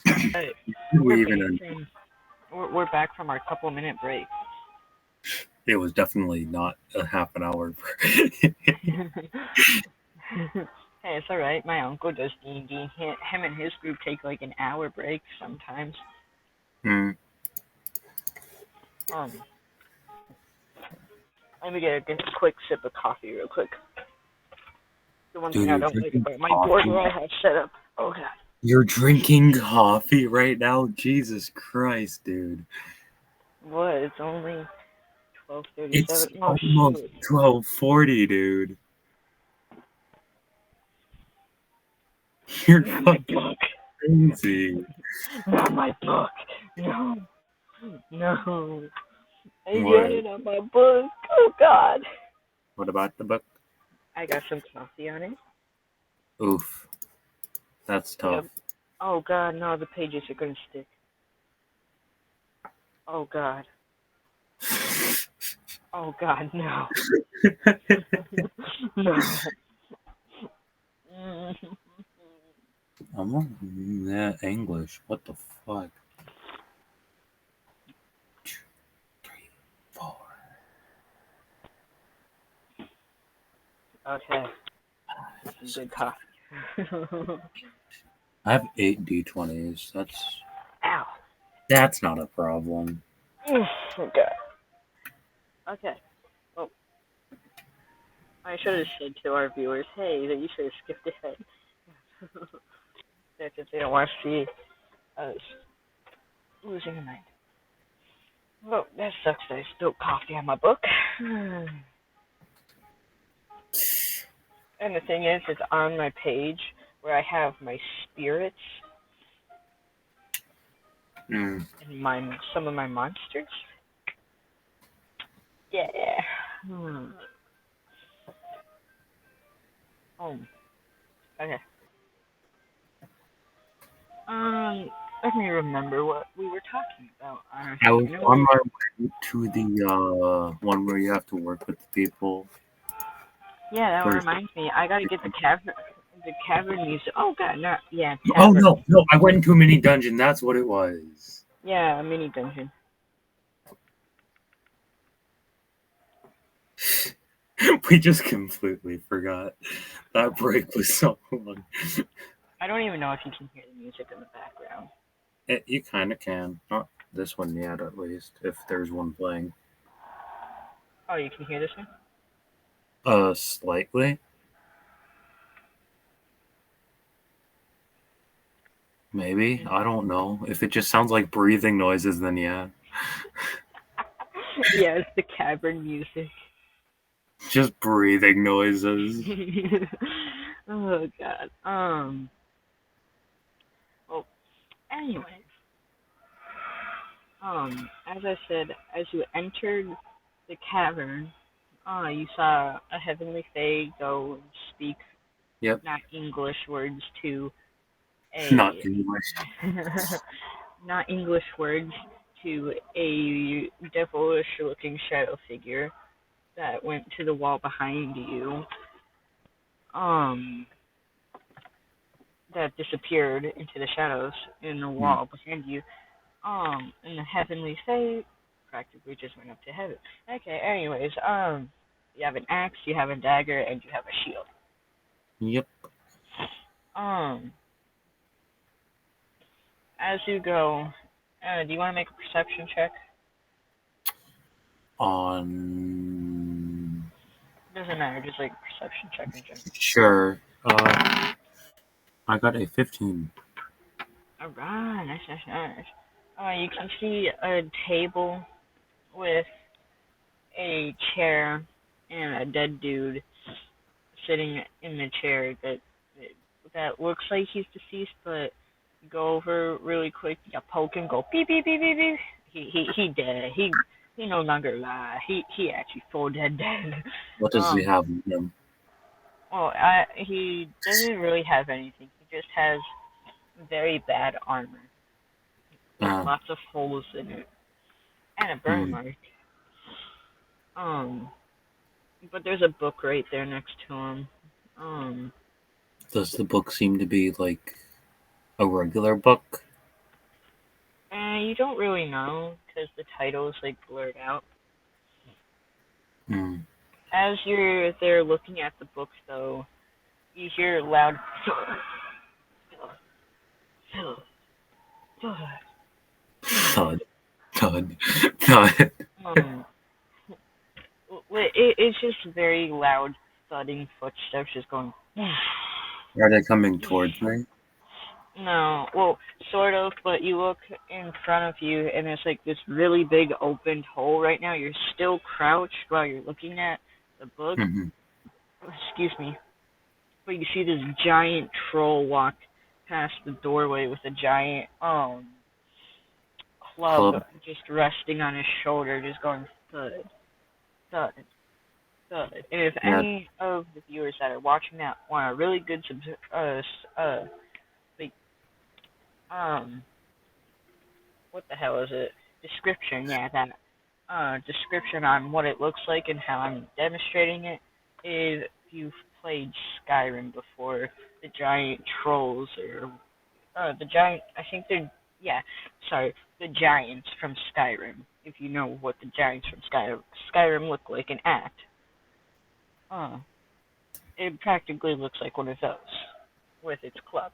Hey, we're We back even from we're back from our couple-minute break. it was definitely not a half an hour. Hey, it's all right. My uncle does D&D. Him and his group take like an hour break sometimes. Hmm. Um, Let me get a quick sip of coffee real quick. The one Dude, thing I you're don't like drinking about my board coffee. where I have set up. Oh god. You're drinking coffee right now? Jesus Christ, dude. What? It's only 12:37. It's Oh almost shoot. 12:40, dude. You're Not my fucking book. crazy. Not my book. No. No. I got What? it on my book. Oh god. What about the book? I got some coffee on it. Oof. That's Yep. tough. Oh god, no, the pages are gonna stick. Oh god. Oh god, no. No. I'm on that English. What the fuck? 2, 3, 4. Okay, that's some good coffee. I have 8 D20s. Ow. That's not a problem. Okay. Okay. Well, I should have said to our viewers, hey, that you should have skipped ahead. That's if they don't want to see us losing a night. Well, that sucks that I spilled coffee on my book. And the thing is, it's on my page where I have my spirits Mm. and my some of my monsters. Yeah. Oh, okay. Let me remember what we were talking about. I was I know we on were. my way to the one where you have to work with the people. Yeah, that There's reminds me. I gotta get the cavern music. Oh god, no, yeah, oh tavern. no, I went into a mini dungeon. That's what it was. Yeah, a mini dungeon. We just completely forgot. That break was so long. I don't even know if you can hear the music in the background. You kind of can. Not this one yet, at least. If there's one playing. Oh, you can hear this one? Slightly. Maybe. I don't know. If it just sounds like breathing noises, then yeah. Yeah, it's the cavern music. Just breathing noises. Oh god. Well, anyways, as I said, as you entered the cavern, you saw a heavenly fae go and speak Yep. not English words to Not a English. not English words to a devilish looking shadow figure that went to the wall behind you. Um that disappeared into the shadows in the Hmm. wall behind you. And the heavenly fae practically just went up to heaven. Okay, anyways, you have an axe, you have a dagger, and you have a shield. Yep. Um, as you go, do you want to make a perception check? On. Doesn't matter, just like a perception check in general. Sure. I got a 15. Alright, nice, nice, nice. You can see a table with a chair and a dead dude sitting in the chair that looks like he's deceased, but go over really quick, you poke him, go beep beep beep beep beep. He dead. He no longer alive. He actually full dead. What does he Um. have in him? Well, he doesn't really have anything. He just has very bad armor with Uh, lots of holes in it and a burn hmm. mark. Um. But there's a book right there next to him. Um. Does the book seem to be like a regular book? you don't really know because the title is like blurred out. Hmm. As you're there looking at the book, though, you hear loud Thud, thud, thud. um, it's just very loud thudding footsteps just going. Are they coming towards me? No, well, sort of, but you look in front of you and there's like this really big opened hole right now. You're still crouched while you're looking at the book. Hmm. Excuse me. But you see this giant troll walk past the doorway with a giant club Club. just resting on his shoulder, just going thud, thud, thud. And if Yeah. any of the viewers that are watching that want a really good like um what the hell is it? Description, yeah, that description on what it looks like and how I'm demonstrating it. If you've played Skyrim before, the giant trolls or the giant, I think they're, yeah, sorry, the giants from Skyrim. If you know what the giants from Skyrim look like and act, uh, it practically looks like one of those with its club.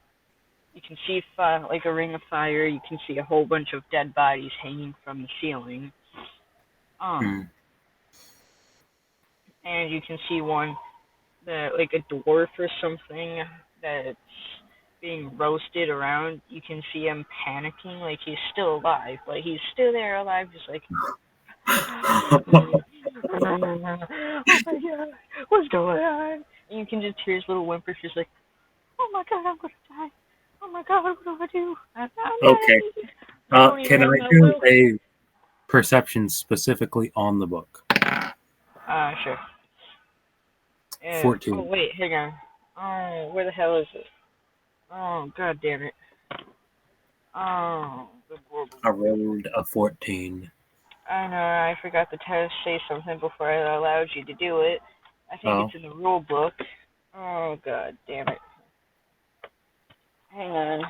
You can see like a ring of fire. You can see a whole bunch of dead bodies hanging from the ceiling. Hmm. Um, and you can see one that like a dwarf or something that's being roasted around. You can see him panicking, like he's still alive, like he's still there alive, just like, oh my god, what's going on? And you can just hear his little whimpers, just like, oh my god, I'm gonna die. Oh my god, what do I do? I'm Okay. dying. I don't even Can have I my do will. a perception specifically on the book? Sure. Oh 14. wait, hang on. Oh, where the hell is it? Oh god damn it. Oh, good lord. I rolled a 14. I know, I forgot to say something before I allowed you to do it. I think it's Oh, in the rule book. Oh god damn it. Hang on.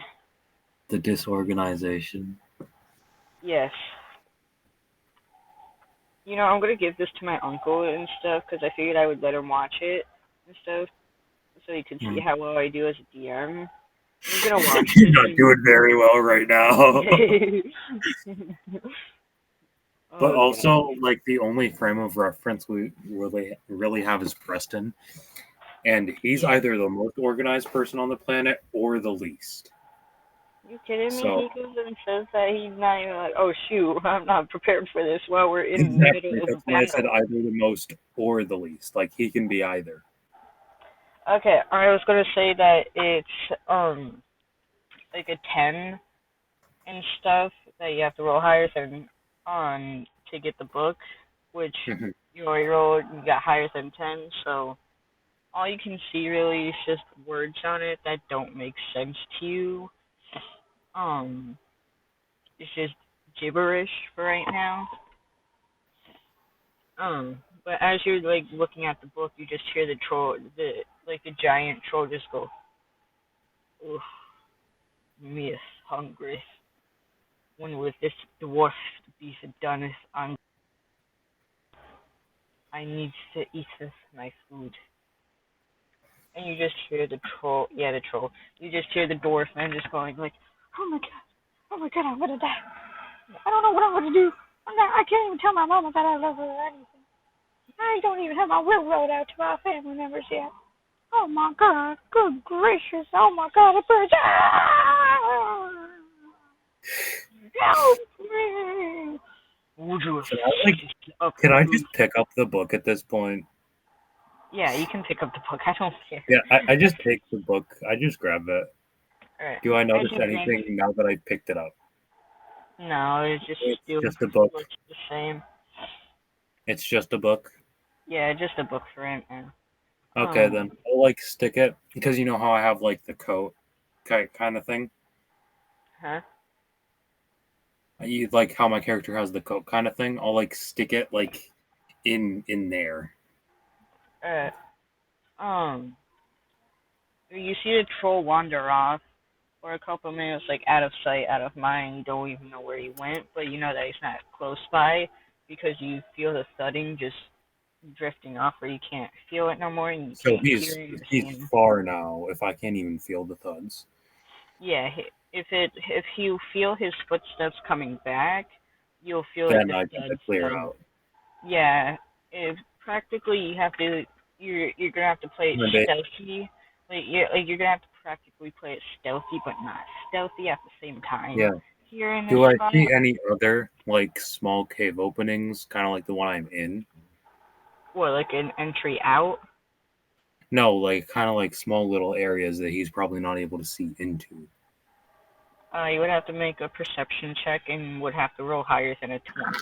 the disorganization. Yes. You know, I'm gonna give this to my uncle and stuff because I figured I would let him watch it and stuff so he could see Hmm. how well I do as a DM. He's gonna watch You're this. not doing very well right now. But Oh god. also, like, the only frame of reference we really have is Preston, and he's Yeah. either the most organized person on the planet or the least. You kidding me? So He goes and says that he's not even like, oh shoot, I'm not prepared for this while we're in the exactly, middle of that's why I said battle. either the most or the least. Like, he can be either. Okay, I was gonna say that it's like a 10 and stuff that you have to roll higher than to get the book, which Mhm. you already rolled, you got higher than 10, so all you can see really is just words on it that don't make sense to you. Um, it's just gibberish for right now. But as you're like looking at the book, you just hear the troll, the giant troll just go, "Oof, me is hungry. When will this dwarf be done? I need to eat this my food." And you just hear the troll, yeah, the troll. You just hear the dwarf man just going like, oh my god, I'm gonna die. I don't know what I'm gonna do. I can't even tell my mama that I love her or anything. I don't even have my will wrote out to my family members yet. Oh my god, good gracious, oh my god, a bird. Ah! Help me! Would you Can I, like, assist up, can I please? just pick up the book at this point? Yeah, you can pick up the book. I don't care. Yeah, I just take the book. I just grab it. Alright. Do I I notice just named. anything now that I picked it up? No, it just It's still just a book. looks the same. It's just a book. Yeah, just a book for right now. Okay, then I'll like stick it because you know how I have like the coat kind of thing. Huh? You like how my character has the coat kind of thing. I'll like stick it like in there. Alright. You see the troll wander off, for a couple minutes, like out of sight, out of mind. You don't even know where he went, but you know that he's not close by because you feel the thudding just drifting off, where you can't feel it no more and you So can't hear it or see he's him. far now. If I can't even feel the thuds, Yeah, if you feel his footsteps coming back, you'll feel like then the I got to thud clear thud. out. Yeah, if practically you have to, you're gonna have to play it Monday. stealthy. You're gonna have to practically play it stealthy, but not stealthy at the same time. Yeah. Here in this Do I spot, see any other like small cave openings, kind of like the one I'm in? or like an entry out. No, like kind of like small little areas that he's probably not able to see into. You would have to make a perception check and would have to roll higher than a 20.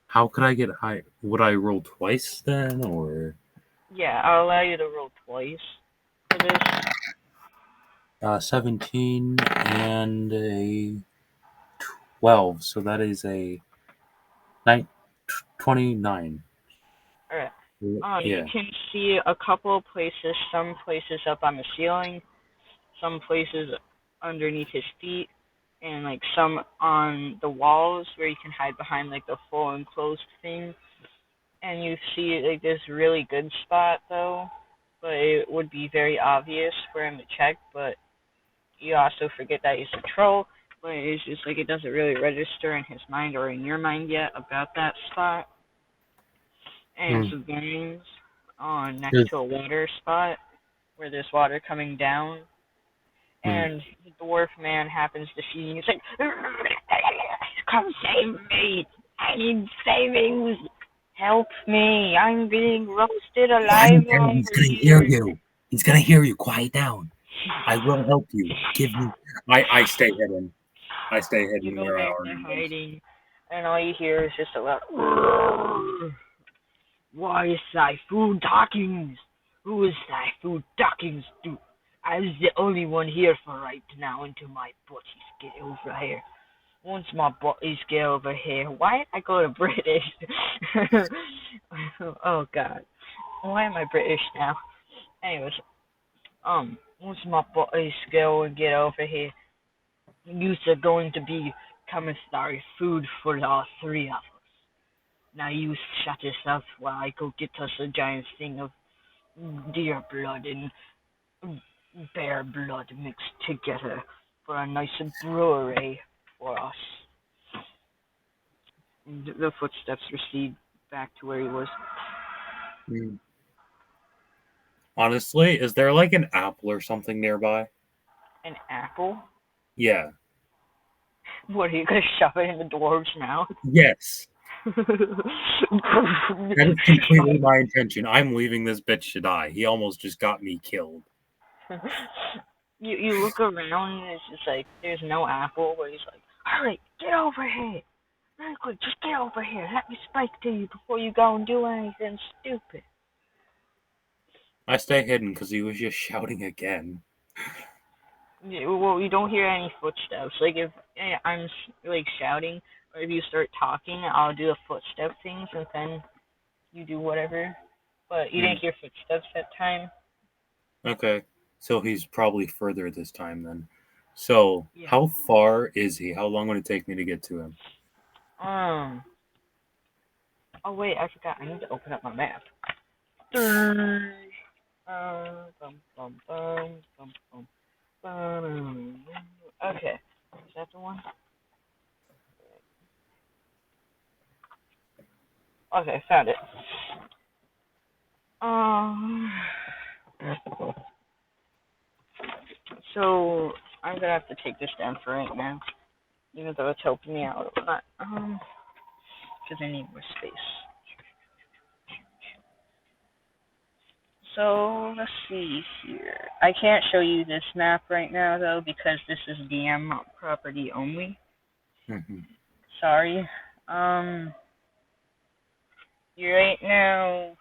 How could I get high? Would I roll twice then, or Yeah, I'll allow you to roll twice for this. 17 and a 12? So that is a 29. Alright. You Yeah. can see a couple of places, some places up on the ceiling, some places underneath his feet, and like some on the walls where you can hide behind like the full enclosed thing. And you see like this really good spot though, but it would be very obvious for him to check, but you also forget that he's a troll, but it's just like it doesn't really register in his mind or in your mind yet about that spot. And Mm. some bearings on next Is- to a water spot where there's water coming down. mm. And the dwarf man happens to see you. He's like, "Come save me! I need savings! Help me! I'm being roasted alive Quiet down. He's over gonna hear here!" you. He's gonna hear you. Quiet down. I will help you. Give me. I stay hidden. I stay You hidden go where back our to name is. hiding, and all you hear is just a loud, "Why is thy food talking? Who is thy food talking to? I'm the only one here for right now until my butties get over here. Once my butties get over here, why did I go to British? Oh God, why am I British now? Anyways, once my butties go and get over here, you are going to be commissary food for all three of us. Now you shut yourself while I go get us a giant thing of deer blood and bear blood mixed together for a nice brewery for us." The footsteps recede back to where he was. Mm. Honestly, is there like an apple or something nearby? An apple? Yeah. What, are you gonna shove it in the dwarf's mouth? Yes. That is completely my intention. I'm leaving this bitch to die. He almost just got me killed. You look around and it's just like there's no apple, but he's like, "Hurry, get over here! Really quick, just get over here. Let me speak to you before you go and do anything stupid." I stay hidden because he was just shouting again. Yeah, well, you don't hear any footsteps. Like if I'm like shouting, or if you start talking, I'll do the footstep things, and then you do whatever. But you Hmm. didn't hear footsteps that time. Okay. So he's probably further this time then. So, Yeah. how far is he? How long would it take me to get to him? Um. Oh wait, I forgot. I need to open up my map. Bum, bum, bum, bum, bum, bum. Okay, is that the one? Okay, found it. Um. So I'm gonna have to take this down for right now, even though it's helping me out a lot. Because I need more space. So let's see here. I can't show you this map right now though because this is DM property only. Hmm. Sorry. You're right now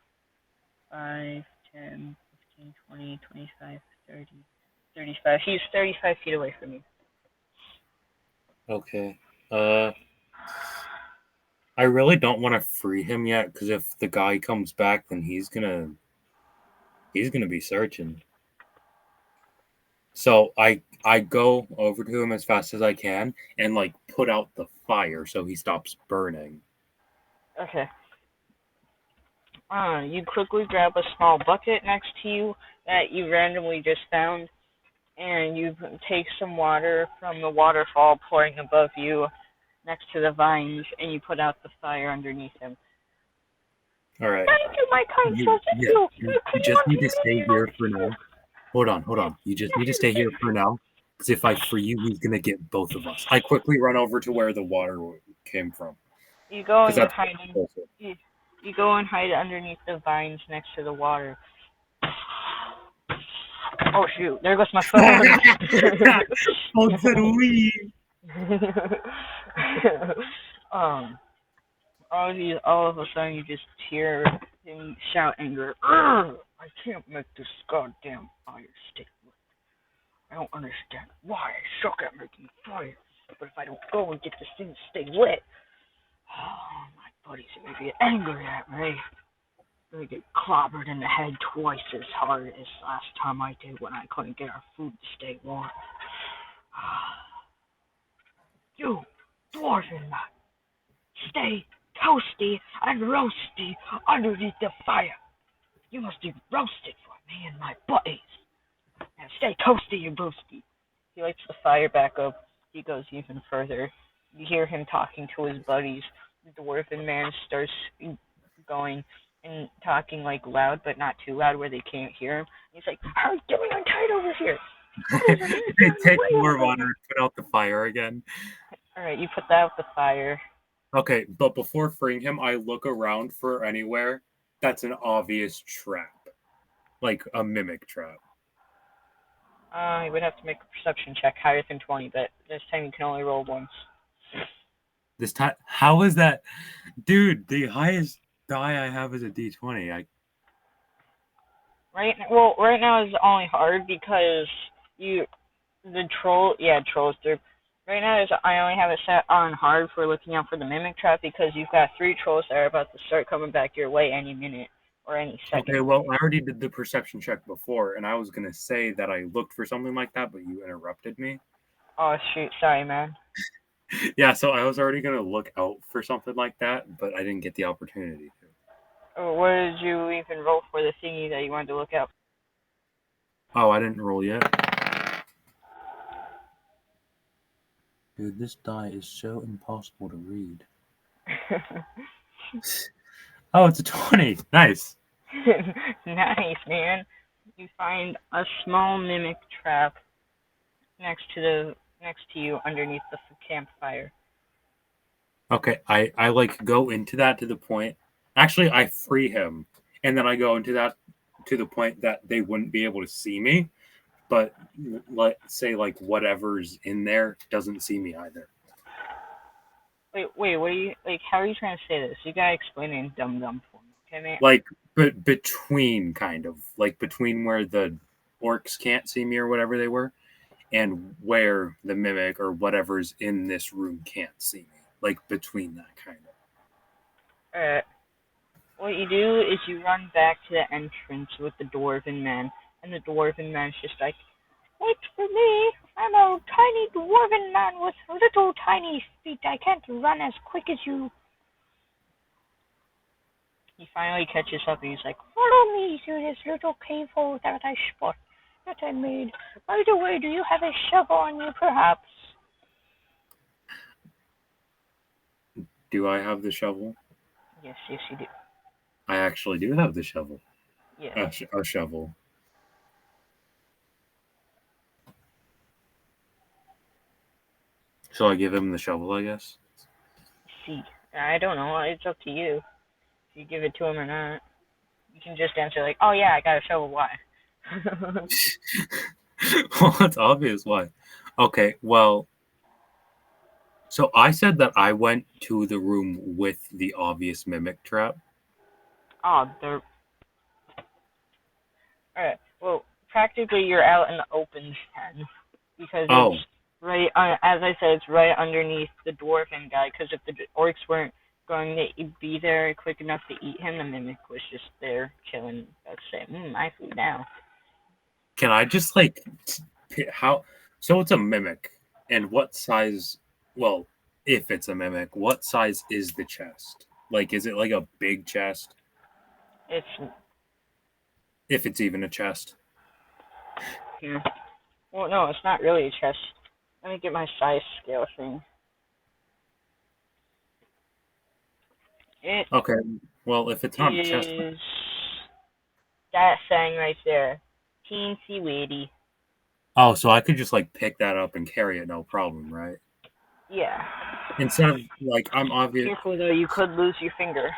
5, 10, 15, 20, 25, 30, 35. He's 35 feet away from you. Okay. Uh, I really don't want to free him yet because if the guy comes back, then he's gonna be searching. So I go over to him as fast as I can and like put out the fire so he stops burning. Okay. You quickly grab a small bucket next to you that you randomly just found, and you take some water from the waterfall pouring above you next to the vines, and you put out the fire underneath him. All right. Thank you, my kind sir. Thank Yeah, you. you just need to stay here for now. Hold on. You just need to stay here for now. Because if I free you, he's gonna get both of us. I quickly run over to where the water came from. You go Because and you that's hide you go and hide underneath the vines next to the water. Oh shoot! There goes my phone. Phone said we. um, all of a sudden you just hear him shout anger. "Ugh! I can't make this goddamn fire stick. I don't understand why I suck at making fire, but if I don't go and get this thing to stay lit, oh, my buddies are gonna get angry at me. Gonna get clobbered in the head twice as hard as last time I did when I couldn't get our food to stay warm. You, dwarven man, stay toasty and roasty underneath the fire. You must be roasted for me and my buddies. Now stay toasty and roasty." He lights the fire back up. He goes even further. You hear him talking to his buddies. The dwarven man starts going and talking like loud, but not too loud where they can't hear him. He's like, "How are you doing? I'm tired over here. Take more water and put out the fire again. Alright, you put that out the fire. Okay, but before freeing him, I look around for anywhere that's an obvious trap. Like a mimic trap. You would have to make a perception check higher than 20, but this time you can only roll once. This time, how is that? Dude, the highest die I have is a d20. Right now is only hard because trolls. Right now is I only have it set on hard for looking out for the mimic trap because you've got 3 trolls that are about to start coming back your way any minute or any second. Okay, well, I already did the perception check before, and I was gonna say that I looked for something like that, but you interrupted me. Oh shoot, sorry man. Yeah, so I was already gonna look out for something like that, but I didn't get the opportunity to. What did you even roll for the thingy that you wanted to look out? Oh, I didn't roll yet. Dude, this die is so impossible to read. Oh, it's a 20. Nice. Nice, man. You find a small mimic trap next to you underneath the campfire. Okay, I like go into that to the point. Actually, I free him, and then I go into that to the point that they wouldn't be able to see me. But let's say like whatever's in there doesn't see me either. Wait, what are you like? How are you trying to say this? You gotta explain it in dumb for me, okay, man? Like, but between kind of like between where the orcs can't see me or whatever they were, and where the mimic or whatever's in this room can't see me. Like between that kind of. Alright. What you do is you run back to the entrance with the dwarven man, and the dwarven man's just like, "Wait for me! I'm a tiny dwarven man with little tiny feet. I can't run as quick as you." He finally catches up and he's like, "Follow me through this little cave hole that I made. By the way, do you have a shovel on you, perhaps?" Do I have the shovel? Yes, you do. I actually do have the shovel. Yeah. A shovel. So I give him the shovel, I guess. See, I don't know. It's up to you if you give it to him or not. You can just answer like, "Oh yeah, I got a shovel. Why?" Well, it's obvious why. Okay, well, so I said that I went to the room with the obvious mimic trap. Oh, they're alright. Well, practically you're out in the open then, because it's right. As I said, it's right underneath the dwarven guy. Because if the orcs weren't going to be there quick enough to eat him, the mimic was just there chilling. Let's say, my food now. Can I just like how? So it's a mimic. And what size? Well, if it's a mimic, what size is the chest? Like, is it like a big chest? It's If it's even a chest. here. Well, no, it's not really a chest. Let me get my size scale thing. It Okay. Well, if it's not a chest. is that thing right there. Teensy weedy. Oh, so I could just like pick that up and carry it, no problem, right? Yeah. Instead of like I'm obvious. Careful though, you could lose your finger.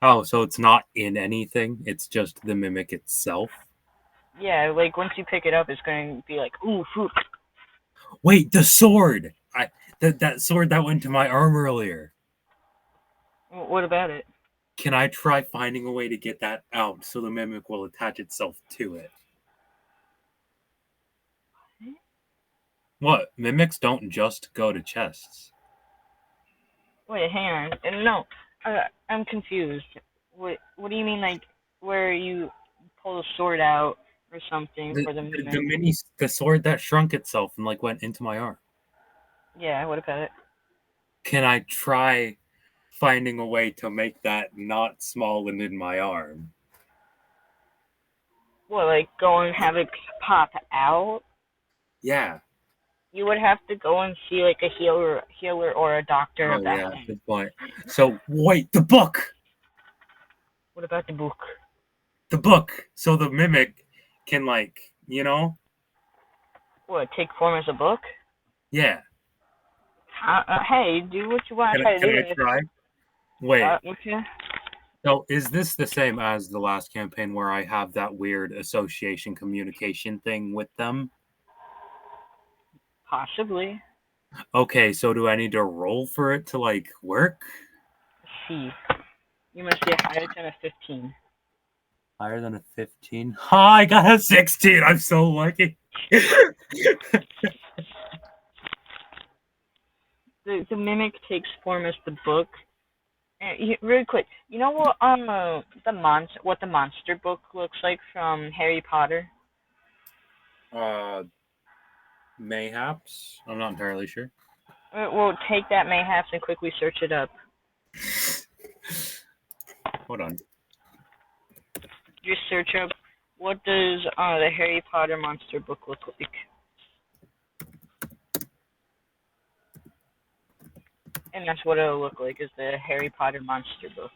Oh, so it's not in anything. It's just the mimic itself. Yeah, like once you pick it up, it's going to be like, ooh, phook. Wait, the sword. That sword that went to my arm earlier. What about it? Can I try finding a way to get that out so the mimic will attach itself to it? What? Mimics don't just go to chests. Wait, hang on. No, I'm confused. What do you mean, like, where you pull the sword out or something The for the the, mimic? the mini the sword that shrunk itself and like went into my arm. Yeah, what about it? Can I try finding a way to make that not small and in my arm? What, like, go and have it pop out? Yeah. You would have to go and see, like, a healer or a doctor Oh about yeah, that. good point. So wait, the book. What about the book? The book. So the mimic can like, What, take form as a book? yeah. Hey, do what you want to try to Can I do. try? Wait. Okay. So is this the same as the last campaign where I have that weird association communication thing with them? Possibly. Okay, so do I need to roll for it to like work? C. You must be higher than a 15. Higher than a 15? Ha, I got a 16. I'm so lucky. The mimic takes form as the book. Really quick, you know what what the monster book looks like from Harry Potter? uh Mayhaps? I'm not entirely sure. We'll take that mayhaps and quickly search it up. Hold on. Just search up what does the Harry Potter monster book look like, and that's what it'll look like is the Harry Potter monster book.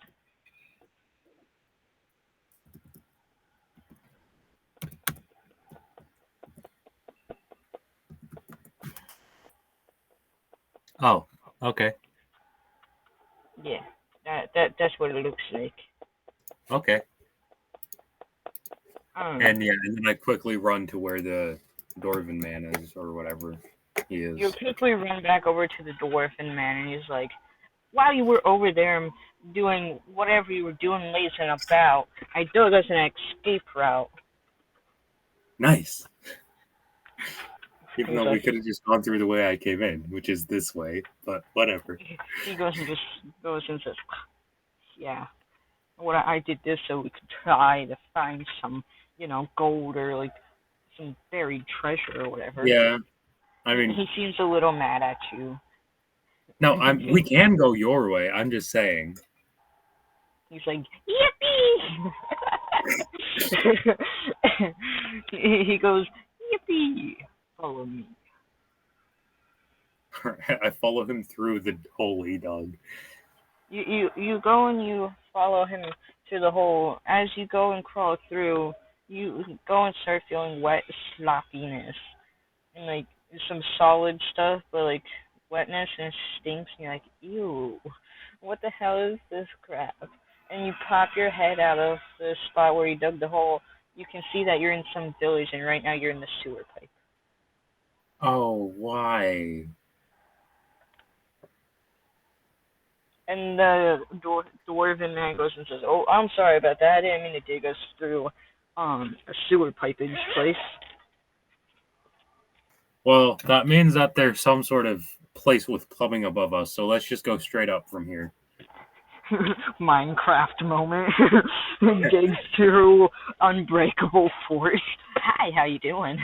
Oh, okay. Yeah, that's what it looks like. Okay. Um, And yeah, and then I quickly run to where the Dwarven man is or whatever he is. you quickly run back over to the dwarfen man, and he's like, "While you were over there doing whatever you were doing, lazing about, I dug us an escape route." Nice. Even He's though we like, could have just gone through the way I came in, which is this way, but whatever. he goes and just goes and says, "Yeah, what I did this so we could try to find some, gold or like some buried treasure or whatever." Yeah, I mean, He seems a little mad at you. no, we can go your way. I'm just saying. He's like, "Yippee!" He goes, "Yippee! Follow me." I follow him through the hole he dug. You go and you follow him through the hole. As you go and crawl through, you go and start feeling wet sloppiness and like some solid stuff, but like wetness and it stinks. And you're like, ew, what the hell is this crap? And you pop your head out of the spot where you dug the hole. You can see that you're in some village, and right now you're in the sewer pipe. Oh, why? And the dwarven man goes and says, "Oh, I'm sorry about that. I didn't mean to dig us through a sewer pipage place." Well, that means that there's some sort of place with plumbing above us, so let's just go straight up from here. Minecraft moment. Digs through unbreakable force. Hi, how you doing?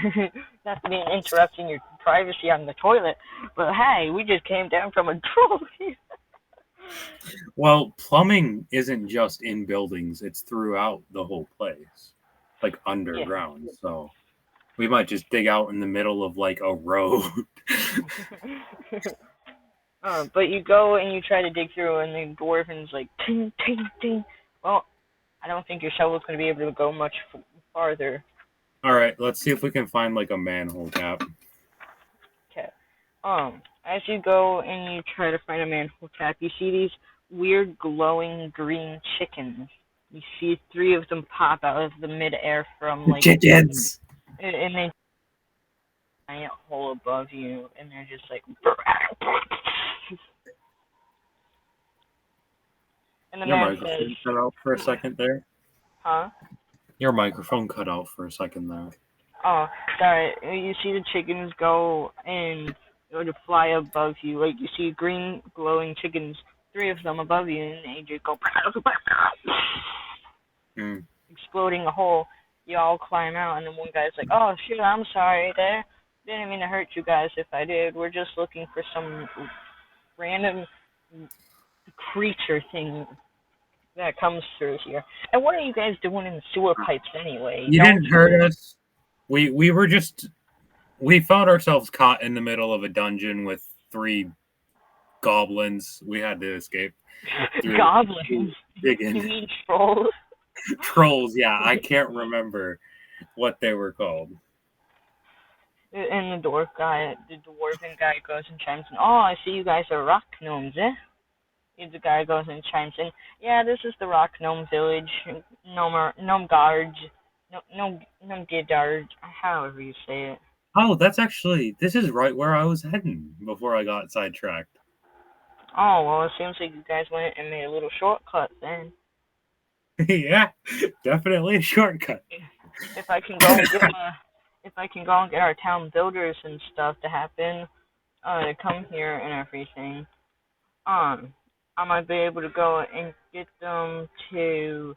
Not to be interrupting your privacy on the toilet, but hey, we just came down from a troll. Well, plumbing isn't just in buildings, it's throughout the whole place, like Yeah. underground. So we might just dig out in the middle of like a road. But you go and you try to dig through, and the dwarven's like, ting, ting, ting. Well, I don't think your shovel's going to be able to go much farther. All right, let's see if we can find like a manhole cap. Okay. As you go and you try to find a manhole tap, you see these weird glowing green chickens. You see three of them pop out of the midair from like, Chickens. and they giant hole above you, and they're just like, and the Your man says, microphone cut out for a second there. huh? Your microphone cut out for a second there. Oh, sorry. You see the chickens go and go to fly above you. Like, you see green glowing chickens, three of them above you, and they just go exploding a hole. You all climb out, and then one guy's like, oh, shit, I'm sorry there. Didn't mean to hurt you guys if I did. We're just looking for some random creature thing that comes through here. And what are you guys doing in the sewer pipes anyway? You didn't hurt us. We were just we found ourselves caught in the middle of a dungeon with three goblins. We had to escape. Goblins? Digging. You mean trolls? Trolls, yeah. I can't remember what they were called. And the dwarven guy goes and chimes in, oh, I see you guys are rock gnomes, eh? And the guy goes and chimes in, yeah, this is the rock gnome village, gnome guards, gnome guards, however you say it. Oh, this is right where I was heading before I got sidetracked. Oh, well, it seems like you guys went and made a little shortcut then. Yeah, definitely a shortcut. If I can go and get our town builders and stuff to happen, to come here and everything, I might be able to go and get them to,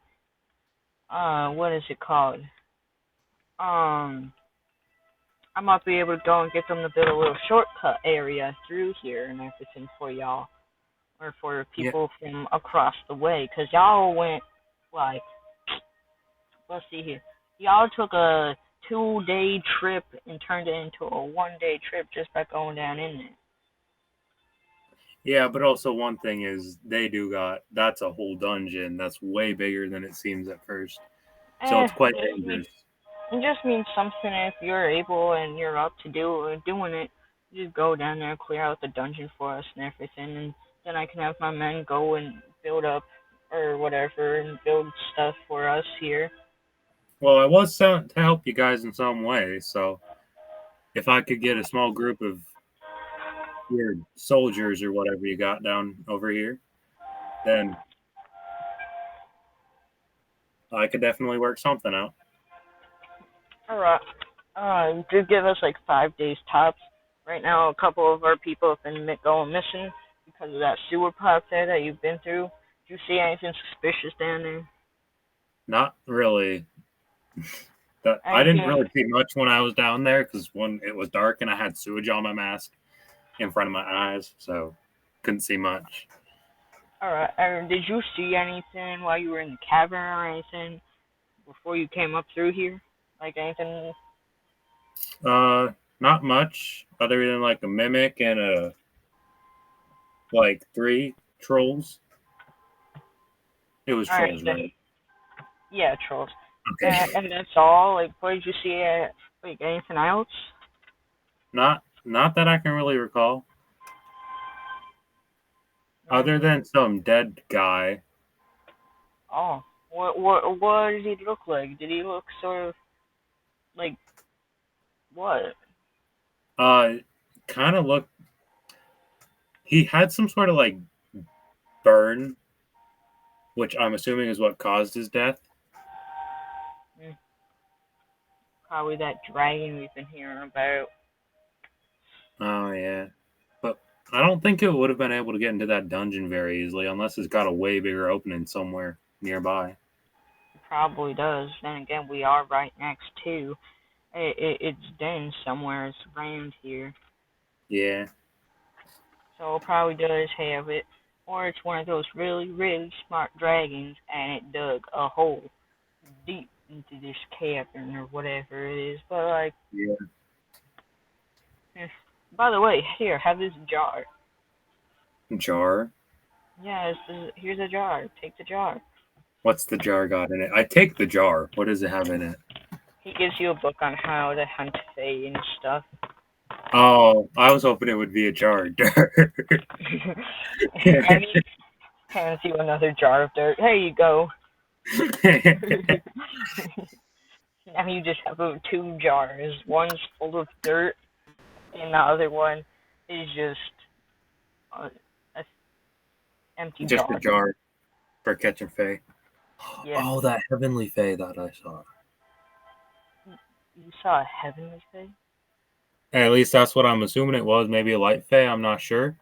what is it called? I might be able to go and get them to build a little shortcut area through here and everything for y'all, or for people from across the way, because y'all went, like, let's see here, y'all took a 2-day trip and turned it into a 1-day trip just by going down in there. Yeah, but also one thing is that's a whole dungeon that's way bigger than it seems at first. So it's quite dangerous. It just means something if you're able and you're up to doing it. Just go down there, clear out the dungeon for us and everything, and then I can have my men go and build up or whatever and build stuff for us here. Well, I was sent to help you guys in some way, so if I could get a small group of your soldiers or whatever you got down over here, then I could definitely work something out. Alright. Did give us like 5 days tops. Right now, a couple of our people have been going missing because of that sewer pipe there that you've been through. Did you see anything suspicious down there? Not really. I didn't really see much when I was down there because it was dark and I had sewage on my mask in front of my eyes, so couldn't see much. Alright. Did you see anything while you were in the cavern or anything before you came up through here? Like anything? Not much other than like a mimic and like 3 trolls. It was trolls, right? Yeah, trolls. Okay. And that's all? Like, what did you see? Like, anything else? Not that I can really recall. Other than some dead guy. Oh. What did he look like? Did he look sort of like what? Kind of looked. He had some sort of like burn, which I'm assuming is what caused his death. Probably that dragon we've been hearing about. Oh yeah, but I don't think it would have been able to get into that dungeon very easily unless it's got a way bigger opening somewhere nearby. Probably does. Then again, we are right next to. It's den somewhere. It's around here. Yeah. So it probably does have it. Or it's one of those really, really smart dragons and it dug a hole deep into this cavern or whatever it is. But like, Yeah. eh, by the way, here, have this jar. Jar. Yeah, here's a jar. Take the jar. What's the jar got in it? I take the jar. What does it have in it? He gives you a book on how to hunt fae and stuff. Oh, I was hoping it would be a jar of dirt. And he hands you another jar of dirt. Here you go. Now you just have two jars. One's full of dirt, and the other one is just a empty Just a jar. jar for catching fae. Yeah. Oh, that heavenly fae that I saw. You saw a heavenly fae? At least that's what I'm assuming it was. Maybe a light fae. I'm not sure.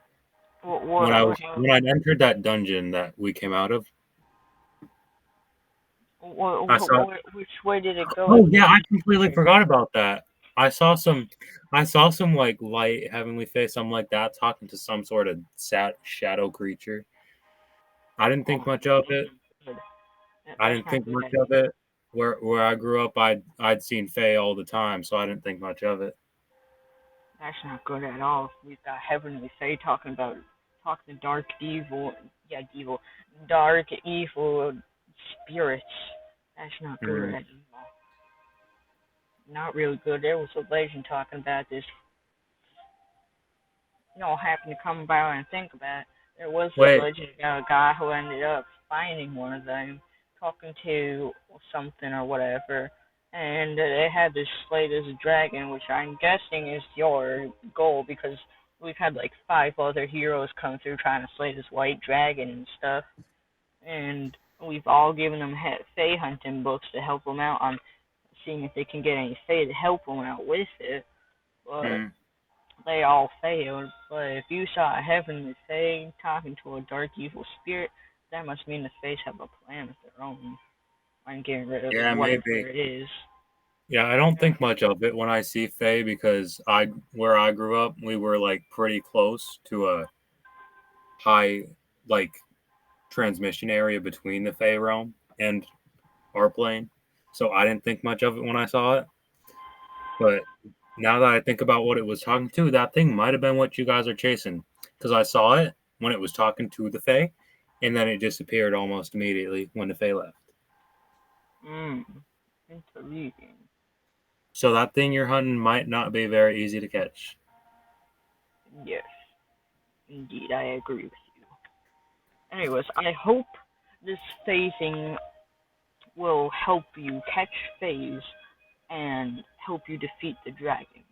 When I entered that dungeon that we came out of, I saw. Which way did it go? Oh yeah, I completely forgot about that. I saw some like light heavenly fae, something like that, talking to some sort of shadow creature. I didn't think much of it. I That's didn't not think good. much of it. Where I grew up, I'd seen fae all the time, so I didn't think much of it. That's not good at all. We've got heavenly fae talking to dark evil, dark evil spirits. That's not good Mm. at all. Not really good. There was a legend talking about this. Happened to come about and think about it. There was a Wait, legend about a guy who ended up finding one of them, talking to something or whatever, and they had to slay this dragon, which I'm guessing is your goal because we've had like five other heroes come through trying to slay this white dragon and stuff, and we've all given them fae hunting books to help them out on seeing if they can get any fae to help them out with it, but mm. they all failed. But if you saw a heavenly fae talking to a dark evil spirit, that must mean the faes have a plan of their own on getting rid of Yeah, whatever maybe. it is. Yeah, I don't Yeah. think much of it when I see fae because where I grew up, we were like pretty close to a high like transmission area between the fae realm and our plane, so I didn't think much of it when I saw it. But now that I think about what it was talking to, that thing might have been what you guys are chasing because I saw it when it was talking to the fae, and then it disappeared almost immediately when the fae left. Hmm. Intriguing. So that thing you're hunting might not be very easy to catch. Yes, indeed, I agree with you. Anyways, I hope this phasing will help you catch phase and help you defeat the dragon.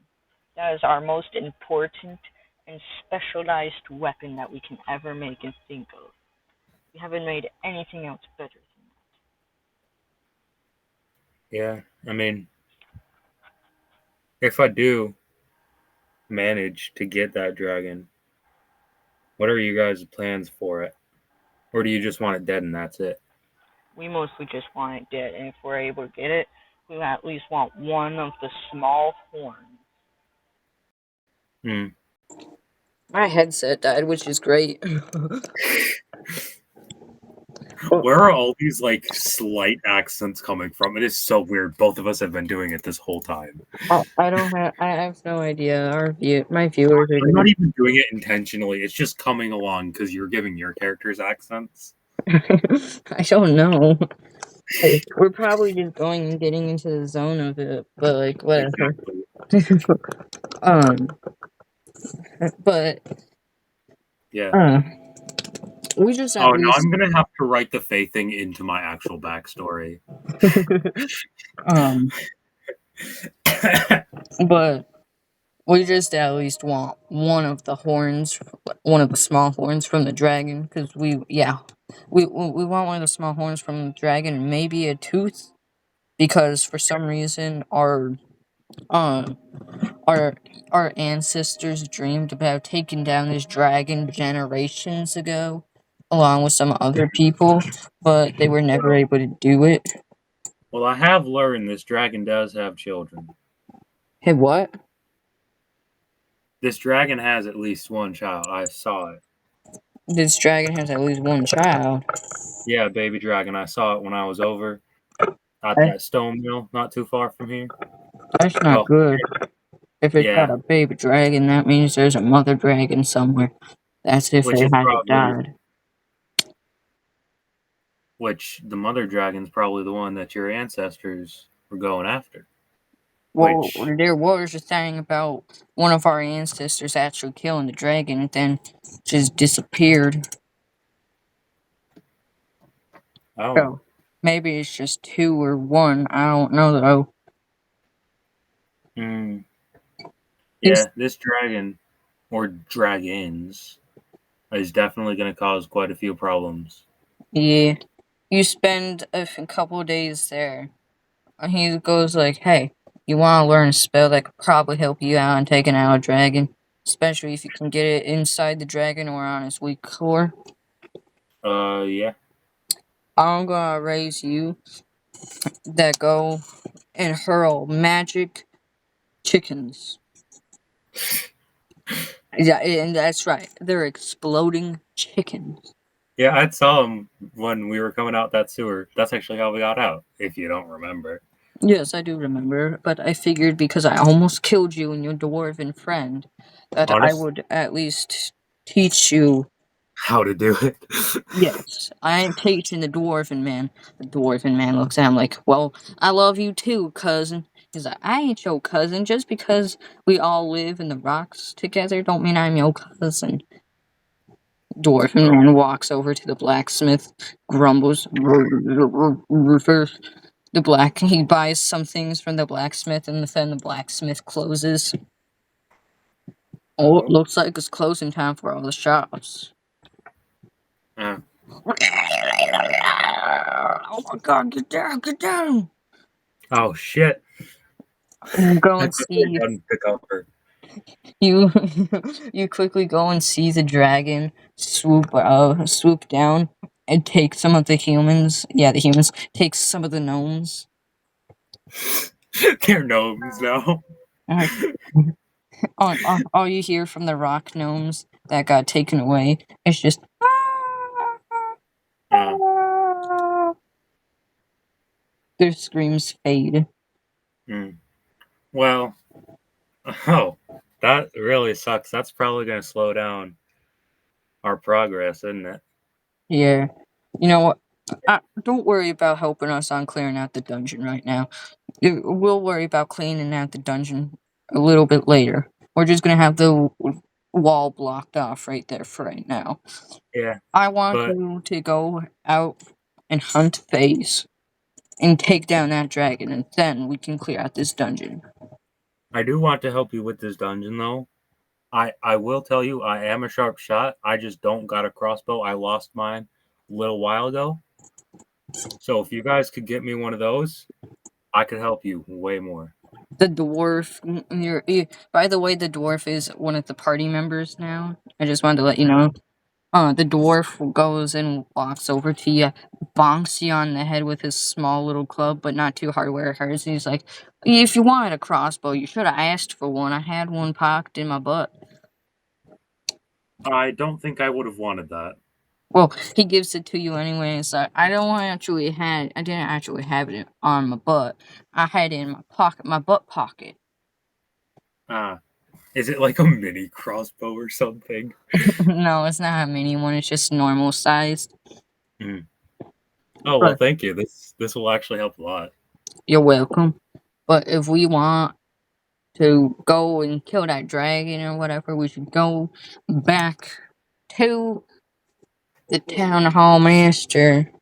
That is our most important and specialized weapon that we can ever make and think of. We haven't made anything else better than Yeah, I mean, if I do manage to get that dragon, what are you guys' plans for it? Or do you just want it dead and that's it? that. We mostly just want it dead, and if we're able to get it, we at least want one of the small horns. Hmm. My headset died, which is great. Where are all these like slight accents coming from? It is so weird. Both of us have been doing it this whole time. I don't have. I have no idea. My viewers are I'm not gonna. even doing it intentionally. It's just coming along because you're giving your characters accents. I don't know. We're probably just going and getting into the zone of it, but like whatever. Exactly. um, but Yeah. we just Oh at no, least I'm gonna have to write the Fae thing into my actual backstory. but we just at least want one of the horns, one of the small horns from the dragon, because we want one of the small horns from the dragon, and maybe a tooth, because for some reason our uh, our our ancestors dreamed about taking down this dragon generations ago, along with some other people, but they were never Well, able to do it. well, I have learned this dragon does have children. Hey, what? This dragon has at least one child. I saw it. This dragon has at least one child. Yeah, baby dragon. I saw it when I was over at Eh, that stone mill, not too far from here. That's not Well, good. If it's got yeah, a baby dragon, that means there's a mother dragon somewhere. That's if which it is hasn't probably died. which the mother dragon's probably the one that your ancestors were going after. Well, Which there was a thing about one of our ancestors actually killing the dragon and then just disappeared. oh, So maybe it's just two or one. I don't know though. mm, He's, yeah, this dragon or dragons is definitely going to cause quite a few problems. yeah. You spend couple of days there, and he goes like, "Hey, you want to learn a spell that could probably help you out in taking out a dragon, especially if you can get it inside the dragon or on its weak core. Yeah. I'm gonna raise you that go and hurl magic chickens." Yeah, and that's right. They're exploding chickens. Yeah, I saw him when we were coming out that sewer. That's actually how we got out, if you don't remember. Yes, I do remember, but I figured because I almost killed you and your dwarven friend, that I Honest, would at least teach you. how to do it. Yes, I ain't teaching the dwarven man. The dwarven man looks at him like, "Well, I love you too, cousin." He's like, "I ain't your cousin. Just because we all live in the rocks together don't mean I'm your cousin." Dwarven Oh, man walks over to the blacksmith, grumbles, refers the black. He buys some things from the blacksmith, and then the blacksmith closes. Oh, it oh, looks like it's closing time for all the shops. uh, Oh my god, get down, get down! oh shit! You go I and quickly see gun pick up her. you. You quickly go and see the dragon swoop down and take some of the humans. Yeah, the humans take some of the gnomes. They're gnomes now. Uh, all you hear from the rock gnomes that got taken away is just Uh, their screams fade. mm. Well, oh, that really sucks. That's probably going to slow down our progress, isn't it? Yeah, you know what? Don't worry about helping us on clearing out the dungeon right now. We'll worry about cleaning out the dungeon a little bit later. We're just gonna have the wall blocked off right there for right now. Yeah, I want but you to go out and hunt FaZe and take down that dragon, and then we can clear out this dungeon. I do want to help you with this dungeon, though. I will tell you, I am a sharp shot. I just don't got a crossbow. I lost mine a little while ago. So if you guys could get me one of those, I could help you way more. The dwarf, by the way, the dwarf is one of the party members now. I just wanted to let you know. The dwarf goes and walks over to you, bonks you on the head with his small little club, but not too hard where it hurts. And he's like, "If you wanted a crossbow, you should have asked for one. I had one pocked in my butt." I don't think I would have wanted that. Well, he gives it to you anyway. It's like, I didn't actually have it on my butt. I had it in my pocket, my butt pocket. Is it like a mini crossbow or something? No, it's not a mini one. It's just normal sized. Mm. Oh well, But thank you. This will actually help a lot. you're welcome. But if we want to go and kill that dragon or whatever, we should go back to the town hall master.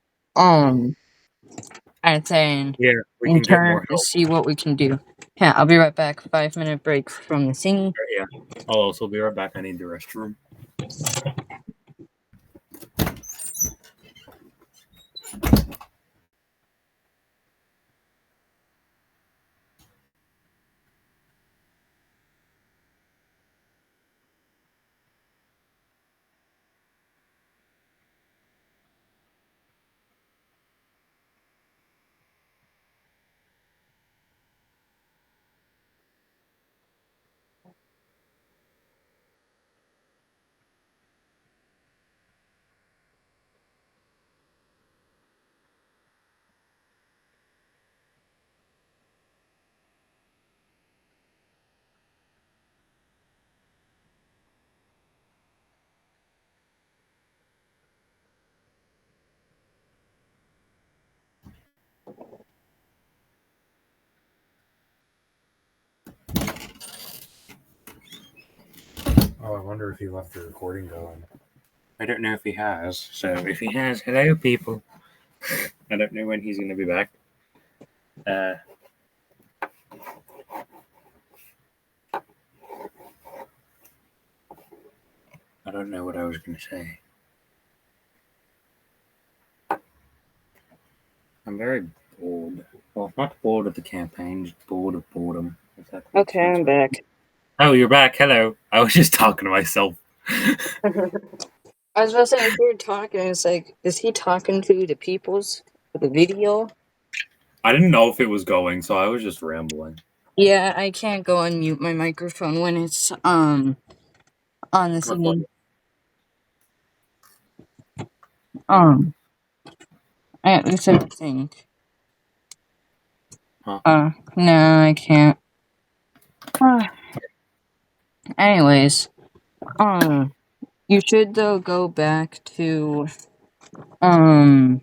And then Yeah, we in can get turn more to help. see what we can do. Yeah, I'll be right back. 5-minute break from the singing. Yeah, I'll also be right back. I need the restroom. Oh, I wonder if he left the recording going. I don't know if he has. So if he has, hello, people. I don't know when he's going to be back. I don't know what I was going to say. I'm very bored. Well, not bored of the campaign, just bored of boredom. If that makes Okay, sense. I'm back. Oh, you're back. Hello. I was just talking to myself. I was about to say, if we were talking, it's like, is he talking to the peoples for the video? I didn't know if it was going, so I was just rambling. Yeah, I can't go unmute my microphone when it's on the thingy. At least I think. Huh? No, I can't. Anyways, you should though go back to The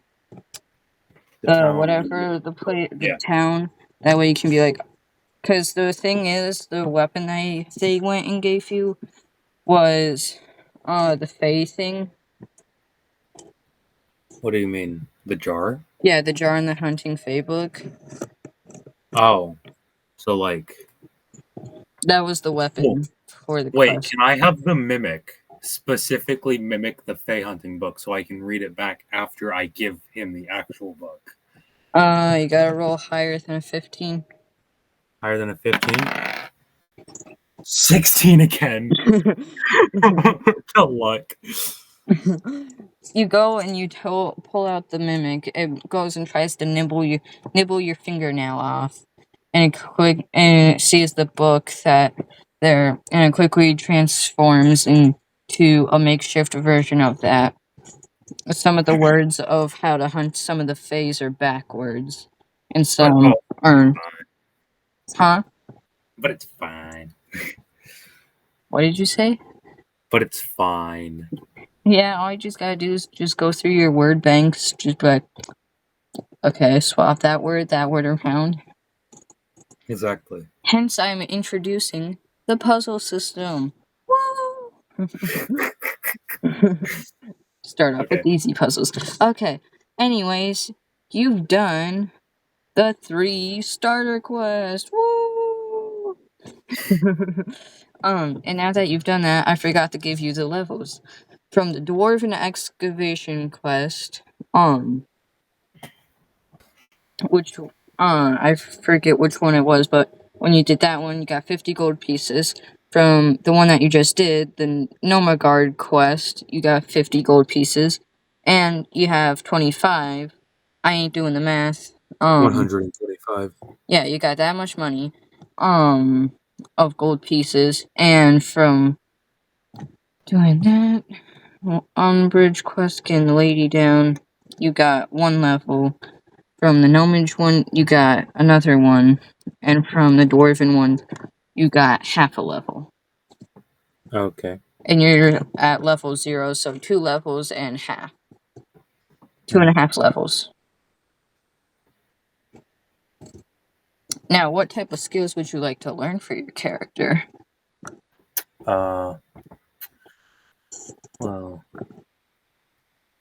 town. whatever the Yeah. town. That way you can be like, because the thing is, the weapon they went and gave you was the Fae thing. What do you mean? The jar? Yeah, the jar in the Hunting Fae book. Oh. So, like. That was the weapon for the Wait, quest. can I have the mimic specifically mimic the Fey hunting book so I can read it back after I give him the actual book? You gotta roll higher than a 15. Higher than a 15? 16 again. The luck. You go and you pull out the mimic. It goes and tries to nibble your fingernail off, and it sees the book that there, and it quickly transforms into a makeshift version of that. Some of the words of how to hunt some of the fays are backwards, and some are. Huh? But it's fine. What did you say? But it's fine. Yeah, all you just gotta do is just go through your word banks, just be like, okay, swap that word around. Exactly. Hence, I'm introducing the puzzle system. Woo! Start off with easy puzzles. Okay, anyways, you've done the 3 starter quest. Woo! And now that you've done that, I forgot to give you the levels. From the Dwarven Excavation quest, which I forget which one it was, but when you did that one, you got 50 gold pieces. From the one that you just did, the Nomagard quest, you got 50 gold pieces, and you have 25. I ain't doing the math. 125. Yeah, you got that much money, of gold pieces, and from doing that, Umbridge quest, getting the lady down, you got 1 level. From the Gnomage one, you got another 1. And from the Dwarven one, you got half a level. Okay. And you're at level 0, so 2 levels and half. 2.5 levels. Now, what type of skills would you like to learn for your character? Well.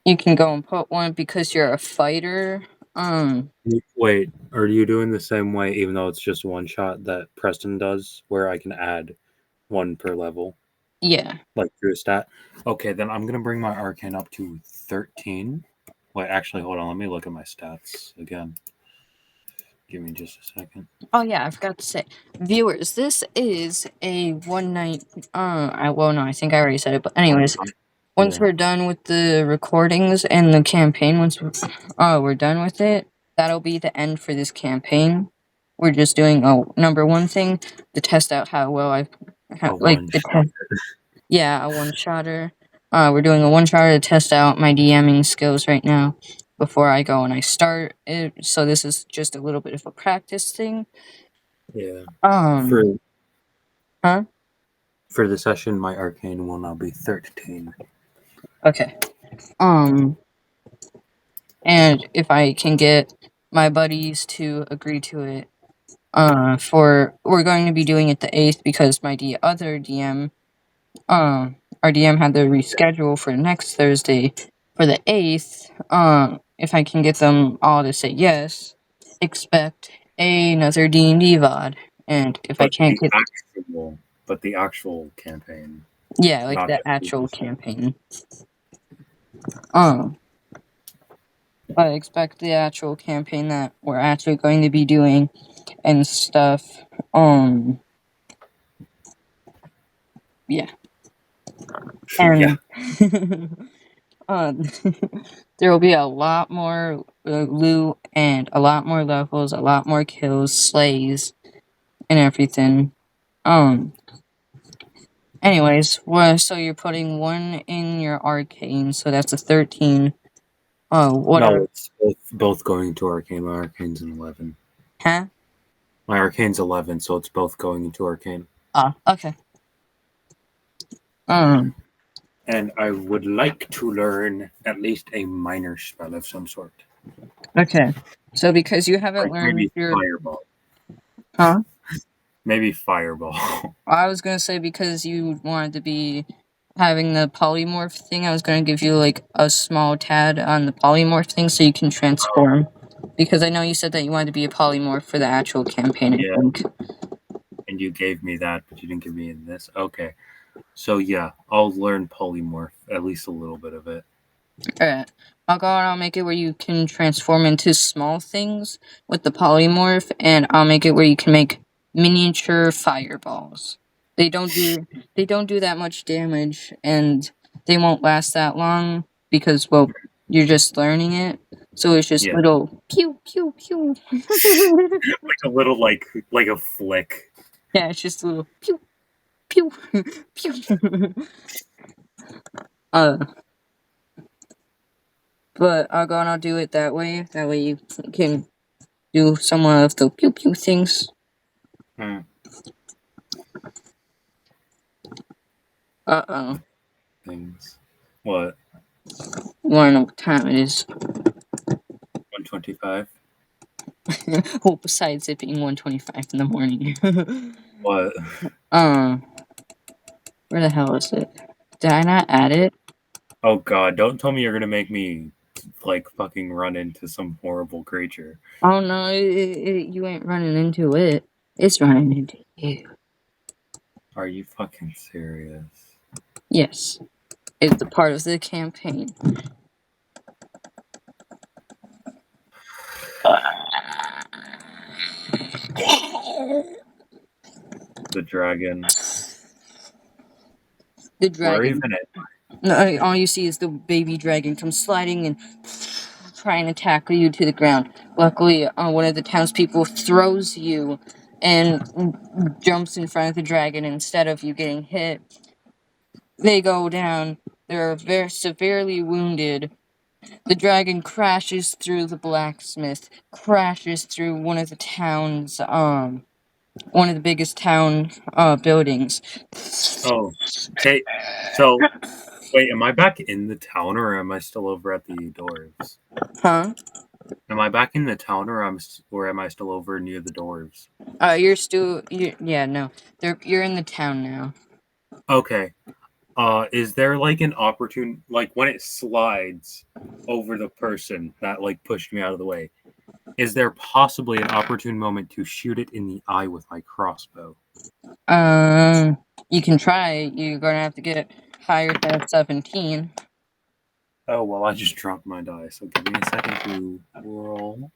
You can go and put one because you're a fighter. Wait, are you doing the same way, even though it's just one shot that Preston does, where I can add 1 per level? Yeah. Like through a stat? Okay, then I'm going to bring my arcane up to 13. Wait, actually, hold on. Let me look at my stats again. Give me just a second. Oh, yeah, I forgot to say. Viewers, this is a one night. Well, no, I think I already said it, but anyways. Once we're done with the recordings and the campaign, once we're done with it, that'll be the end for this campaign. We're just doing a number 1 thing to test out how well a one-shotter. We're doing a one-shotter to test out my DMing skills right now before I go and I start it. So this is just a little bit of a practice thing. Yeah. Huh? For the session, my arcane will now be 13. Okay. And if I can get my buddies to agree to it, we're going to be doing it the 8th because my other DM our DM had to reschedule for next Thursday for the 8th. If I can get them all to say yes, expect another D&D VOD. And if I But can't get, the actual campaign, yeah, like not the just actual the- campaign. Um, I expect the actual campaign that we're actually going to be doing and stuff. Yeah. Yeah. And there will be a lot more loot and a lot more levels, a lot more kills, slays, and everything. Anyways, so you're putting 1 in your arcane, so that's a 13. What No, are it's both going to arcane. My arcane's an 11. huh? My arcane's 11, so it's both going into arcane. Okay. Um, And I would like to learn at least a minor spell of some sort. okay. So because you haven't Like learned maybe your fireball. huh? Maybe fireball. I was gonna say because you wanted to be having the polymorph thing, I was gonna give you like a small tad on the polymorph thing so you can transform. Because I know you said that you wanted to be a polymorph for the actual campaign, I Yeah. think. And you gave me that, but you didn't give me this. Okay. So yeah, I'll learn polymorph, at least a little bit of it. Alright. I'll go and I'll make it where you can transform into small things with the polymorph, and I'll make it where you can make miniature fireballs. They don't do that much damage, and they won't last that long because well, you're just learning it. So it's just Yeah. little pew pew pew. Like a little like a flick. Yeah, it's just a little pew pew pew. uh but I'll go and I'll do it that way. That way you can do some of the pew pew things. Hmm. Uh-oh. Things. What? You wanna know what time it is. 125? Well, besides it being 1:25 in the morning. What? Where the hell is it? Did I not add it? Oh god, don't tell me you're gonna make me like fucking run into some horrible creature. Oh no, you ain't running into it. It's running into you. Are you fucking serious? Yes. It's a part of the campaign. The dragon. The Where dragon. even it? No, all you see is the baby dragon come sliding and trying to tackle you to the ground. Luckily, one of the townspeople throws you and jumps in front of the dragon instead of you getting hit. They go down. They're very severely wounded. The dragon crashes through the blacksmith, crashes through one of the town's, one of the biggest town, buildings. Oh. Hey, so wait, am I back in the town or am I still over at the dwarves? Huh? Am I back in the town or am I still over near the dwarves? Yeah, no. You're in the town now. Okay. Is there like an opportune like when it slides over the person that like pushed me out of the way? Is there possibly an opportune moment to shoot it in the eye with my crossbow? You can try. You're gonna have to get higher than 17. Oh well, I just dropped my die, so give me a second to roll.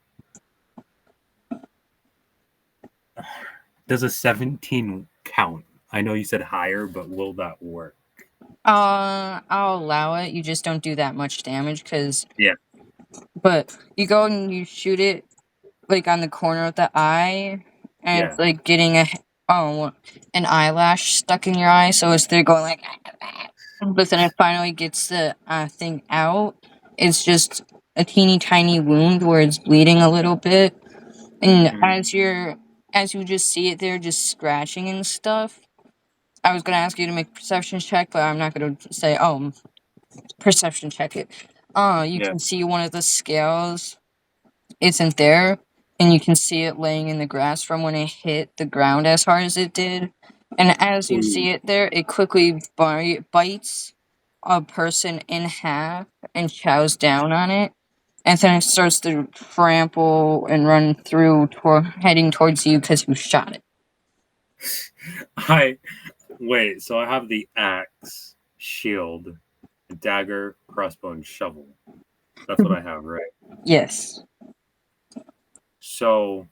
Does a 17 count? I know you said higher, but will that work? I'll allow it. You just don't do that much damage, cause. Yeah. But you go and you shoot it like on the corner of the eye, and Yeah. it's like getting an eyelash stuck in your eye, so it's there going like, but then it finally gets the thing out. It's just a teeny tiny wound where it's bleeding a little bit, and as you just see it there, just scratching and stuff. I was gonna ask you to make a perception check, but I'm not gonna say, perception check it. You Yeah. can see one of the scales isn't there, and you can see it laying in the grass from when it hit the ground as hard as it did. And as you Ooh. see it there, it quickly bites a person in half and chows down on it. And then it starts to trample and run through, heading towards you because you shot it. Wait, so I have the axe, shield, dagger, crossbow, and shovel. That's what I have, right? Yes. So,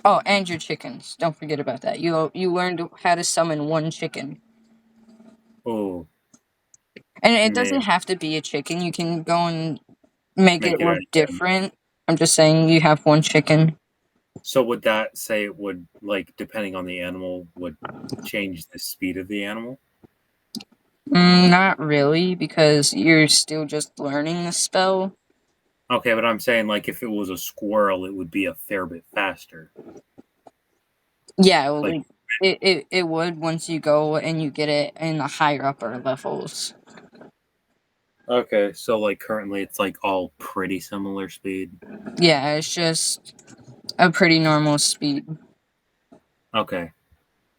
Oh, and your chickens. Don't forget about that. You learned how to summon one chicken. oh, And it man, doesn't have to be a chicken. You can go and make it make it look anything. different. I'm just saying you have one chicken. So would that say it would, like, depending on the animal, would change the speed of the animal? Not really, because you're still just learning the spell. Okay, but I'm saying, like, if it was a squirrel, it would be a fair bit faster. Yeah, well, Like, it would once you go and you get it in the higher upper levels. okay, so, like, currently it's, like, all pretty similar speed. Yeah, it's just a pretty normal speed. Okay.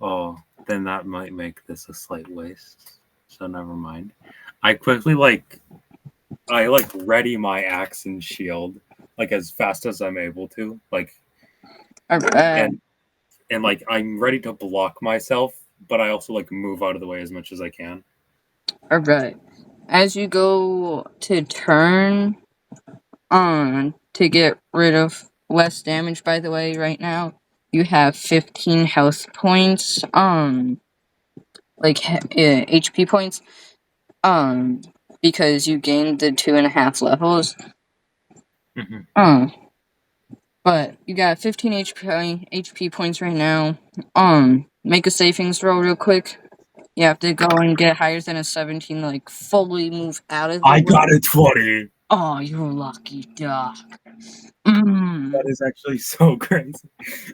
Oh, then that might make this a slight waste. So never mind. I quickly, I ready my axe and shield, like, as fast as I'm able to. Like, and like, I'm ready to block myself, but I also, like, move out of the way as much as I can. Alright. As you go to turn on to get rid of less damage, by the way, right now, you have 15 health points, HP points, because you gained the 2.5 levels. Mhm. But you got 15 HP points right now. Make a savings throw real quick. You have to go and get higher than a 17, like, fully move out of the I way. got a 20. Oh, you lucky duck. That is actually so crazy.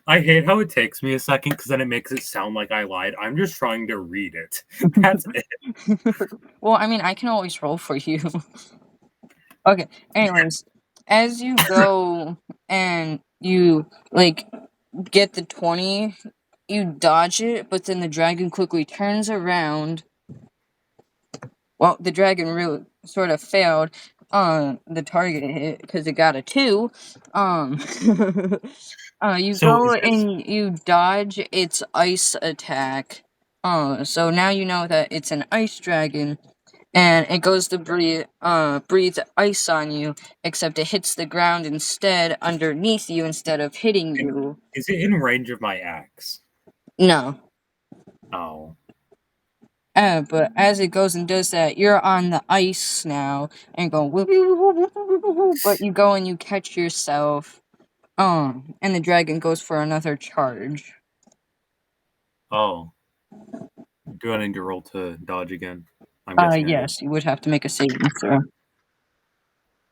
I hate how it takes me a second because then it makes it sound like I lied. I'm just trying to read it. That's it. Well, I mean, I can always roll for you. Okay, anyways, as you go and you, like, get the 20, you dodge it, but then the dragon quickly turns around. Well, the dragon really sort of failed on the target hit because it got a 2. You So go is this and you dodge its ice attack. So now you know that it's an ice dragon, and it goes to breathe ice on you, except it hits the ground instead underneath you instead of hitting you. is it in range of my axe? No. Oh. But as it goes and does that, you're on the ice now and go whoop, whoop, whoop, whoop, whoop, whoop, but you go and you catch yourself. And the dragon goes for another charge. Oh. Do I need to roll to dodge again? I'm guessing I do. Yes, you would have to make a saving throw.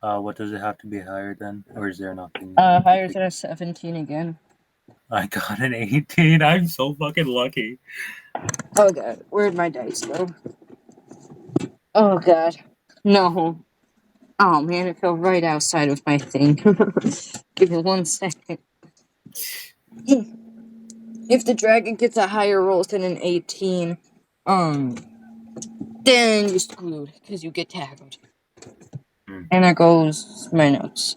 What does it have to be higher than? Or is there nothing? Higher than a 17 again. I got an 18. I'm so fucking lucky. Oh god, where'd my dice go? Oh god. No. Oh man, it fell right outside of my thing. Give me 1 second. If the dragon gets a higher roll than an 18, then you're screwed because you get tackled. And there goes my notes.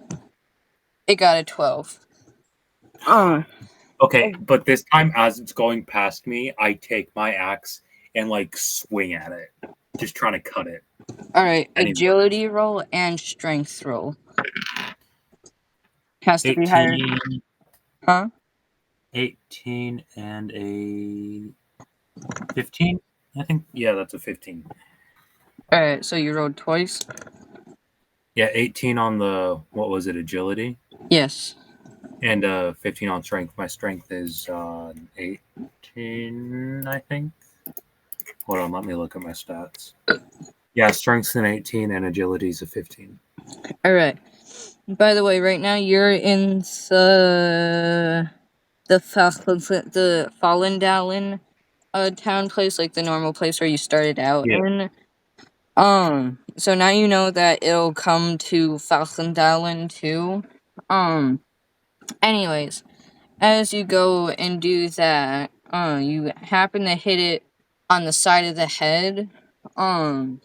It got a 12. Okay, but this time as it's going past me, I take my axe and like swing at it. Just trying to cut it. Alright, Anyway. agility roll and strength roll. Has to be 18, higher. Huh? 18 and a 15? I think, yeah, that's a 15. Alright, so you rolled twice? Yeah, 18 on the, what was it, agility? Yes. And 15 on strength. My strength is 18, I think. Hold on, let me look at my stats. Yeah, strength's an 18 and agility's a 15. Alright. By the way, right now you're in the Fallendalen town place, like the normal place where you started out in. So now you know that it'll come to Falchendalen too. Anyways, as you go and do that, You happen to hit it on the side of the head, going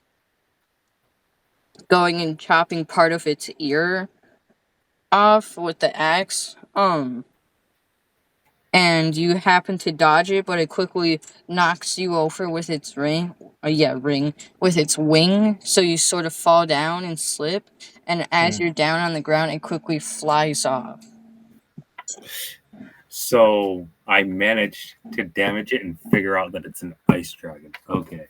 and chopping part of its ear off with the axe. And you happen to dodge it, but it quickly knocks you over with its ring, with its wing, so you sort of fall down and slip, and as you're down on the ground, it quickly flies off. So I managed to damage it and figure out that it's an ice dragon. Okay.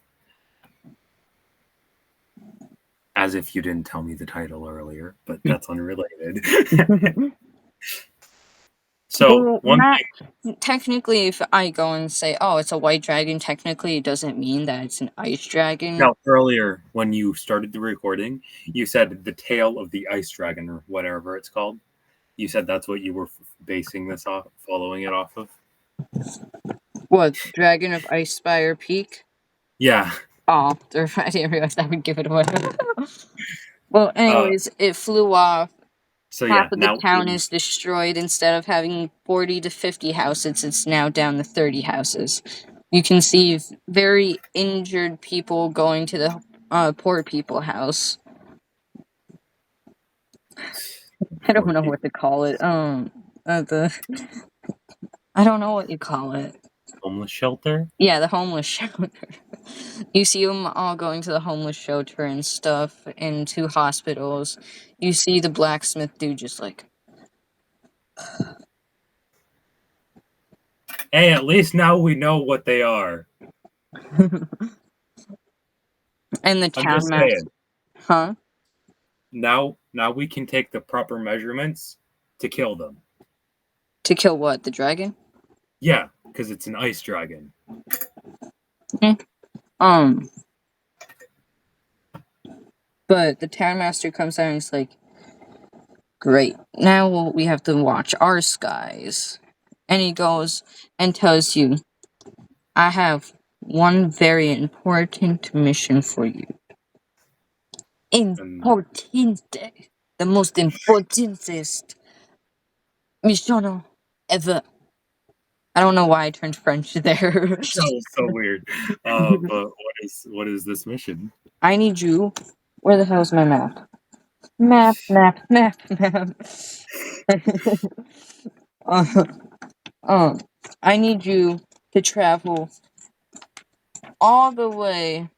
As if you didn't tell me the title earlier, but that's unrelated. So Well, technically, if I go and say, "Oh, it's a white dragon," technically it doesn't mean that it's an ice dragon. Now, earlier when you started the recording, you said the tail of the ice dragon or whatever it's called. You said that's what you were basing this off, following it off of. What, Dragon of Icespire Peak? Yeah. Oh, I didn't realize that would give it away. Well, anyways, it flew off. So Half yeah, of now the town is destroyed. Instead of having 40 to 50 houses, it's now down to 30 houses. You can see very injured people going to the poor people house. I don't know what to call it. I don't know what you call it. Homeless shelter? Yeah, the homeless shelter. You see them all going to the homeless shelter and stuff, and to hospitals. You see the blacksmith dude just like, hey, at least now we know what they are. and the I'm town just master. saying. Huh? Now we can take the proper measurements to kill them. To kill what? The dragon? Yeah, because it's an ice dragon. But the town master comes out and he's like, great, now we have to watch our skies. And he goes and tells you, I have one very important mission for you. Importante. The most importantest mission ever. I don't know why I turned French there. That was so weird. But what is this mission? I need you. Where the hell's my map? Map. I need you to travel all the way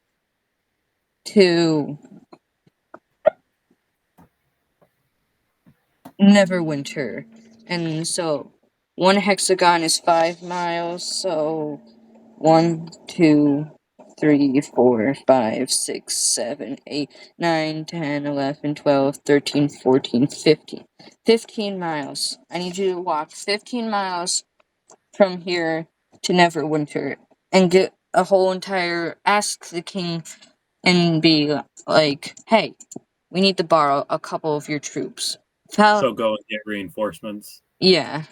to Neverwinter. And so, one hexagon is 5 miles, so 1, 2, 3, 4, 5, 6, 7, 8, 9, 10, 11, 12, 13, 14, 15. 15 miles. I need you to walk 15 miles from here to Neverwinter and get a whole entire. Ask the king and be like, hey, we need to borrow a couple of your troops. So go and get reinforcements? Yeah.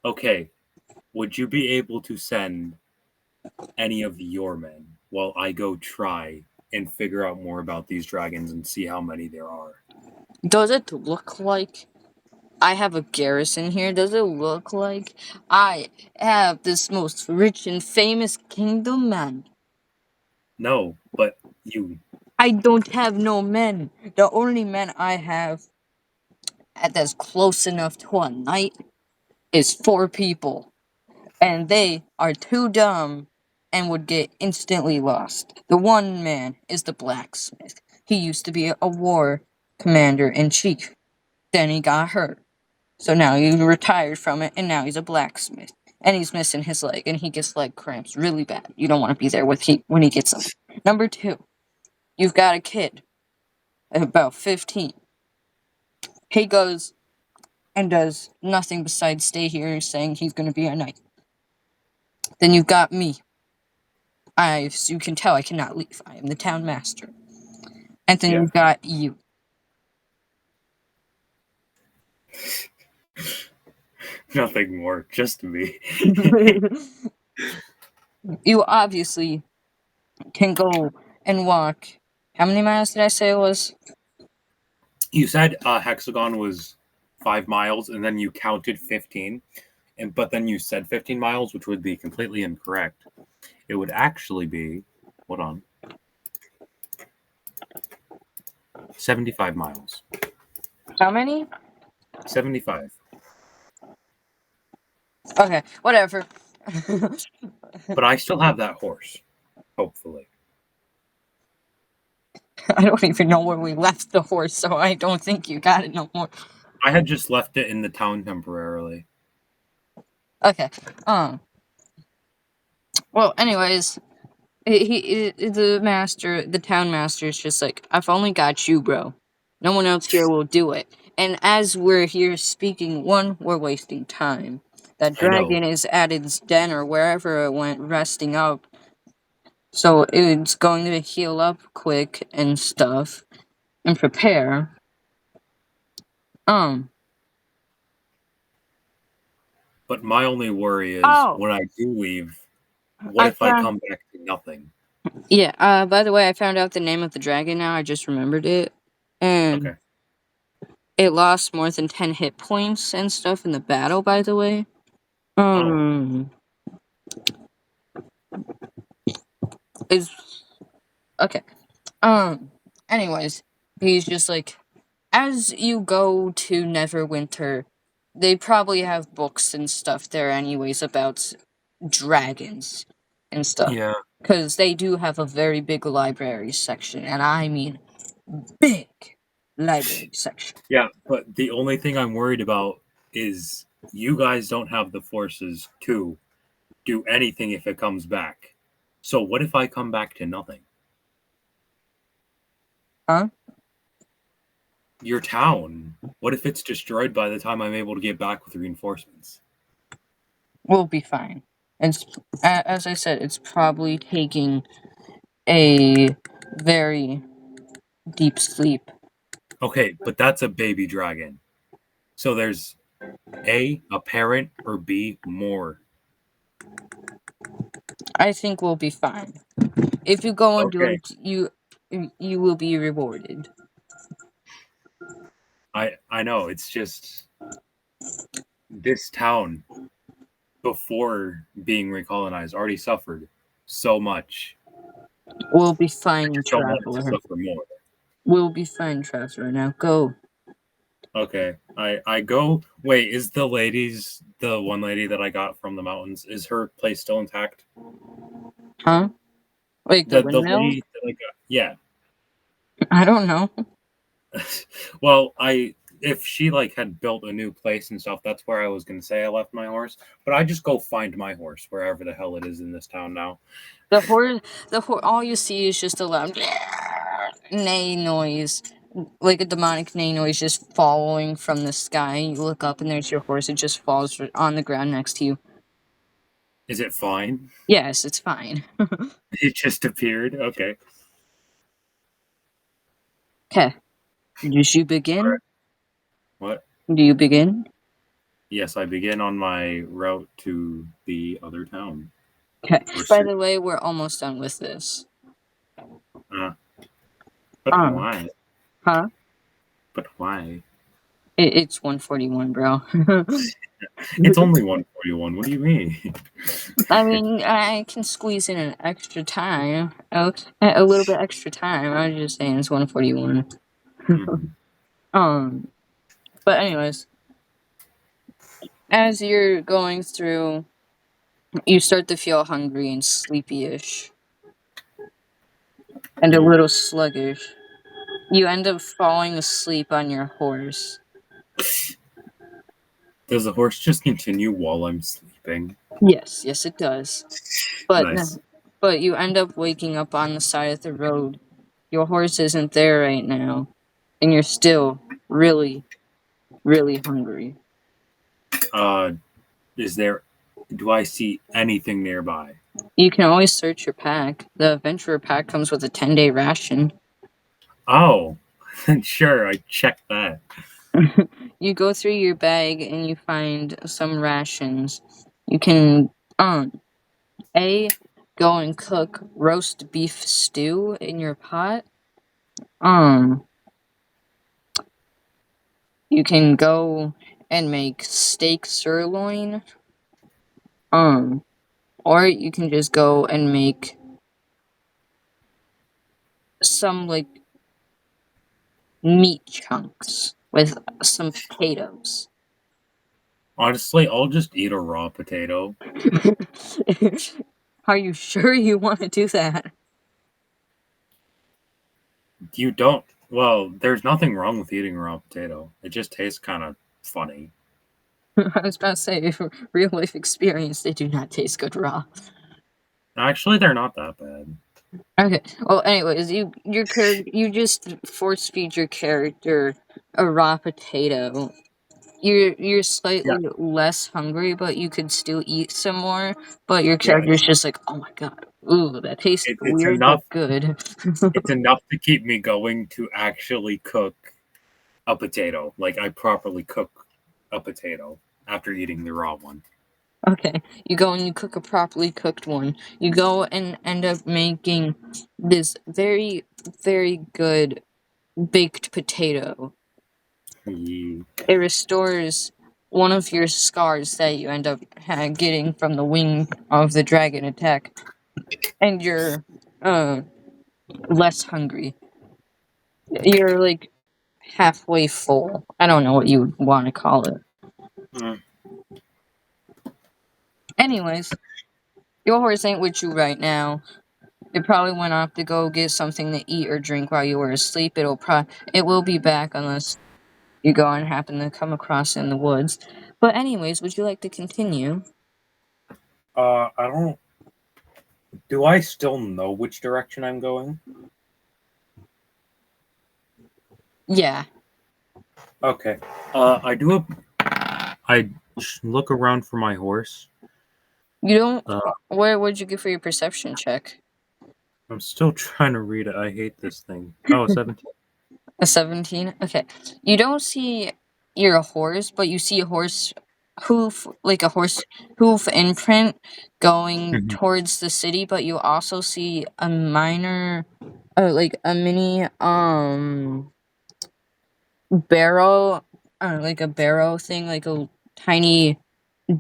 Okay. Would you be able to send any of your men while I go try and figure out more about these dragons and see how many there are? Does it look like I have a garrison here? Does it look like I have this most rich and famous kingdom, man? No, but you... I don't have no men. The only men I have that's close enough to a knight is 4 people. And they are too dumb and would get instantly lost. The one man is the blacksmith. He used to be a war commander-in-chief. Then he got hurt. So now he retired from it, and now he's a blacksmith. And he's missing his leg, and he gets leg cramps really bad. You don't want to be there when he gets them. Number 2, you've got a kid, about 15. He goes and does nothing besides stay here saying he's going to be a knight. Then you've got me. You can tell I cannot leave. I am the town master. And then you've got you. Nothing more, just me. You obviously can go and walk. How many miles did I say it was? You said hexagon was 5 miles, and then you counted 15. but then you said 15 miles, which would be completely incorrect. It would actually be, hold on, 75 miles. How many? 75. Okay, whatever. But I still have that horse, hopefully. I don't even know where we left the horse, so I don't think you got it no more. I had just left it in the town temporarily. Okay. Well, anyways, the town master is just like, I've only got you, bro. No one else here will do it. And as we're here speaking, we're wasting time. That I know. dragon is at its den or wherever it went, resting up. So it's going to heal up quick and stuff, and prepare. But my only worry is Oh. when I do leave, what if I come back to nothing? Yeah, by the way, I found out the name of the dragon now. I just remembered it. And Okay. it lost more than 10 hit points and stuff in the battle, by the way. Is okay. Anyways, he's just like, as you go to Neverwinter, they probably have books and stuff there anyways about dragons and stuff. Yeah. Because they do have a very big library section, and I mean big library section. Yeah, but the only thing I'm worried about is you guys don't have the forces to do anything if it comes back. So what if I come back to nothing? Huh? Your town. What if it's destroyed by the time I'm able to get back with reinforcements? We'll be fine. It's as I said, it's probably taking a very deep sleep. Okay, but that's a baby dragon. So there's A, a parent, or B, more. I think we'll be fine. If you go and do Okay. it, you will be rewarded. I know, it's just this town before being recolonized already suffered so much. We'll be fine, I don't want it to traveler. suffer more. We'll be fine, traveler. Now go. Okay, I go. Wait, is the one lady that I got from the mountains, is her place still intact? Huh? Like the The windmill? lady that I got, yeah. I don't know. Well, if she like had built a new place and stuff, that's where I was gonna say I left my horse. But I just go find my horse wherever the hell it is in this town now. The horse. All you see is just a loud neigh noise, like a demonic neigh noise, just following from the sky. You look up and there's your horse. It just falls on the ground next to you. Is it fine? Yes, it's fine. It just appeared. Okay. Okay. Did you begin? Alright. What? Do you begin? Yes, I begin on my route to the other town. Okay. By the way, we're almost done with this. But why? Huh? But why? It's 1:41, bro. It's only 1:41. What do you mean? I mean, I can squeeze in an extra time. A little bit extra time. I was just saying it's 1:41. Mhm. But anyways, as you're going through, you start to feel hungry and sleepy-ish. And a little sluggish. You end up falling asleep on your horse. Does the horse just continue while I'm sleeping? Yes, it does. But Nice. but you end up waking up on the side of the road. Your horse isn't there right now, and you're still really, really hungry. Do I see anything nearby? You can always search your pack. The adventurer pack comes with a 10-day ration. Oh, sure, I checked that. You go through your bag and you find some rations. You can go and cook roast beef stew in your pot. You can go and make steak sirloin Or you can just go and make some like meat chunks with some potatoes. Honestly, I'll just eat a raw potato. Are you sure you want to do that? You don't. Well, there's nothing wrong with eating a raw potato. It just tastes kind of funny. I was about to say, for real life experience, they do not taste good raw. Actually, they're not that bad. Okay. Well, anyways, you just force feed your character a raw potato. You're slightly less hungry, but you could still eat some more. But your Yeah, character's just like, oh my god, ooh, that tastes it's weird enough. but good. It's enough to keep me going to actually cook a potato. Like I properly cook a potato after eating the raw one. Okay, you go and you cook a properly cooked one. You go and end up making this very, very good baked potato. Ye- It restores one of your scars that you end up getting from the wing of the dragon attack, and you're less hungry. You're like halfway full. I don't know what you would want to call it. Mm. Anyways, your horse ain't with you right now. It probably went off to go get something to eat or drink while you were asleep. It will be back unless you go and happen to come across it in the woods. But anyways, would you like to continue? I don't. Do I still know which direction I'm going? Yeah. Okay. I do a. I look around for my horse. You don't. Uh, Where would you get for your perception check? I'm still trying to read it. I hate this thing. Oh, 17. A 17? Okay. You don't see your horse, but you see a horse hoof, like a horse hoof imprint going Mhm. towards the city, but you also see a minor, like a mini, barrel, like a barrow thing, like a tiny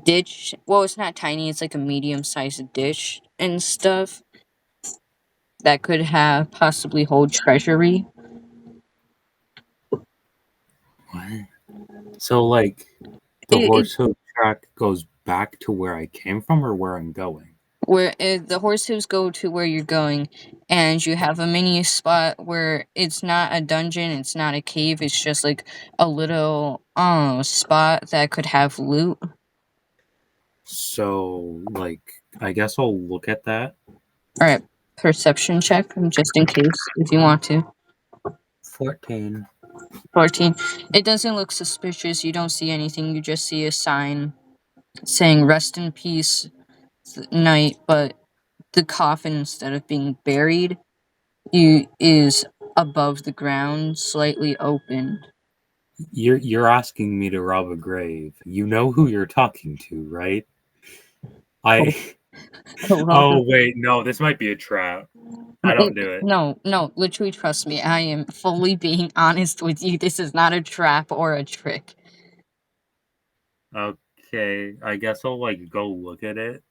ditch. Well, it's not tiny, it's like a medium sized ditch and stuff that could have possibly hold treasury. What? So, like, the It horse hoof track goes back to where I came from or where I'm going? where the horse hooves go to where you're going, and you have a mini spot where it's not a dungeon, it's not a cave, it's just like a little spot that could have loot. So, like, I guess I'll look at that. All right, perception check just in case if you want to. 14. 14. It doesn't look suspicious. You don't see anything. You just see a sign saying "Rest in peace, Knight," but the coffin, instead of being buried, is above the ground, slightly open. You're asking me to rob a grave. You know who you're talking to, right? I. Oh wait, no, this might be a trap. I don't do it. No, literally trust me. I am fully being honest with you. This is not a trap or a trick. Okay, I guess I'll like go look at it.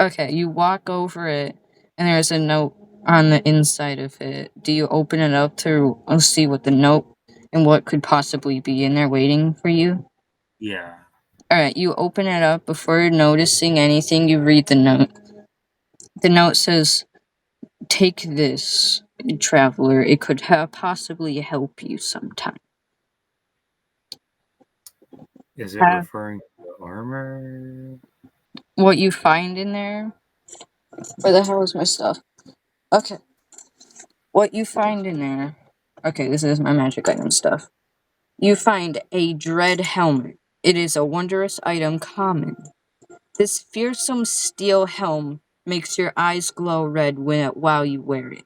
Okay, you walk over it, and there's a note on the inside of it. Do you open it up to see what the note and what could possibly be in there waiting for you? Yeah. Alright, you open it up. Before noticing anything, you read the note. The note says, "Take this, traveler. It could possibly help you sometime." Is it referring to armor? What you find in there? Where the hell is my stuff? Okay. What you find in there. Okay, this is my magic item stuff. You find a dread helmet. It is a wondrous item common. This fearsome steel helm makes your eyes glow red while you wear it.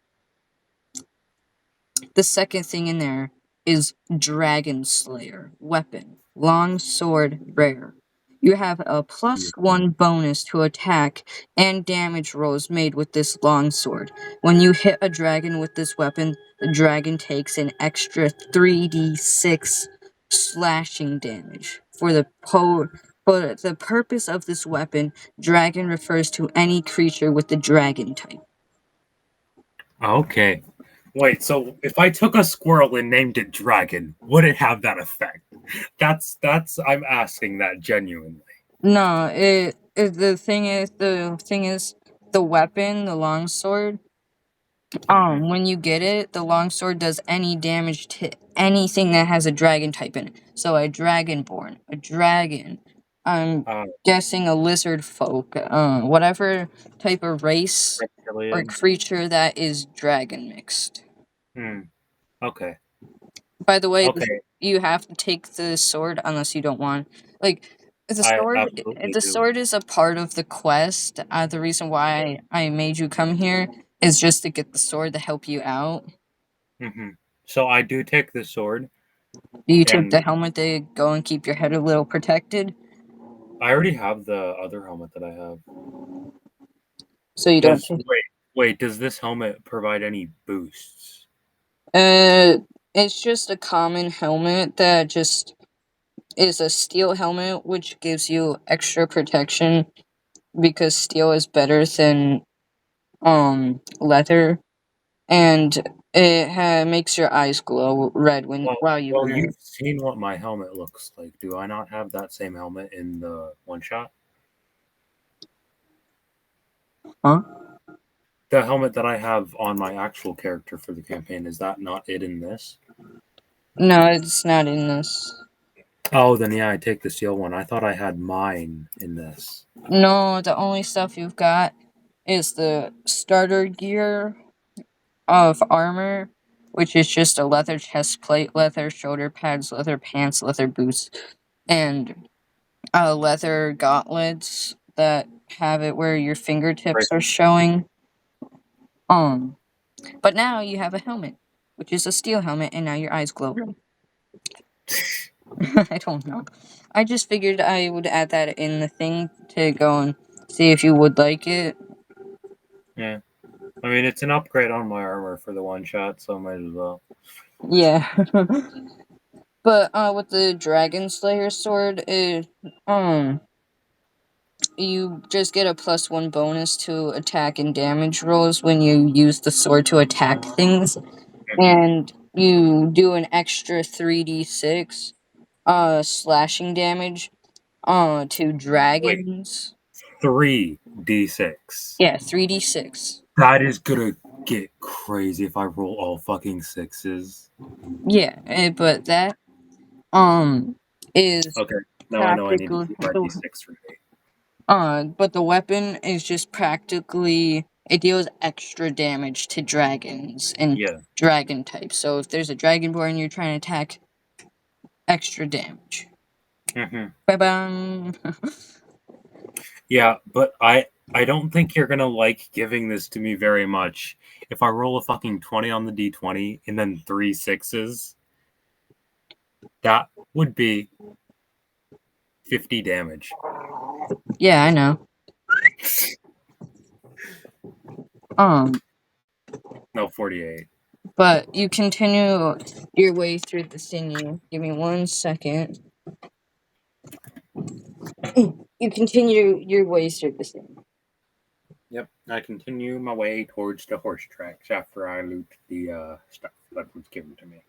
The second thing in there is Dragon Slayer weapon, long sword, rare. You have a +1 bonus to attack and damage rolls made with this long sword. When you hit a dragon with this weapon, the dragon takes an extra 3d6 slashing damage. For the but the purpose of this weapon, dragon, refers to any creature with the dragon type. Okay. Wait, so if I took a squirrel and named it Dragon, would it have that effect? That's I'm asking that genuinely. No, the thing is the weapon, the longsword. When you get it, the longsword does any damage to anything that has a dragon type in it. So a dragonborn, a dragon. I'm Uh, guessing a lizard folk, whatever type of race or Reptilian. creature that is dragon mixed. Okay. By the way, Okay. you have to take the sword unless you don't want. Like I absolutely the do. sword is a part of the quest. The reason why I made you come here is just to get the sword to help you out. So I do take the sword, Do you take and the helmet to go and keep your head a little protected, I already have the other helmet that I have. so you don't? Wait, does this helmet provide any boosts? It's just a common helmet that just is a steel helmet, which gives you extra protection because steel is better than leather, and it makes your eyes glow red while you wear You've it. seen what my helmet looks like. Do I not have that same helmet in the one shot? Huh? The helmet that I have on my actual character for the campaign, is that not it in this? No, it's not in this. Oh, then yeah, I take the steel one. I thought I had mine in this. No, the only stuff you've got is the starter gear of armor, which is just a leather chest plate, leather shoulder pads, leather pants, leather boots, and leather gauntlets that have it where your fingertips are showing. But now you have a helmet, which is a steel helmet, and now your eyes glow red. I don't know. I just figured I would add that in the thing to go and see if you would like it. Yeah. I mean, it's an upgrade on my armor for the one shot, so might as well. Yeah. But with the Dragon Slayer sword, you just get a +1 bonus to attack and damage rolls when you use the sword to attack things, and you do an extra 3d6 slashing damage to Wait, dragons. 3d6. Yeah, 3d6. That is gonna get crazy if I roll all fucking sixes. Yeah, but that is Okay, now I know I need to practical. keep my d6 for me. But the weapon is just practically it deals extra damage to dragons and Yeah. dragon types. So if there's a dragonborn you're trying to attack, extra damage. Bye bye. Yeah, but I don't think you're gonna like giving this to me very much. If I roll a fucking 20 on the d20 and then 3 sixes, that would be 50 damage. Yeah, I know. No, 48. But you continue your way through the thingy. Give me 1 second. You continue your way through the thing. Yep, I continue my way towards the horse tracks after I loot the stuff that was given to me.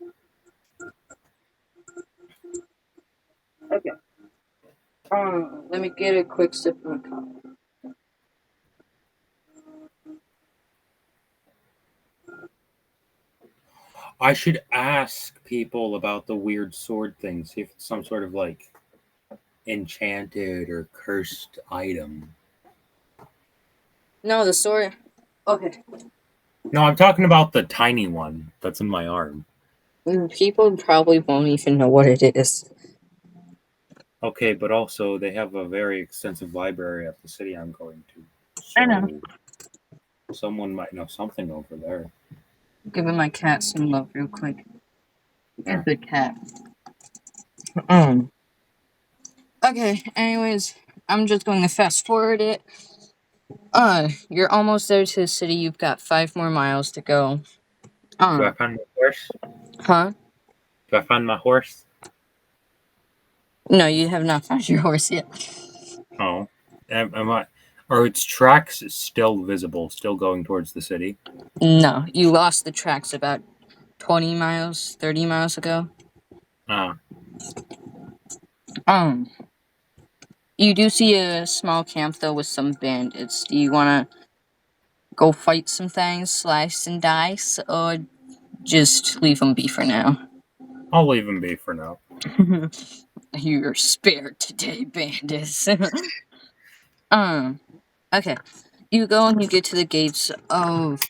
Okay. Let me get a quick sip of my coffee. I should ask people about the weird sword thing, see if it's some sort of like enchanted or cursed item. No, the sword. Okay. No, I'm talking about the tiny one that's in my arm. People probably won't even know what it is. Okay, but also they have a very extensive library at the city I'm going to. So I know. someone might know something over there. Giving my cat some love real quick. Yeah. A good cat. Okay, anyways, I'm just going to fast forward it. You're almost there to the city. You've got 5 more miles to go. Do I find my horse? Huh? Do I find my horse? No, you have not found your horse yet. Oh, am I? Are its tracks still visible? Still going towards the city? No, you lost the tracks about 20 miles, 30 miles ago. Ah, You do see a small camp though with some bandits. Do you want to go fight some things, slice and dice, or just leave them be for now? I'll leave him be for now. You're spared today, bandits. Okay. You go and you get to the gates of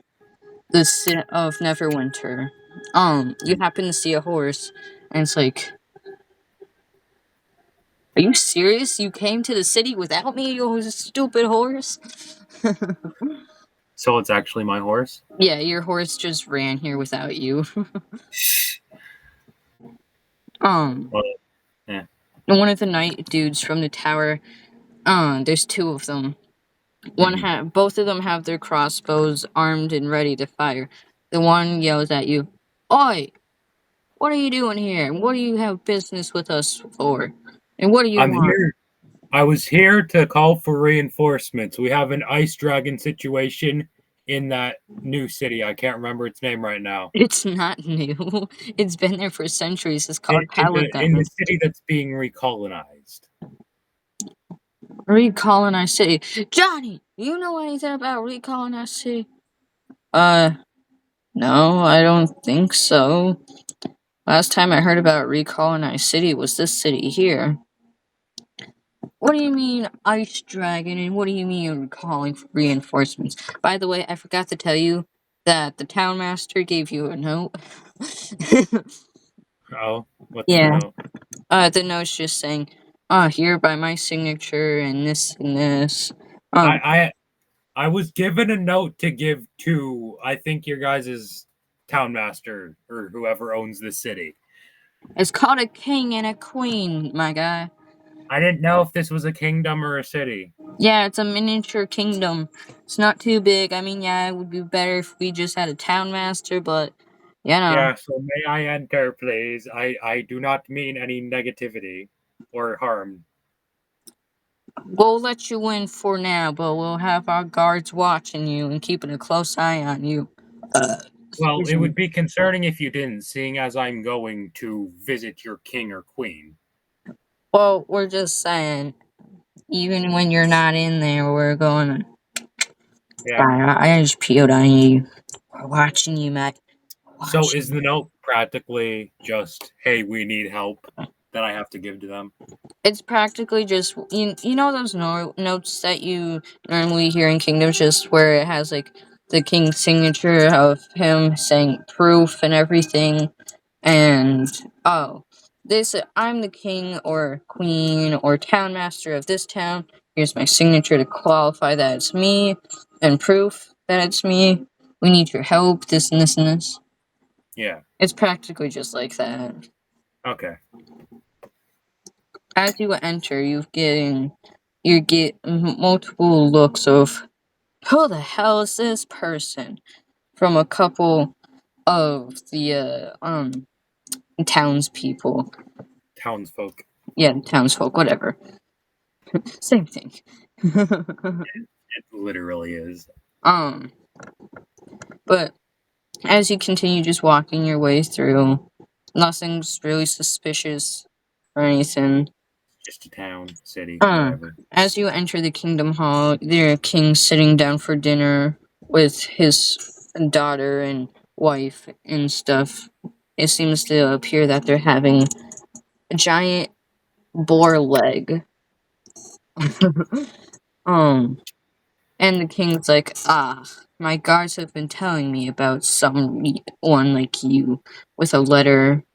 of Neverwinter. You happen to see a horse, and it's like, are you serious? You came to the city without me, you stupid horse? So it's actually my horse. Yeah, your horse just ran here without you. Well, yeah. One of the night dudes from the tower, there's two of them. Both of them have their crossbows armed and ready to fire. The one yells at you, "Oi! What are you doing here? What do you have business with us for? And what do you I'm want?" here. I was here to call for reinforcements. We have an ice dragon situation in that new city. I can't remember its name right now. It's not new. It's been there for centuries. It's In, called in the in the Paladin. city that's being recolonized. Recolonized city. Johnny, you know anything about recolonized city? No, I don't think so. Last time I heard about recolonized city was this city here. What do you mean, Ice Dragon, and what do you mean you're calling for reinforcements? By the way, I forgot to tell you that the town master gave you a note. Oh, what's Yeah. the note? The note's just saying, here by my signature and this and this. I was given a note to give to, I think, your guys' town master or whoever owns the city. It's called a king and a queen, my guy. I didn't know if this was a kingdom or a city. Yeah, it's a miniature kingdom. It's not too big. I mean, yeah, it would be better if we just had a town master, but, you know. Yeah, so may I enter, please? I do not mean any negativity or harm. We'll let you in for now, but we'll have our guards watching you and keeping a close eye on you. Well, it would be concerning if you didn't, seeing as I'm going to visit your king or queen. Well, we're just saying, even when you're not in there, we're going to... Yeah. I just peeled on you. We're watching you, Matt. So is the note practically just, hey, we need help, that I have to give to them? It's practically just, you know those notes that you normally hear in Kingdoms, just where it has, like, the king's signature of him saying proof and everything, and, this, I'm the king or queen or town master of this town, here's my signature to qualify that it's me, and proof that it's me, we need your help, this and this and this. Yeah. It's practically just like that. Okay. As you enter, you get multiple looks of who the hell is this person from a couple of the townspeople. Townsfolk. Yeah, townsfolk, whatever. Same thing. It literally is. But as you continue just walking your way through, nothing's really suspicious or anything. Just a town, city, whatever. As you enter the kingdom hall, there are kings sitting down for dinner with his daughter and wife and stuff. It seems to appear that they're having a giant boar leg. And the king's like, my guards have been telling me about someone like you with a letter.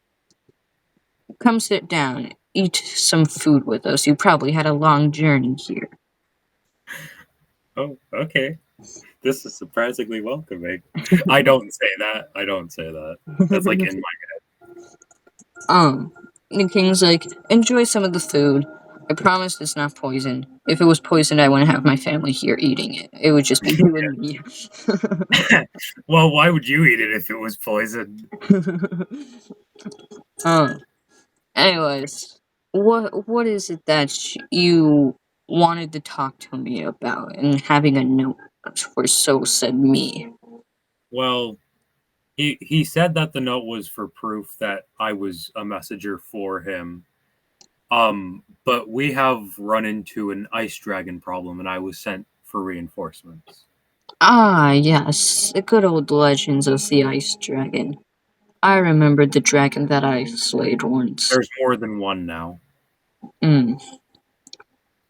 Come sit down, eat some food with us. You probably had a long journey here. Oh, okay. This is surprisingly welcoming. I don't say that. That's like in my The king's like, enjoy some of the food. I promise it's not poison. If it was poisoned, I wouldn't have my family here eating it. It would just be you and me. Well, why would you eat it if it was poison? Anyways, what is it that you wanted to talk to me about and having a note for so said me? Well, he said that the note was for proof that I was a messenger for him. But we have run into an ice dragon problem, and I was sent for reinforcements. Ah, yes, the good old legends of the ice dragon. I remembered the dragon that I slayed once. There's more than one now, Hmm.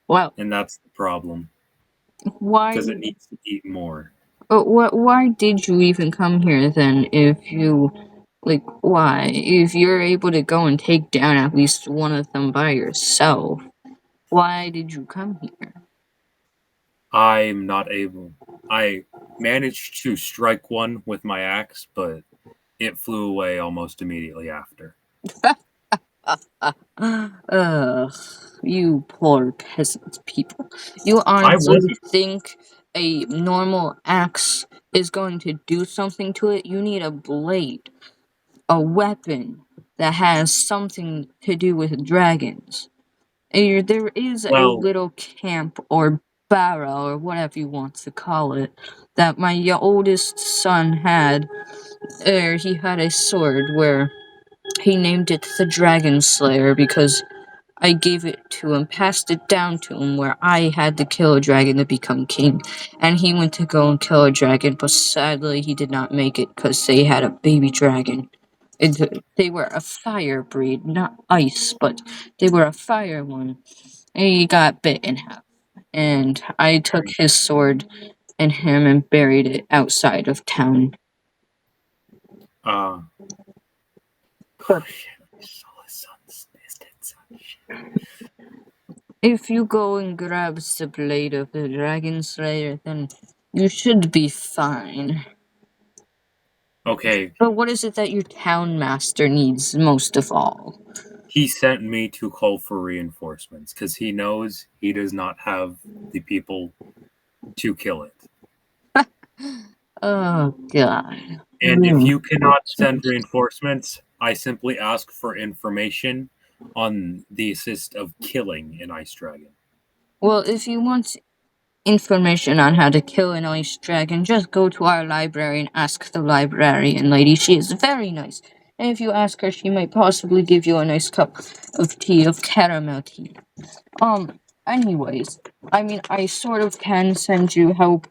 Well, and that's the problem why? because it needs to eat more. Why did you even come here then? If you like, why? If you're able to go and take down at least one of them by yourself, why did you come here? I'm not able. I managed to strike one with my axe, but it flew away almost immediately after. Ugh, you poor peasant people. You I honestly wasn't. think a normal axe is going to do something to it? You need a blade, a weapon that has something to do with dragons. And there is a Well, little camp or barrow or whatever you want to call it that my oldest son had. He had a sword where he named it the Dragon Slayer because I gave it to him, passed it down to him where I had to kill a dragon to become king. And he went to go and kill a dragon, but sadly he did not make it because they had a baby dragon. They were a fire breed, not ice, but they were a fire one. And he got bit in half. And I took his sword and him and buried it outside of town. uh, But if you go and grab the blade of the Dragon Slayer, then you should be fine. okay, But what is it that your town master needs most of all? he sent me to call for reinforcements because he knows he does not have the people to kill it. Oh god. And if you cannot send reinforcements, I simply ask for information on the assist of killing an ice dragon. Well, if you want information on how to kill an ice dragon, just go to our library and ask the librarian lady. She is very nice. And if you ask her, she might possibly give you a nice cup of tea, of caramel tea. Anyways, I mean, I sort of can send you help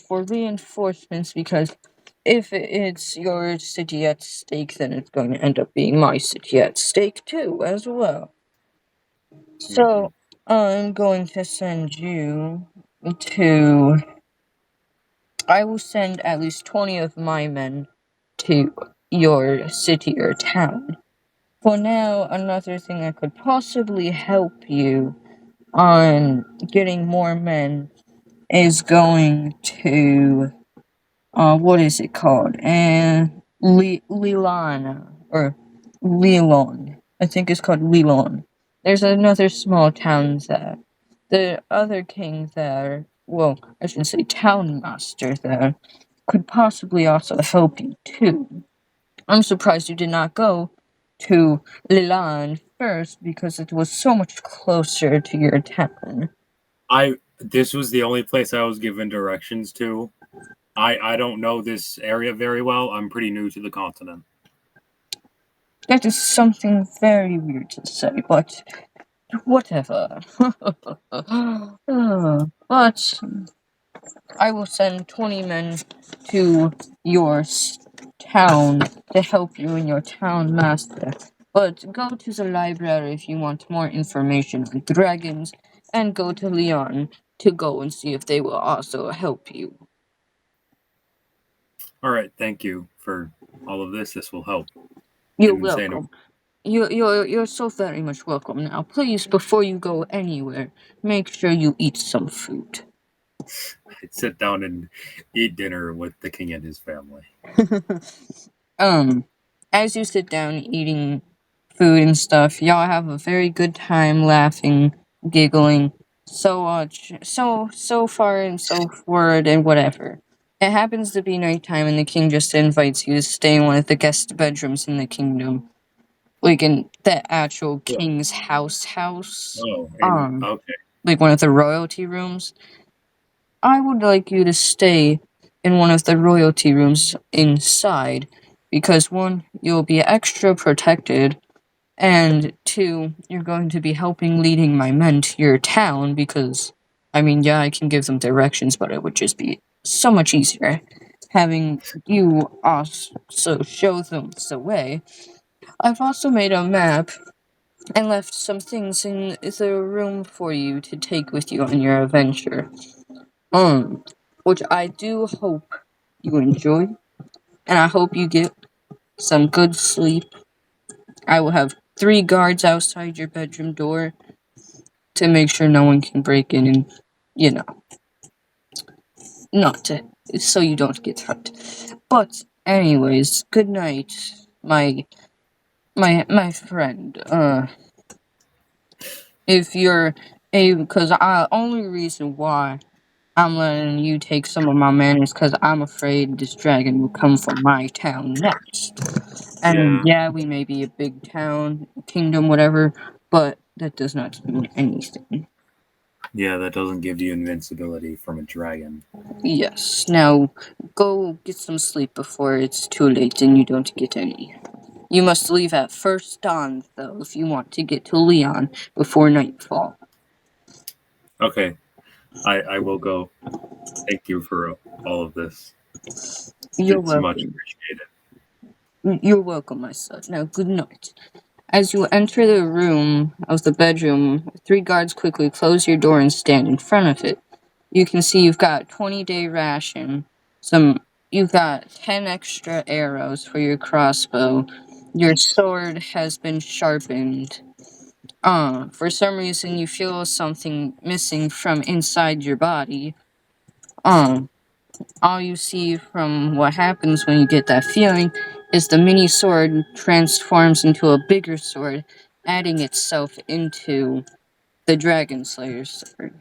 for reinforcements because if it's your city at stake, then it's going to end up being my city at stake too, as well. So, I'm going to send you to. I will send at least 20 of my men to your city or town. For now, another thing that could possibly help you on getting more men is going to what is it called? Lilana or Lilon. I think it's called Lilon. There's another small town there. The other king there, well, I should say town master there, could possibly also help you too. I'm surprised you did not go to Lilan first because it was so much closer to your town. This was the only place I was given directions to. I don't know this area very well. I'm pretty new to the continent. That is something very weird to say, but whatever. But I will send 20 men to your town to help you in your town master. But go to the library if you want more information on dragons, and go to Leon to go and see if they will also help you. All right, thank you for all of this. This will help. You're Didn't say no. welcome. You're so very much welcome. Now, please, before you go anywhere, make sure you eat some food. I'd sit down and eat dinner with the king and his family. As you sit down eating food and stuff, y'all have a very good time laughing, giggling, so much, so far and so forward and whatever. It happens to be nighttime and the king just invites you to stay in one of the guest bedrooms in the kingdom. like in the actual Yeah. king's house. Oh, and okay. Like one of the royalty rooms. I would like you to stay in one of the royalty rooms inside, because one, you'll be extra protected, and two, you're going to be helping leading my men to your town, because, I mean, yeah, I can give them directions, but it would just be so much easier having you also show them the way. I've also made a map and left some things in the room for you to take with you on your adventure. Which I do hope you enjoy, and I hope you get some good sleep. I will have 3 guards outside your bedroom door to make sure no one can break in and, you know, not to, so you don't get hurt. But anyways, good night, my friend. If you're because only reason why I'm letting you take some of my men is because I'm afraid this dragon will come from my town next. And yeah, we may be a big town, kingdom, whatever, but that does not mean anything. Yeah, that doesn't give you invincibility from a dragon. Yes, now go get some sleep before it's too late and you don't get any. You must leave at first dawn, though, if you want to get to Leon before nightfall. Okay, I will go. Thank you for all of this. You're It's much welcome. appreciated. You're welcome, my son. Now, good night. As you enter the room of the bedroom, 3 guards quickly close your door and stand in front of it. You can see you've got 20-day ration, you've got 10 extra arrows for your crossbow. Your sword has been sharpened. For some reason you feel something missing from inside your body. All you see from what happens when you get that feeling is the mini sword transforms into a bigger sword, adding itself into the Dragon Slayer's sword.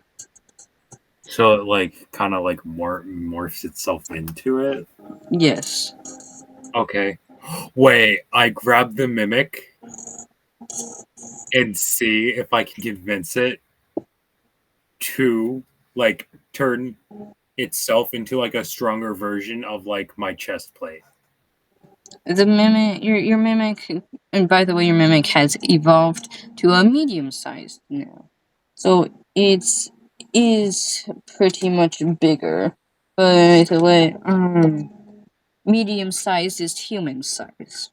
So it like kind of like morphs itself into it. Yes. Okay. Wait, I grab the mimic and see if I can convince it to like turn itself into like a stronger version of like my chest plate. The mimic, your mimic, and by the way, your mimic has evolved to a medium sized now. So it's is pretty much bigger. But like, medium sized is human size.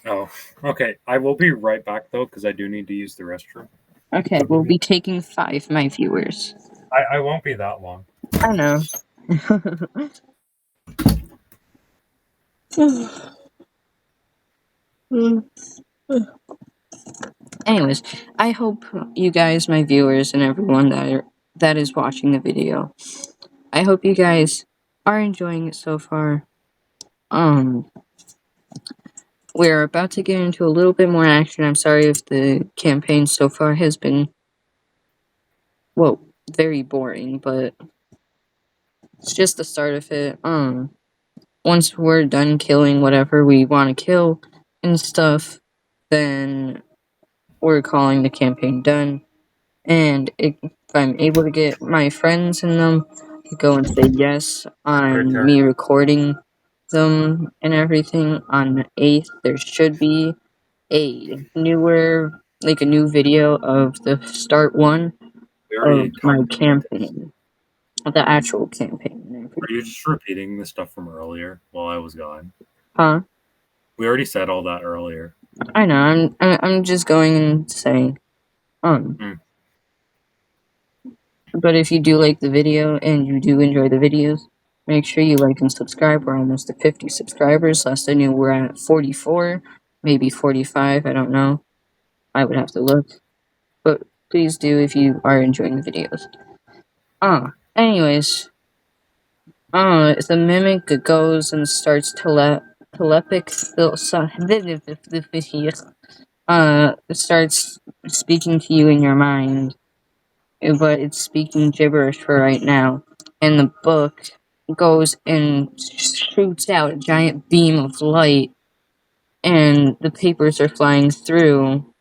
Oh, okay. I will be right back though because I do need to use the restroom. Okay, we'll be taking 5, my viewers. I won't be that long. I know. Anyways, I hope you guys, my viewers, and everyone that is watching the video, I hope you guys are enjoying it so far. We're about to get into a little bit more action. I'm sorry if the campaign so far has been, well, very boring, but it's just the start of it. Once we're done killing whatever we want to kill and stuff, then we're calling the campaign done. And if I'm able to get my friends in them to go and say yes on me recording them and everything on the 8th, there should be a new video of the start one of my campaign, of the actual campaign. Are you just repeating the stuff from earlier while I was gone? Huh? We already said all that earlier. I know. I'm just going and saying. But if you do like the video and you do enjoy the videos, make sure you like and subscribe. We're almost at 50 subscribers. Last I knew, we're at 44, maybe 45. I don't know. I would have to look. But please do if you are enjoying the videos. Anyways. The mimic goes and starts telepathic. Starts speaking to you in your mind, but it's speaking gibberish for right now. And the book goes and shoots out a giant beam of light and the papers are flying through,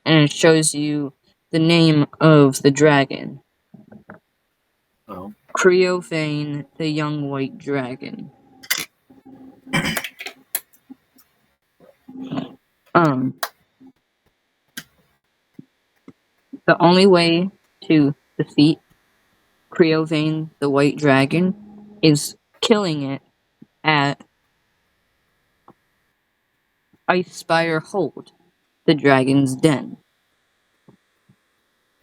and it shows you the name of the dragon. Oh. Creophane, the young white dragon. The only way to defeat Creophane, the white dragon, is killing it at Icespire Hold, the dragon's den.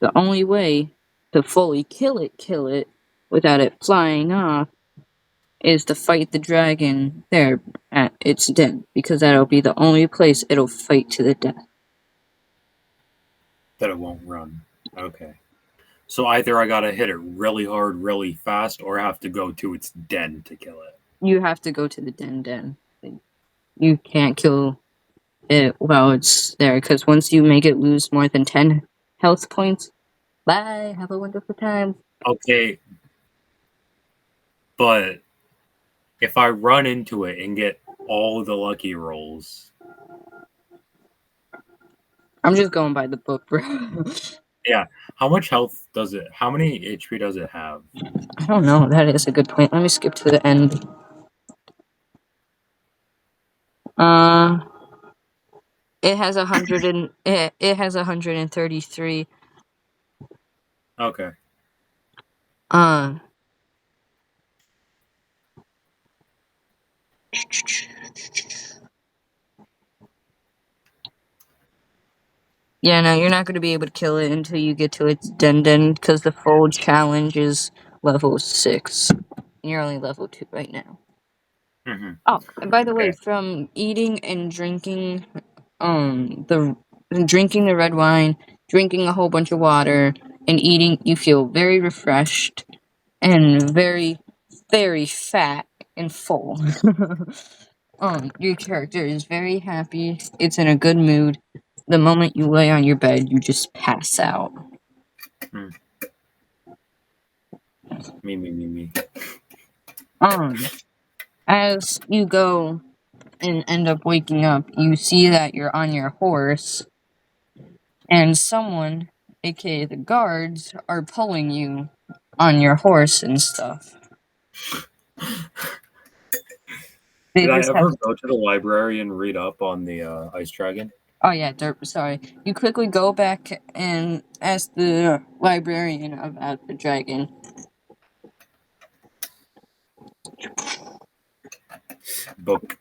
The only way to fully kill it, without it flying off, is to fight the dragon there at its den, because that'll be the only place it'll fight to the death. That it won't run. Okay. So either I gotta hit it really hard, really fast, or I have to go to its den to kill it. You have to go to the den. You can't kill it while it's there, because once you make it lose more than 10 health points, bye, have a wonderful time. Okay. But if I run into it and get all the lucky rolls, I'm just going by the book, bro. how much health does it? How many HP does it have? I don't know. That is a good point. Let me skip to the end. It has 133. Okay. Yeah, no, you're not going to be able to kill it until you get to its den, because the full challenge is level 6. And you're only level 2 right now. Mm-hmm. Oh, and by the way, Okay. from eating and drinking, drinking the red wine, drinking a whole bunch of water, and eating, you feel very refreshed and very, very fat and full. Your character is very happy. It's in a good mood. The moment you lay on your bed, you just pass out. Me. As you go and end up waking up, you see that you're on your horse, and someone, aka the guards, are pulling you on your horse and stuff. They Did I just ever have. go to the library and read up on the ice dragon? Oh yeah, sorry. You quickly go back and ask the librarian about the dragon. Book.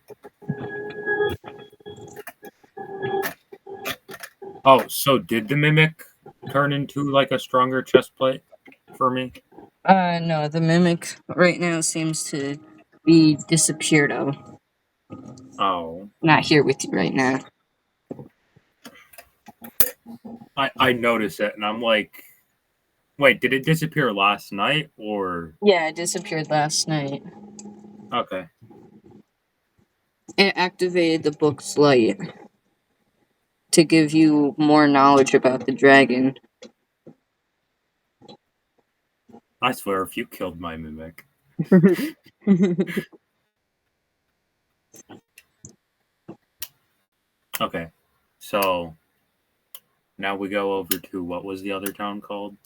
Oh, so did the mimic turn into like a stronger chest plate for me? No, the mimic right now seems to be disappeared. Oh. Not here with you right now. I noticed it and I'm like, wait, did it disappear last night or? Yeah, it disappeared last night. Okay. It activated the book's light to give you more knowledge about the dragon. I swear, if you killed my mimic. Okay. So now we go over to what was the other town called?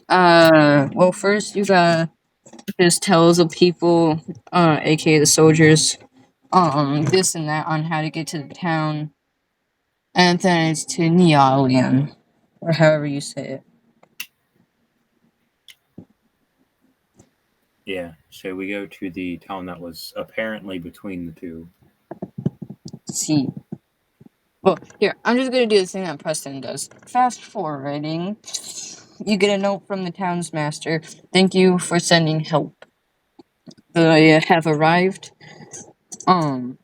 Well, first you gotta just tell the people, aka the soldiers, this and that on how to get to the town. And then it's to Neolian, or however you say it. Yeah. So we go to the town that was apparently between the two. See. Well, here, I'm just gonna do the thing that Preston does. Fast forwarding. You get a note from the town's master. Thank you for sending help. They have arrived. You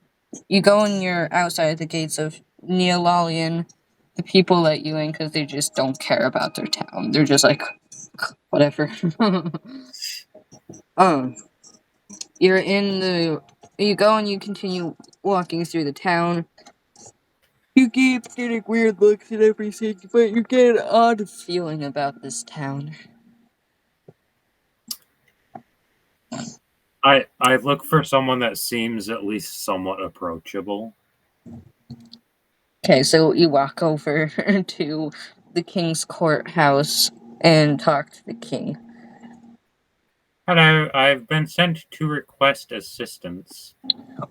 go and you're outside the gates of Neolalian. The people let you in because they just don't care about their town. They're just like, whatever. You're in the. You go and you continue walking through the town. You keep getting weird looks and everything, but you get an odd feeling about this town. I look for someone that seems at least somewhat approachable. Okay, so you walk over to the king's courthouse and talk to the king. Hello, I've been sent to request assistance.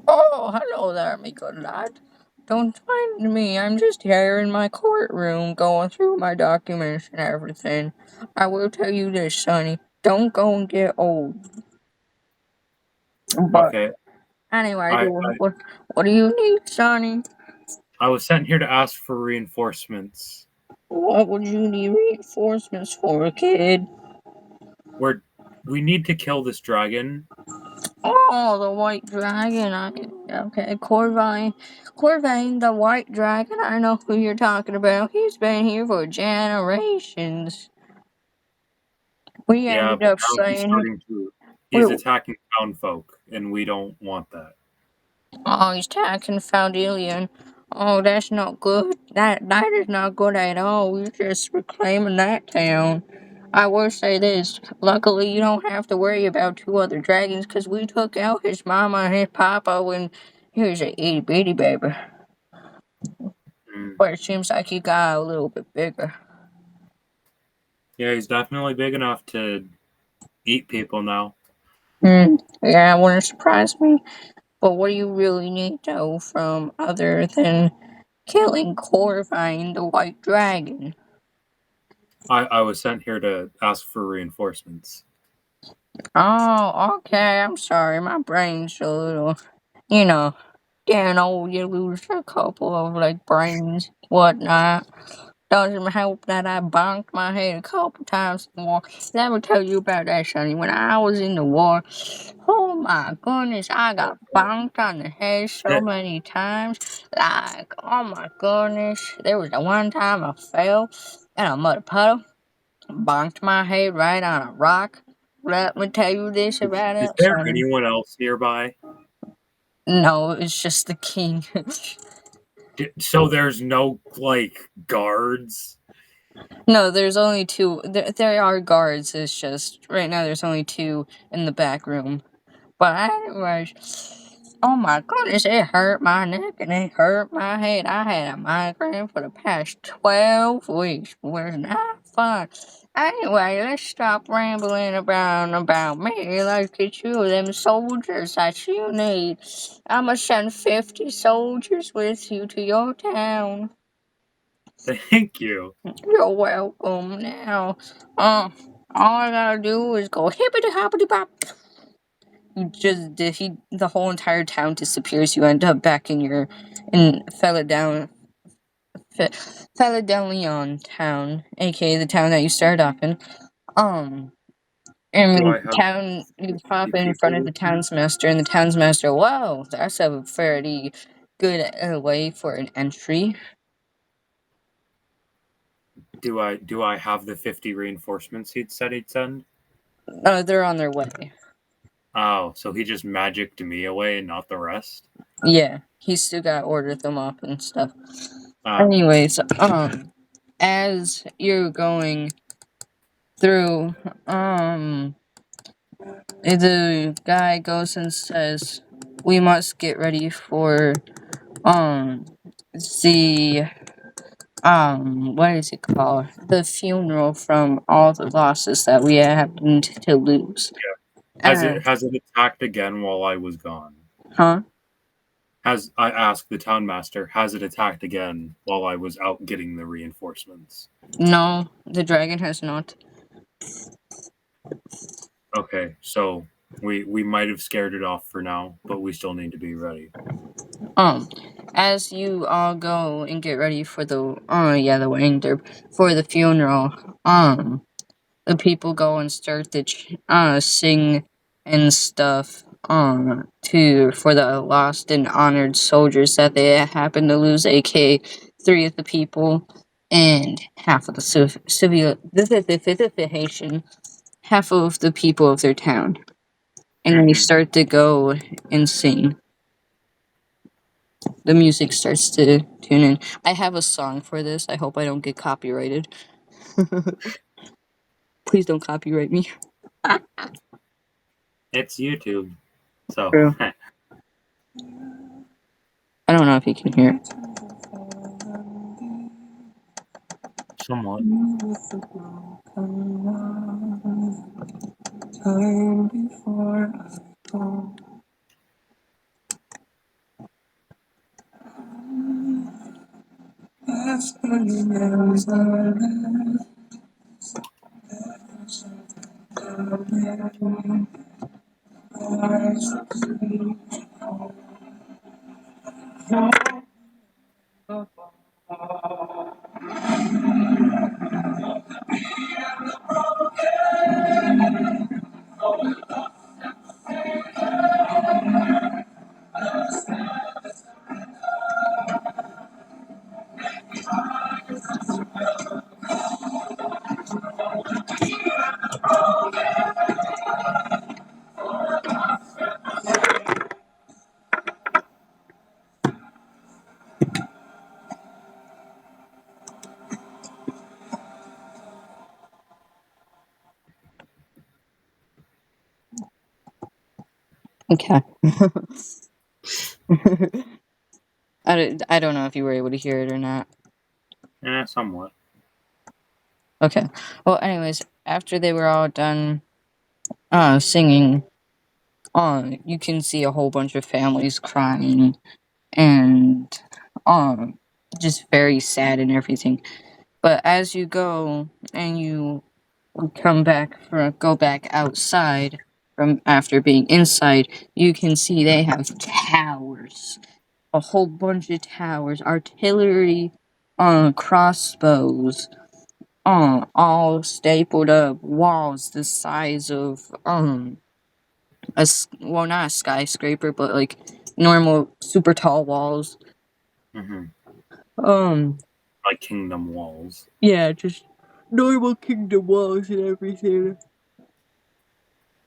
Oh, hello there, me good lad. Don't mind me, I'm just here in my courtroom going through my documents and everything. I will tell you this, Sonny, don't go and get old. But Okay, anyway, I, what do you need, Sonny? I was sent here to ask for reinforcements. What would you need reinforcements for, kid? We need to kill this dragon. Oh, the white dragon. Okay, Corvine, the white dragon. I know who you're talking about. He's been here for generations. We Yeah, ended but up now saying, he's attacking town folk, and we don't want that. oh, he's attacking Foundilion. Oh, that's not good. That is not good at all. We're just reclaiming that town. I will say this. Luckily, you don't have to worry about two other dragons because we took out his mama and his papa when he was a itty bitty baby. Mm. But it seems like he got a little bit bigger. Yeah, he's definitely big enough to eat people now. Yeah, it wouldn't surprise me. But what do you really need though from other than killing Corvine the White Dragon? I was sent here to ask for reinforcements. Oh, okay. I'm sorry. My brain's a little, you know, getting old. You lose a couple of like brains, whatnot. Doesn't help that I bonked my head a couple times in the war. Let me tell you about that, Sonny. When I was in the war, oh my goodness, I got bonked on the head so many times. Like, oh my goodness. There was the one time I fell in a mud puddle, bonked my head right on a rock. Let me tell you this about Is it, there Sonny. anyone else nearby? No, it's just the king. So there's no guards. No, there's only two. There are guards. It's just right now there's only two in the back room. But anyways, oh my goodness, it hurt my neck and it hurt my head. I had a migraine for the past 12 weeks. It was not fun. Anyway, let's stop rambling about me. Let's get you them soldiers that you need. I'ma send 50 soldiers with you to your town. Thank you. You're welcome. Now, all I gotta do is go hippity hoppity bop. The whole entire town disappears. You end up back in Philadelphia town, aka the town that you started off in. Do And I have town, you pop 50 in people front of with the me? townsmaster, and the townsmaster, whoa, that's a fairly good way for an entry. Do I have the 50 reinforcements he'd said he'd send? They're on their way. Oh, so he just magicked me away and not the rest? Yeah, he's still got to order them up and stuff. Oh, Anyways, as you're going through, the guy goes and says, "We must get ready for, the, what is it called? The funeral from all the losses that we happened to lose." has Uh, it attacked again while I was gone? huh? Has I asked the townmaster, has it attacked again while I was out getting the reinforcements? No, the dragon has not. Okay, so we might have scared it off for now, but we still need to be ready. As you all go and get ready for the wedding derby for the funeral, the people go and start to sing and stuff for the lost and honored soldiers that they happen to lose, aka 3 of the people and half of the civilization, half of the people of their town. And then you start to go and sing. The music starts to tune in. I have a song for this. I hope I don't get copyrighted. Please don't copyright me. It's YouTube, so True. I don't know if you can hear it. Somewhat. Time before I go. Okay. I don't know if you were able to hear it or not. Somewhat. Okay. Well, anyways, after they were all done singing, you can see a whole bunch of families crying and just very sad and everything. But as you go and you go back outside from after being inside, you can see they have towers. A whole bunch of towers, artillery, crossbows, all stapled up, walls the size of not a skyscraper, but like normal super tall walls. Hmm. Um, Like kingdom walls. yeah, just normal kingdom walls and everything.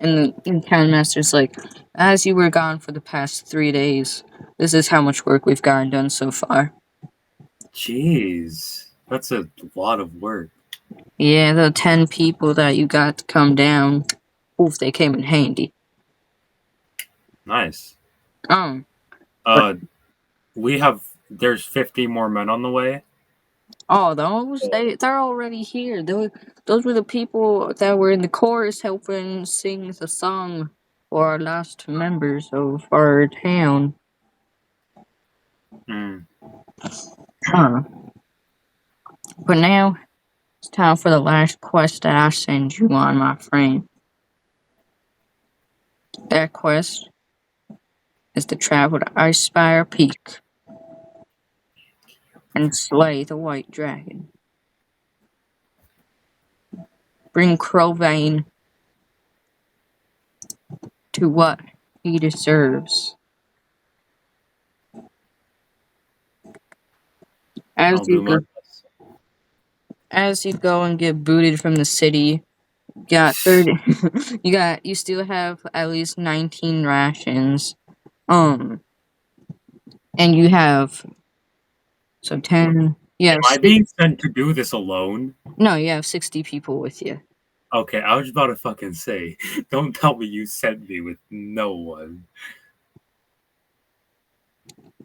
And the town master's like, as you were gone for the past 3 days, this is how much work we've gotten done so far. Jeez. That's a lot of work. Yeah, the 10 people that you got to come down, oof, they came in handy. Nice. There's 50 more men on the way. Oh, they're already here. Those were the people that were in the chorus helping sing the song for our last members of our town. Mm. Huh. But now it's time for the last quest that I send you on, my friend. That quest is to travel to Icespire Peak and slay the White Dragon. Bring Crowvane to what he deserves. As I'll you do my go, best. as you go and get booted from the city, you got 30. You still have at least 19 rations. And you have 10. Yeah, Am I being sent to do this alone? no, you have 60 people with you. Okay, I was about to fucking say, don't tell me you sent me with no one.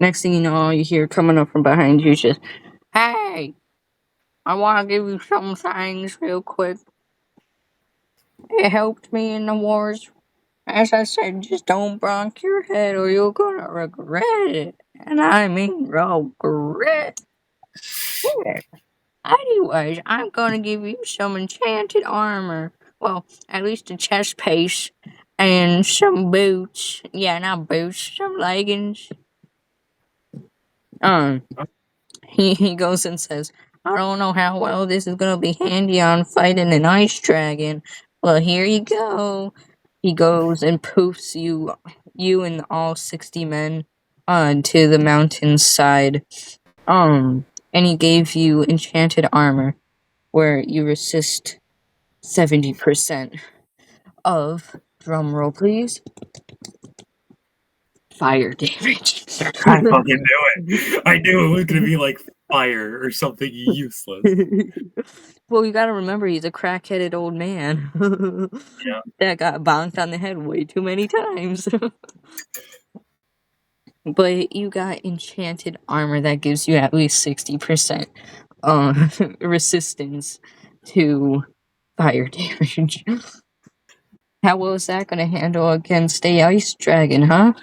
Next thing you know, all you hear coming up from behind you is just, "Hey, I want to give you some things real quick. It helped me in the wars. As I said, just don't bonk your head or you're gonna regret it. And I mean regret it. Anyways, I'm gonna give you some enchanted armor. Well, at least a chest piece and some boots. Yeah, not boots, some leggings." He goes and says, "I don't know how well this is gonna be handy on fighting an ice dragon. Well, here you go." He goes and poofs you and all 60 men to the mountainside. And he gave you enchanted armor where you resist 70% of, drum roll please, fire damage. I fucking knew it. I knew it was gonna be like fire or something useless. Well, you gotta remember he's a crack-headed old man. Yeah. That got bonked on the head way too many times. But you got enchanted armor that gives you at least 60% resistance to fire damage. How well is that gonna handle against a ice dragon, huh?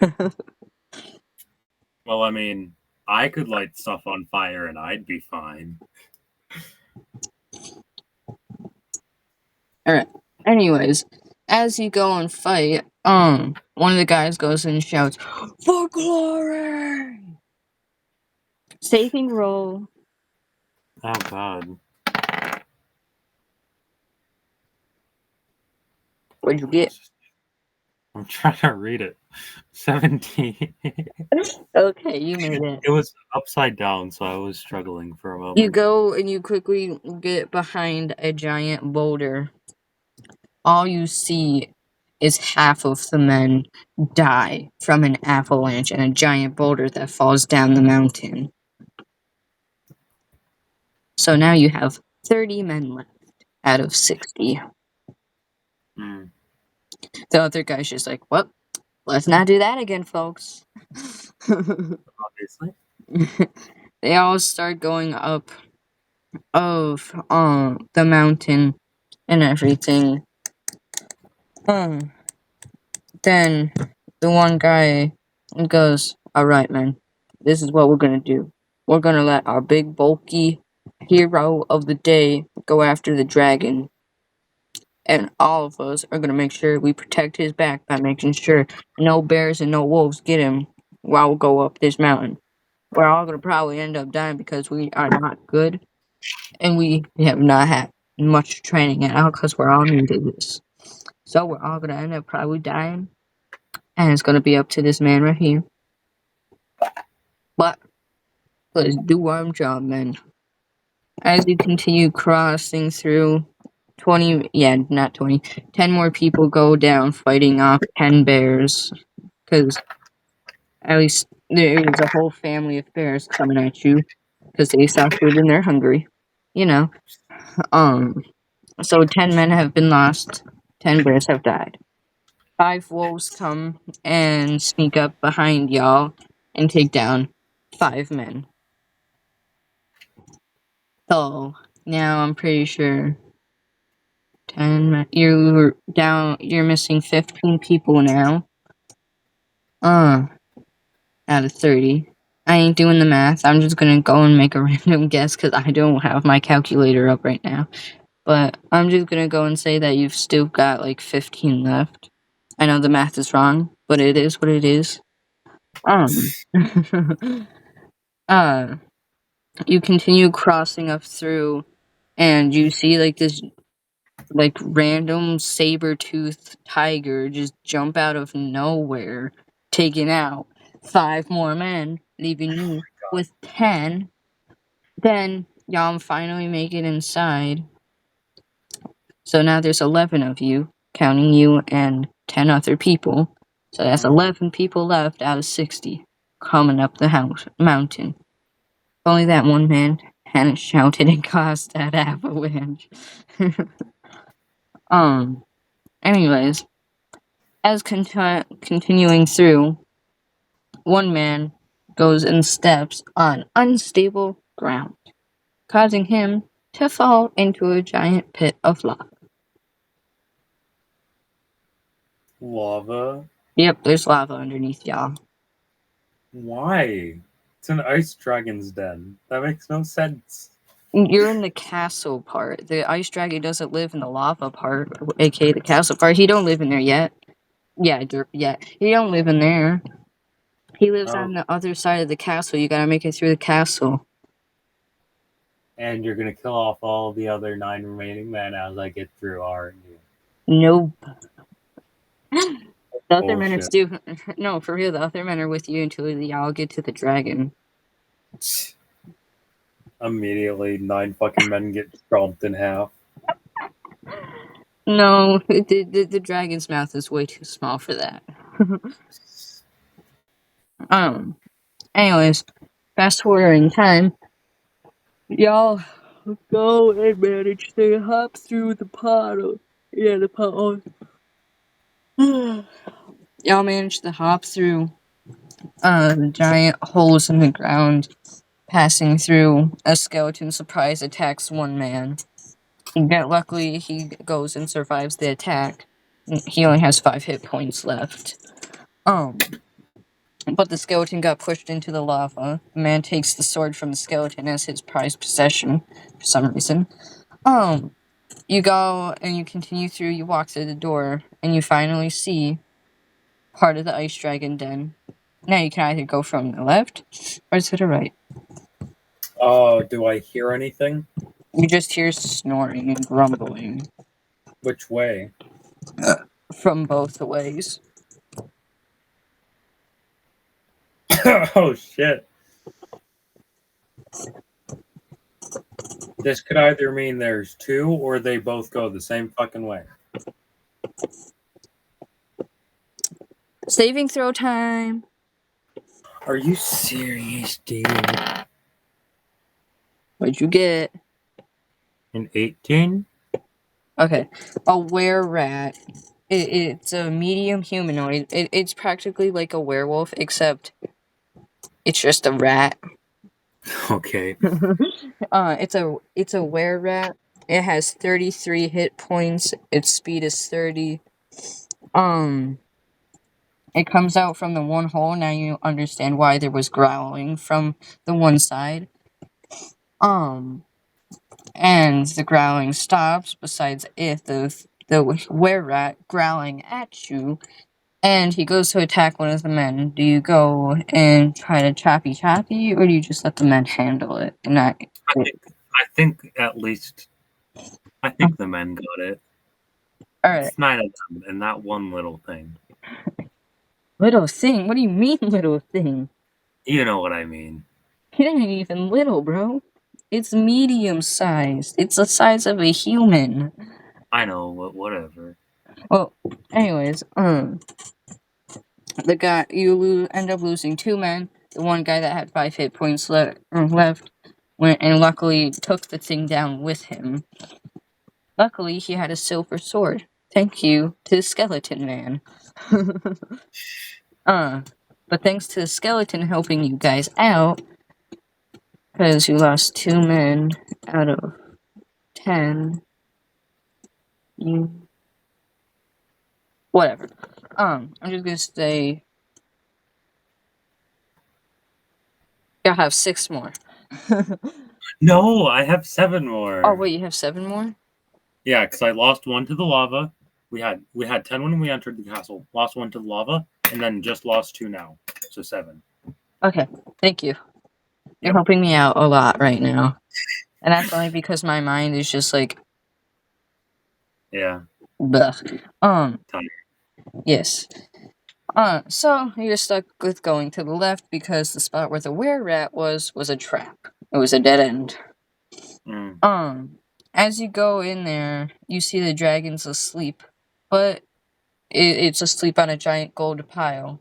Well, I mean, I could light stuff on fire and I'd be fine. Alright. Anyways, as you go and fight, one of the guys goes and shouts, "For glory!" Saving roll. Oh God. What'd you get? I'm trying to read it. 17. Okay, you made it. It was upside down, so I was struggling for a moment. You go and you quickly get behind a giant boulder. All you see is half of the men die from an avalanche and a giant boulder that falls down the mountain. So now you have 30 men left out of 60. Mm. The other guy's just like, well, let's not do that again, folks. Obviously. They all start going up of the mountain and everything. Then the one guy goes, "Alright, man, this is what we're gonna do. We're gonna let our big bulky hero of the day go after the dragon. And all of us are gonna make sure we protect his back by making sure no bears and no wolves get him while we go up this mountain. We're all gonna probably end up dying because we are not good and we have not had much training at all because we're all new to this. So we're all gonna end up probably dying. And it's gonna be up to this man right here. But let's do our job, man." As you continue crossing through 10 more people go down fighting off 10 bears. Because at least there's a whole family of bears coming at you. Because they saw food and they're hungry. You know. So 10 men have been lost. 10 bears have died. 5 wolves come and sneak up behind y'all and take down 5 men. So now I'm pretty sure 10 you're missing 15 people now. Out of 30. I ain't doing the math. I'm just gonna go and make a random guess because I don't have my calculator up right now. But I'm just gonna go and say that you've still got like 15 left. I know the math is wrong, but it is what it is. You continue crossing up through, and you see like this like random saber-toothed tiger just jump out of nowhere, taking out 5 more men, leaving you with 10. Then y'all finally make it inside. So now there's 11 of you, counting you and 10 other people. So that's 11 people left out of 60 coming up the mountain. Only that one man hadn't shouted and caused that avalanche. Anyways, as continuing through, one man goes and steps on unstable ground, causing him to fall into a giant pit of lava. Lava? Yep, there's lava underneath y'all. Why? It's an ice dragon's den. That makes no sense. You're in the castle part. The ice dragon doesn't live in the lava part, aka the castle part. He don't live in there yet. Yeah, he don't live in there. He lives on the other side of the castle. You gotta make it through the castle. And you're gonna kill off all the other 9 remaining men as I get through, aren't you? Nope. The other men are Bullshit. still no, for real. The other men are with you until y'all get to the dragon. Immediately, 9 fucking men get stomped in half. No, the dragon's mouth is way too small for that. Anyways, fast forwarding time, y'all go and manage to hop through the puddle. Yeah, the puddle. Y'all manage to hop through the giant holes in the ground, passing through, a skeleton surprise attacks one man. Luckily, he goes and survives the attack. He only has 5 hit points left. But the skeleton got pushed into the lava. The man takes the sword from the skeleton as his prized possession for some reason. You go and you continue through, you walk through the door, and you finally see part of the ice dragon den. Now you can either go from the left or to the right. Do I hear anything? You just hear snoring and grumbling Which way? from both the ways. Oh shit. This could either mean there's two or they both go the same fucking way. Saving throw time. Are you serious, dude? What'd you get? An 18? Okay. A were-rat. It's a medium humanoid. It's practically like a werewolf, except it's just a rat. Okay. It's a were-rat. It has 33 hit points. Its speed is 30. It comes out from the one hole. Now you understand why there was growling from the one side. And the growling stops. Besides it, the were-rat growling at you, and he goes to attack one of the men. Do you go and try to choppy, or do you just let the men handle it? And not. I think at least. I think the men got it. All right. It's 9 of them, and that one little thing. Little thing? What do you mean, little thing? You know what I mean. It ain't even little, bro. It's medium sized. It's the size of a human. I know, but whatever. Well, anyways, the guy you end up losing 2 men. The one guy that had 5 hit points left went and luckily took the thing down with him. Luckily, he had a silver sword. Thank you to the skeleton man. But thanks to the skeleton helping you guys out, because you lost 2 men out of 10. Whatever. I'm just gonna say you'll have 6 more. No, I have 7 more. Oh wait, you have 7 more? Yeah, because I lost 1 to the lava. We had 10 when we entered the castle. Lost 1 to the lava, and then just lost 2 now. So 7. Okay, thank you. You're helping me out a lot right now. And that's only because my mind is just like... Yeah. Blech. Tired. Yes. So you're stuck with going to the left because the spot where the were-rat was a trap. It was a dead end. As you go in there, you see the dragon's asleep, but it's asleep on a giant gold pile.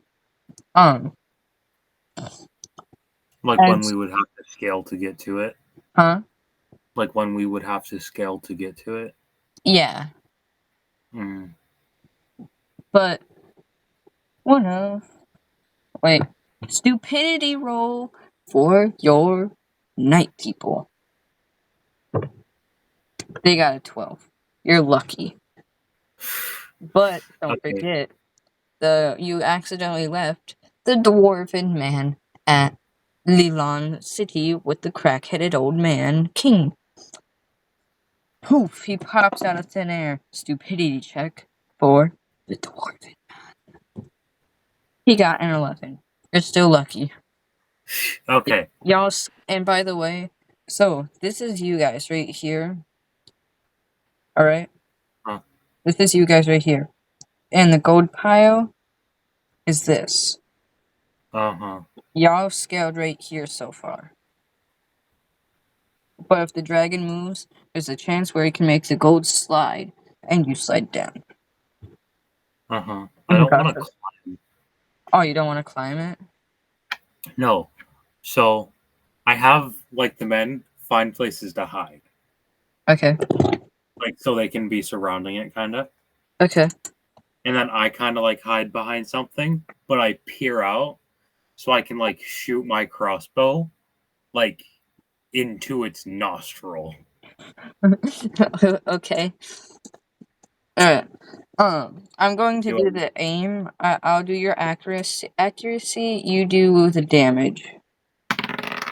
Like when we would have to scale to get to it? Huh? Like when we would have to scale to get to it? Yeah. Mm. But one of... Wait. Stupidity roll for your night people. They got a 12. You're lucky. But don't forget, you accidentally left the dwarven man at Lilon City with the crack-headed old man, King. Poof, he pops out of thin air. Stupidity check for the dwarven man. He got an 11. You're still lucky. Okay. Y'all, and by the way, so this is you guys right here. Alright? Huh. This is you guys right here. And the gold pile is this. Uh-huh. Y'all have scaled right here so far. But if the dragon moves, there's a chance where he can make the gold slide, and you slide down. Uh-huh. I don't want to climb. Oh, you don't want to climb it? No. So, I have, like, the men find places to hide. Okay. Like, so they can be surrounding it, kind of. Okay. And then I kind of, like, hide behind something, but I peer out so I can, like, shoot my crossbow like into its nostril. Okay. Alright. I'm going to Do do it. the aim. I'll do your accuracy. Accuracy. You do the damage.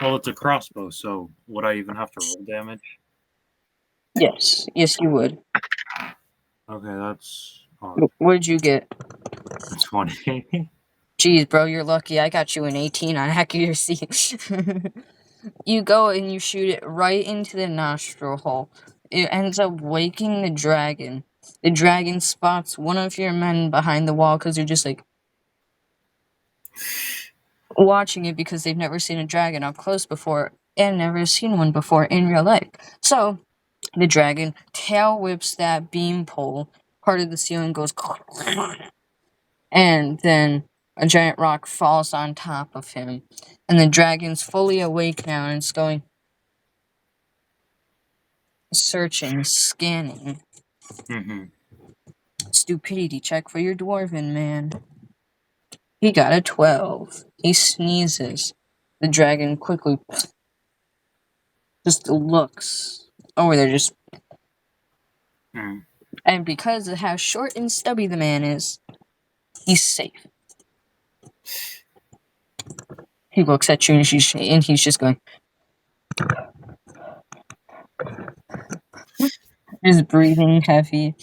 Well, it's a crossbow, so would I even have to roll damage? Yes. Yes, you would. Okay, that's What did you get? 20. Jeez, bro, you're lucky. I got you an 18 on accuracy. You go and you shoot it right into the nostril hole. It ends up waking the dragon. The dragon spots one of your men behind the wall because they're just like watching it because they've never seen a dragon up close before and never seen one before in real life. So the dragon tail whips that beam pole. Part of the ceiling goes, and then a giant rock falls on top of him. And the dragon's fully awake now and it's going searching, scanning. Mm-hmm. Stupidity check for your dwarven man. He got a 12. He sneezes. The dragon quickly just looks over there, just. Mm. And because of how short and stubby the man is, he's safe. He looks at you and he's just going. Just breathing heavy.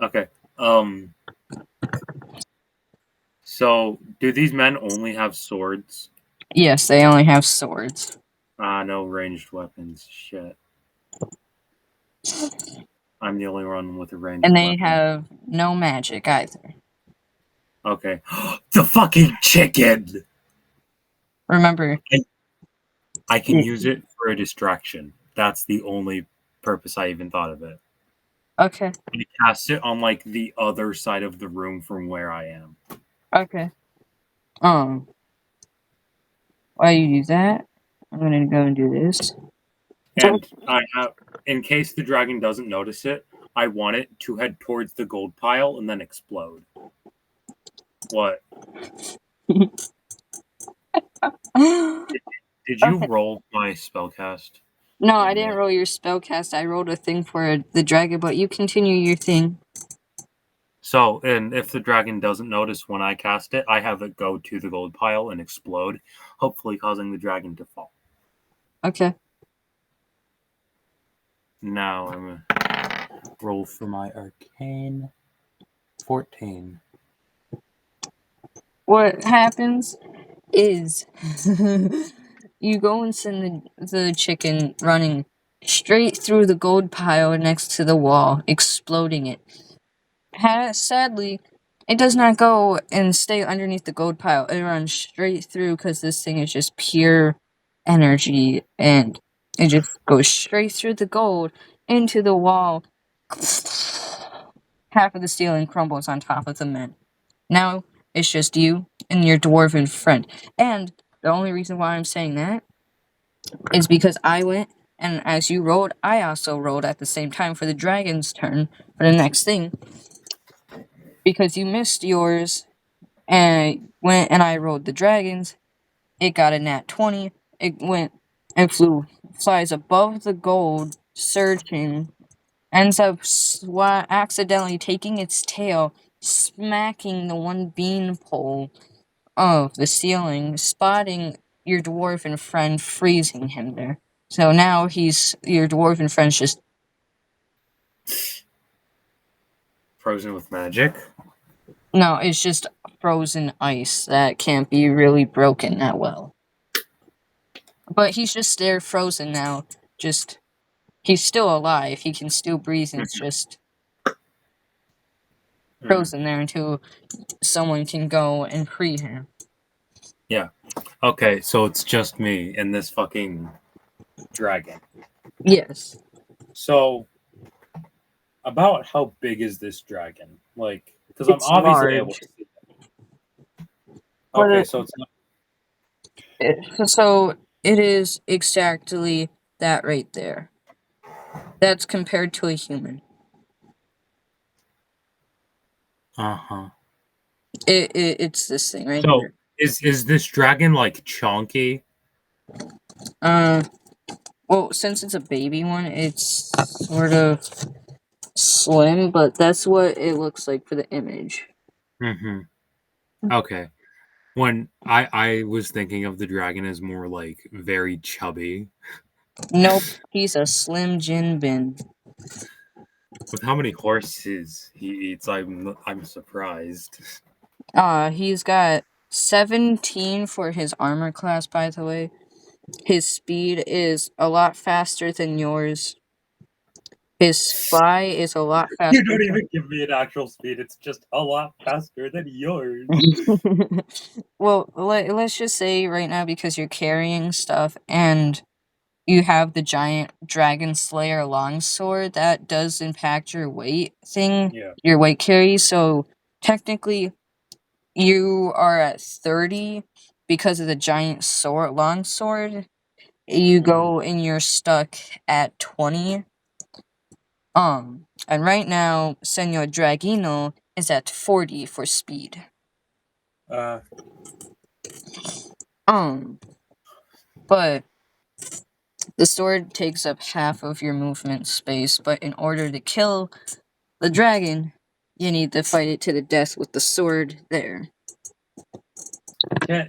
Okay. So do these men only have swords? Yes, they only have swords. No ranged weapons. Shit. I'm the only one with a ranged And they weapon. have no magic either. Okay. The fucking chicken! Remember, I can use it for a distraction. That's the only purpose I even thought of it. okay, I cast it on like the other side of the room from where I am. okay. While you do that, I'm gonna go and do this. And I have, in case the dragon doesn't notice it, I want it to head towards the gold pile and then explode. What? Did you Okay. roll my spellcast? No, I didn't roll your spellcast. I rolled a thing for the dragon, but you continue your thing. So, and if the dragon doesn't notice when I cast it, I have it go to the gold pile and explode, hopefully causing the dragon to fall. Okay. Now I'm gonna roll for my arcane. 14. What happens is you go and send the chicken running straight through the gold pile next to the wall, exploding it. Sadly, it does not go and stay underneath the gold pile. It runs straight through because this thing is just pure energy and it just goes straight through the gold into the wall. Half of the ceiling crumbles on top of the men. Now it's just you and your dwarven friend. And the only reason why I'm saying that is because I went and as you rolled, I also rolled at the same time for the dragon's turn for the next thing. Because you missed yours and went and I rolled the dragons, it got a nat 20. It went and flies above the gold, searching, ends up accidentally taking its tail, smacking the one bean pole of the ceiling, spotting your dwarven friend, freezing him there. So now your dwarven friend's just Frozen with magic? no, it's just frozen ice that can't be really broken that well. But he's just there frozen now. Just he's still alive. He can still breathe and it's just frozen there until someone can go and free him. Yeah. Okay, so it's just me and this fucking dragon. Yes. So, about how big is this dragon? Like, because I'm It's obviously large. able to see it. Okay, so it's not. So it is exactly that right there. That's compared to a human. Uh huh. It's this thing right So, here. Is this dragon like chonky? Well, since it's a baby one, it's sort of slim, but that's what it looks like for the image. Mm-hmm. Okay. When I was thinking of the dragon as more like very chubby. Nope, he's a slim gin bin. With how many horses he eats, I'm surprised. He's got 17 for his armor class, by the way. His speed is a lot faster than yours. His fly is a lot faster. You don't even give me an actual speed. It's just a lot faster than yours. Well, let's just say right now, because you're carrying stuff and you have the giant dragon slayer longsword, that does impact your weight thing, Yeah. your weight carry. So technically, you are at 30 because of the giant longsword. You go and you're stuck at 20. And right now, Senor Dragino is at 40 for speed. But the sword takes up half of your movement space, but in order to kill the dragon, you need to fight it to the death with the sword there. Yeah,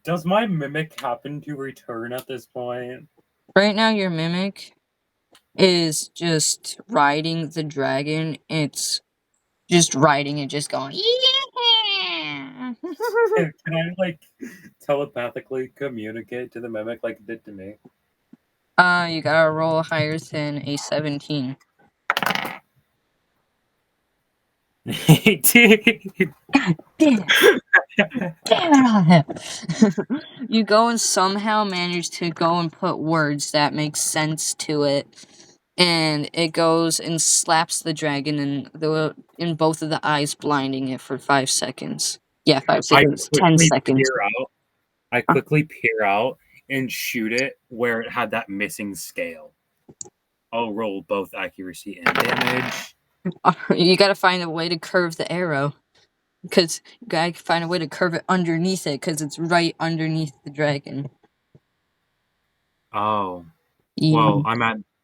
does my mimic happen to return at this point? Right now, your mimic is just riding the dragon. It's just riding and just going, yeah! Can I like telepathically communicate to the mimic like it did to me? You gotta roll higher than a 17. Dude. Damn it on him! You go and somehow manage to go and put words that make sense to it, and it goes and slaps the dragon in both of the eyes, blinding it for 5 seconds. Yeah, 5 seconds. 10 seconds. I quickly peer out and shoot it where it had that missing scale. I'll roll both accuracy and damage. You gotta find a way to curve the arrow. Because you gotta find a way to curve it underneath it, because it's right underneath the dragon. Oh. Yeah.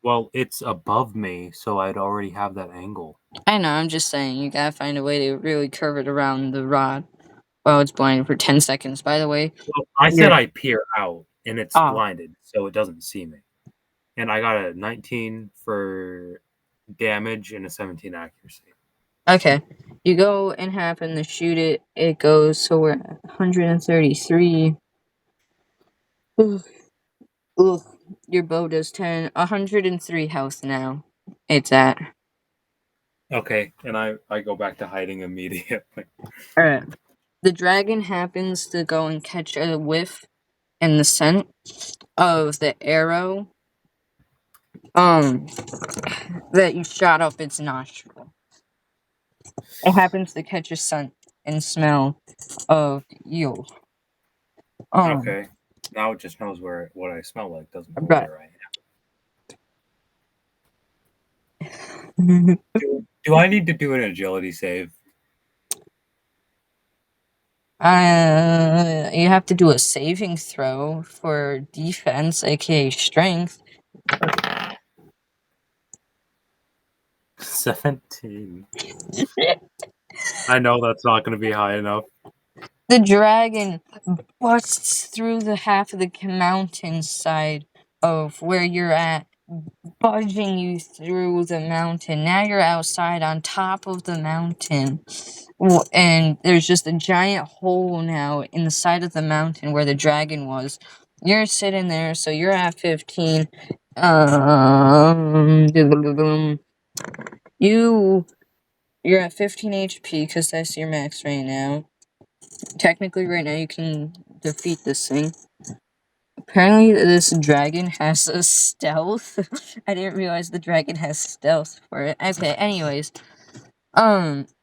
Well, it's above me, so I'd already have that angle. I know, I'm just saying, you gotta find a way to really curve it around the rod while it's blinded for 10 seconds. By the way, Well, I said I peer out, and it's Oh. blinded, so it doesn't see me. And I got a 19 for damage and a 17 accuracy. Okay. You go and happen to shoot it. It goes, so we're at 133. Ugh. Your bow does 10. 103 health now. It's at. Okay, and I go back to hiding immediately. Alright. The dragon happens to go and catch a whiff in the scent of the arrow that you shot up its nostril. It happens to catch a scent and smell of you. Okay. Now it just knows what I smell like, doesn't know Right. where I am. Do I need to do an agility save? You have to do a saving throw for defense, aka strength. 17. I know that's not going to be high enough. The dragon busts through the half of the mountainside of where you're at, budging you through the mountain. Now you're outside on top of the mountain. And there's just a giant hole now in the side of the mountain where the dragon was. You're sitting there, so you're at 15. You're at 15 HP because that's your max right now. Technically, right now you can defeat this thing. Apparently, this dragon has a stealth. I didn't realize the dragon has stealth for it. Okay, anyways.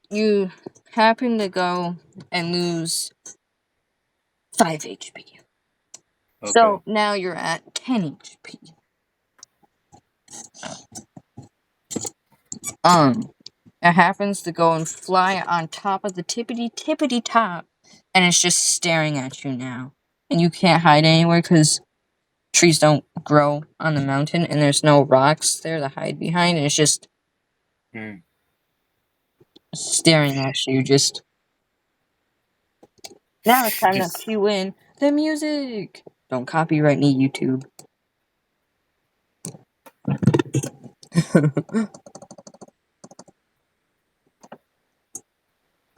You happen to go and lose 5 HP. Okay. So, now you're at 10 HP. It happens to go and fly on top of the tippity top and it's just staring at you now. And you can't hide anywhere because trees don't grow on the mountain, and there's no rocks there to hide behind. And it's just Hmm. staring at you. Just now, it's time to Just cue in the music. Don't copyright me, YouTube.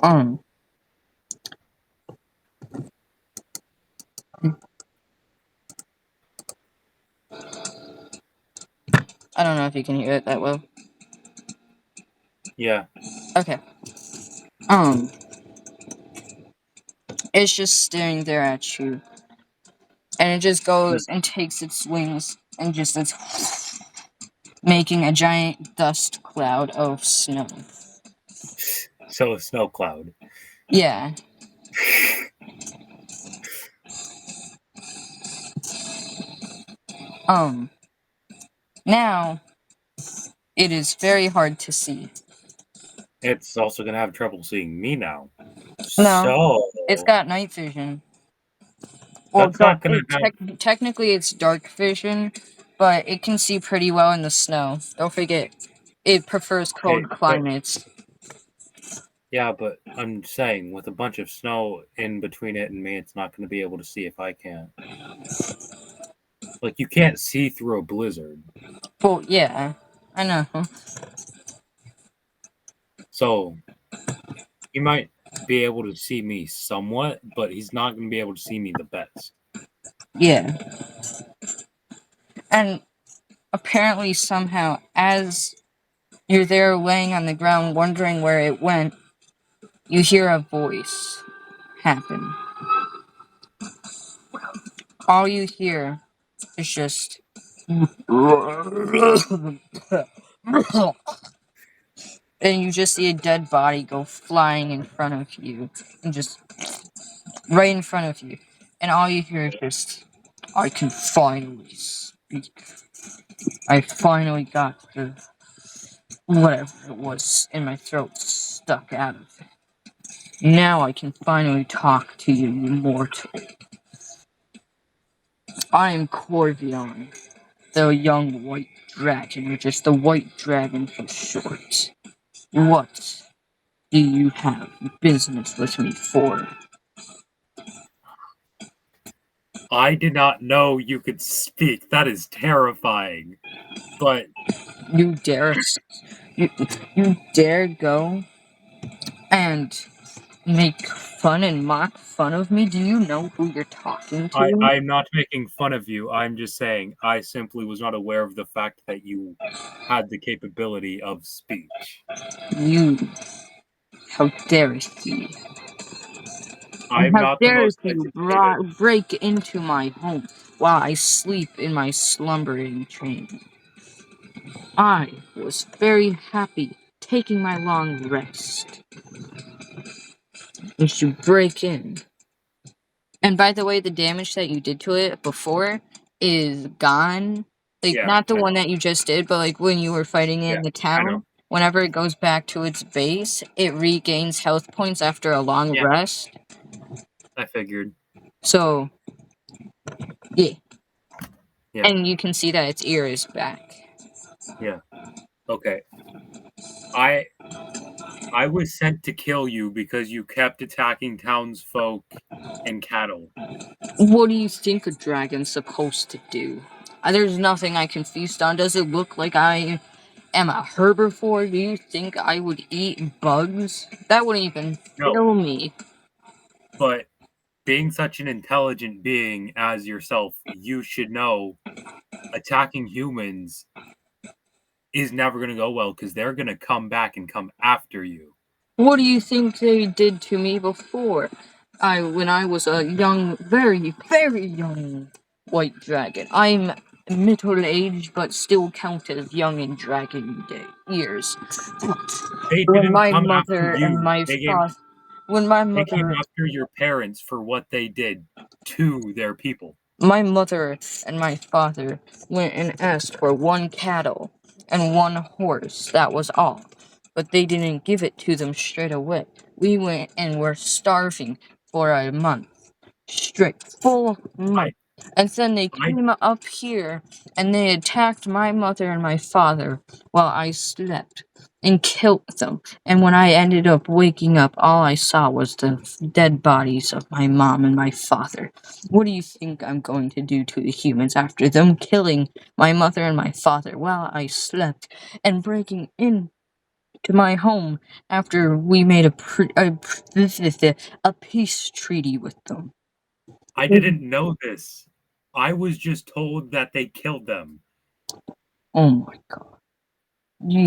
um. I don't know if you can hear it that well. yeah. Okay. It's just staring there at you. And it just goes and takes its wings and just it's making a giant dust cloud of snow. So a snow cloud. Yeah. Now it is very hard to see. It's also gonna have trouble seeing me now. No, So it's got night vision. Well, that's not gonna have. technically it's dark vision, but it can see pretty well in the snow. Don't forget, it prefers cold Okay, but climates. yeah, but I'm saying with a bunch of snow in between it and me, it's not gonna be able to see if I can't. Like you can't see through a blizzard. Well, yeah, I know. So he might be able to see me somewhat, but he's not gonna be able to see me the best. Yeah. And apparently, somehow, as you're there laying on the ground wondering where it went, you hear a voice happen. All you hear is just. And you just see a dead body go flying in front of you. And just right in front of you. And all you hear is just, I can finally speak. I finally got the whatever it was in my throat stuck out of it. Now I can finally talk to you, you mortal. I am Corvion, the young white dragon, or just the white dragon for short. What do you have business with me for? I did not know you could speak. That is terrifying. But You dare, you dare go and make fun and mock fun of me? Do you know who you're talking to? I'm not making fun of you. I'm just saying I simply was not aware of the fact that you had the capability of speech. You, how dare you? And I'm how not the dare most you educated. break into my home while I sleep in my slumbering chamber? I was very happy taking my long rest. You should break in. And by the way, the damage that you did to it before is gone. Like, Yeah, not the I one know. that you just did, but like when you were fighting it Yeah, in the I know. town, whenever it goes back to its base, it regains health points after a long Yeah, rest. I figured. So, yeah. Yeah, And you can see that its ear is back. yeah. Okay. I I was sent to kill you because you kept attacking townsfolk and cattle. What do you think a dragon's supposed to do? There's nothing I can feast on. Does it look like I am a herbivore? Do you think I would eat bugs? That wouldn't even No, kill me. but being such an intelligent being as yourself, you should know attacking humans is never going to go well because they're going to come back and come after you. What do you think they did to me before? When I was a young, very, very young white dragon. I'm middle-aged, but still count as young in dragon years. They When didn't my come after mother and you. my father, when my They came mother after your parents for what they did to their people. My mother and my father went and asked for one cattle and one horse, that was all. But they didn't give it to them straight away. We went and were starving for a month. Straight, full month. And then they I- came up here and they attacked my mother and my father while I slept and killed them. And when I ended up waking up, all I saw was the dead bodies of my mom and my father. What do you think I'm going to do to the humans after them killing my mother and my father while I slept and breaking in to my home after we made a peace treaty with them? I didn't know this. I was just told that they killed them. Oh my god.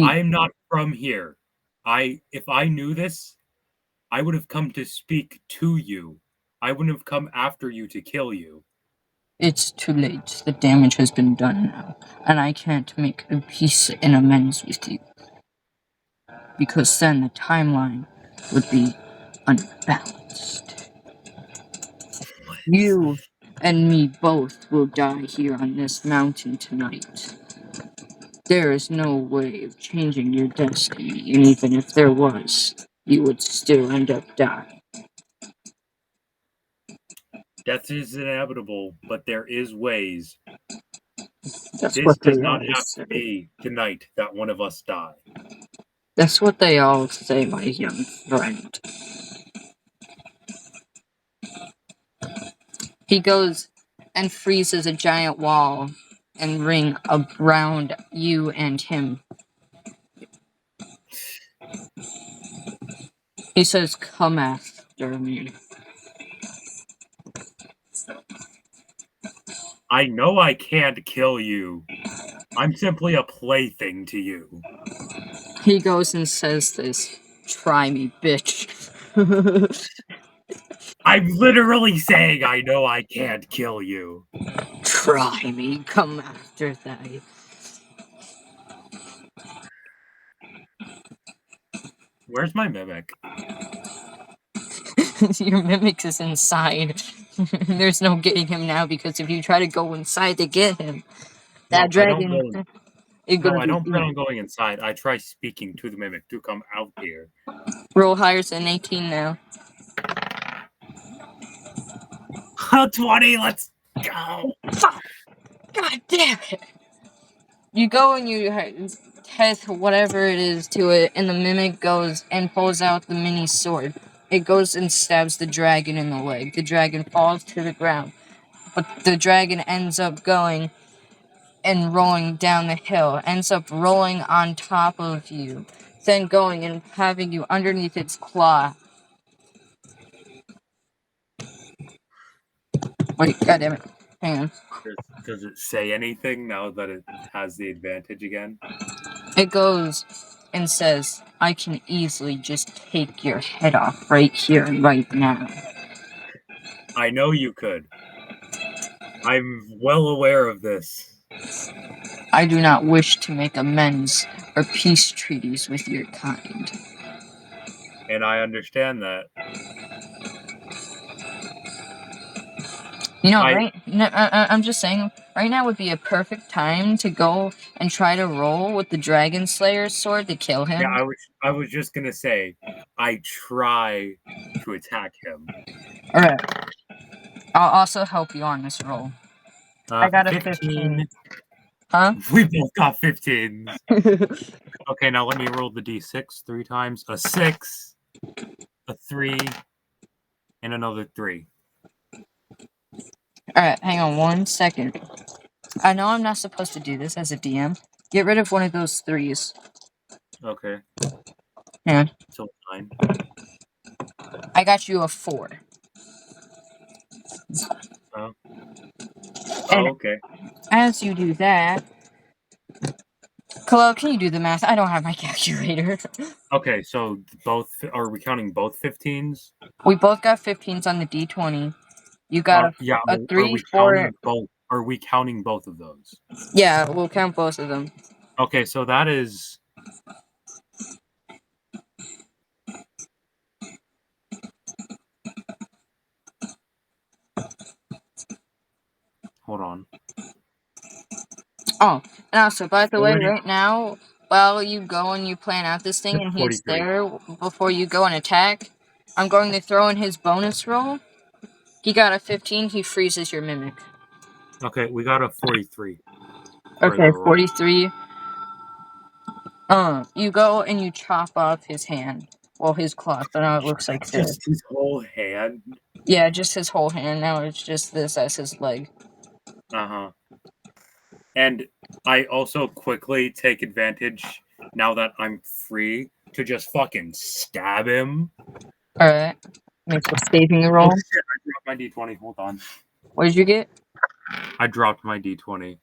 I am not from here. If I knew this, I would have come to speak to you. I wouldn't have come after you to kill you. It's too late. The damage has been done now, and I can't make a peace and amends with you. Because then the timeline would be unbalanced. You and me both will die here on this mountain tonight. There is no way of changing your destiny, and even if there was, you would still end up dying. Death is inevitable, but there is ways. That's This what they does not always have say. to be tonight that one of us die. That's what they all say, my young friend. He goes and freezes a giant wall and ring around you and him. He says, "Come after me." I know I can't kill you. I'm simply a plaything to you. He goes and says this. "Try me, bitch." I'm literally saying I know I can't kill you. Try me. Come after that. Where's my mimic? Your mimic is inside. There's no getting him now because if you try to go inside to get him, that No, dragon is No, gonna I be. don't plan on going inside. I try speaking to the mimic to come out here. Roll higher than 18 now. 20, let's go. Fuck! God damn it! You go and you test whatever it is to it, and the mimic goes and pulls out the mini sword. It goes and stabs the dragon in the leg. The dragon falls to the ground, but the dragon ends up going and rolling down the hill, ends up rolling on top of you, then going and having you underneath its claw. Wait, goddammit. Hang on. Does it say anything now that it has the advantage again? It goes and says, "I can easily just take your head off right here and right now." I know you could. I'm well aware of this. I do not wish to make amends or peace treaties with your kind. And I understand that. You know, I- right? No, I'm just saying, right now would be a perfect time to go and try to roll with the Dragon Slayer's sword to kill him. Yeah, I was just gonna say, I try to attack him. Alright. I'll also help you on this roll. I got a 15. Huh? We both got 15s. Okay, now let me roll the d6 3 times. A 6, a 3, and another 3. Alright, hang on 1 second. I know I'm not supposed to do this as a DM. Get rid of one of those 3s. Okay. Yeah. So 9. I got you a 4. Oh. And- Okay. As you do that... Chloe, can you do the math? I don't have my calculator. Okay, so both are we counting both 15s? We both got 15s on the D20. You got a 3, 4... Are we counting both of those? Yeah, we'll count both of them. Okay, so that is hold on. Oh, and also, by the way, 40. right now, while you go and you plan out this thing and he's 43. there before you go and attack, I'm going to throw in his bonus roll. He got a 15. He freezes your mimic. Okay, we got a 43. for the Okay, roll. 43. You go and you chop off his hand. Well, his claw. So now it looks like this. Just his whole hand. Yeah, just his whole hand. Now it's just this as his leg. Uh-huh. And I also quickly take advantage, now that I'm free, to just fucking stab him. Alright. Make a saving Oh roll. shit, I dropped my D20. Hold on. What did you get? I dropped my D20.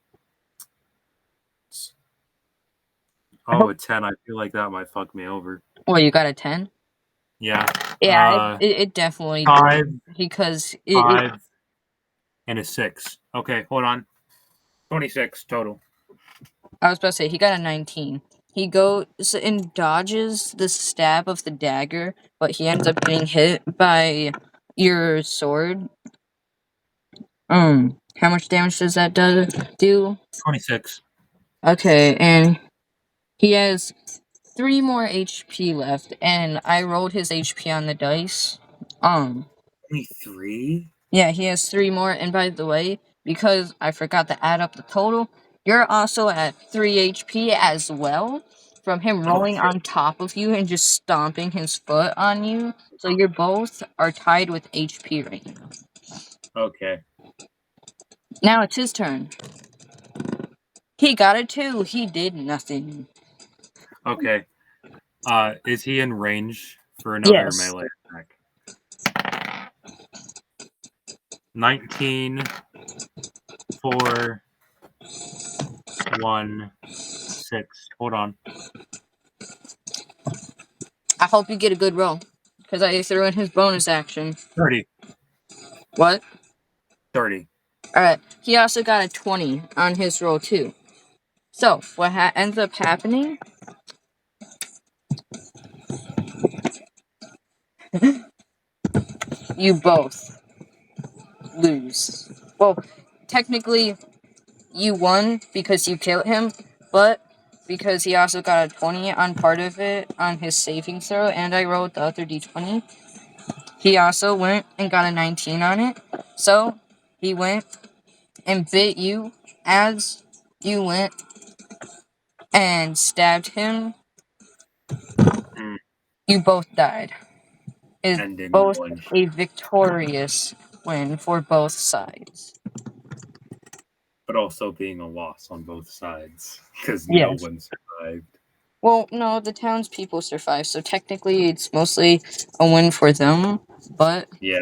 Oh, a 10. I feel like that might fuck me over. Well, you got a 10? Yeah. Yeah, it definitely 5, did. Because 5, and a 6. Okay, hold on. 26 total. I was about to say, he got a 19. He goes and dodges the stab of the dagger, but he ends up getting hit by your sword. How much damage does that do? 26. Okay, and he has 3 more HP left, and I rolled his HP on the dice. Only 3? Yeah, he has 3 more, and by the way, because I forgot to add up the total, you're also at 3 HP as well, from him rolling shit. on top of you and just stomping his foot on you. So you're both are tied with HP right now. Okay. Now it's his turn. He got a 2. He did nothing. Okay. Is he in range for another Yes. melee attack? 19, 4, 1, 6. Hold on. I hope you get a good roll, because I threw in his bonus action. 30. What? 30. Alright, he also got a 20 on his roll too. So, what ends up happening... you both lose. Well, technically, you won because you killed him, but because he also got a 20 on part of it on his saving throw, and I rolled the other d20, he also went and got a 19 on it. So, he went and bit you as you went and stabbed him. You both died. It's Ending both one. a victorious win for both sides. But also being a loss on both sides. Because no Yes. one survived. Well, no, the townspeople survived, so technically it's mostly a win for them, but Yeah.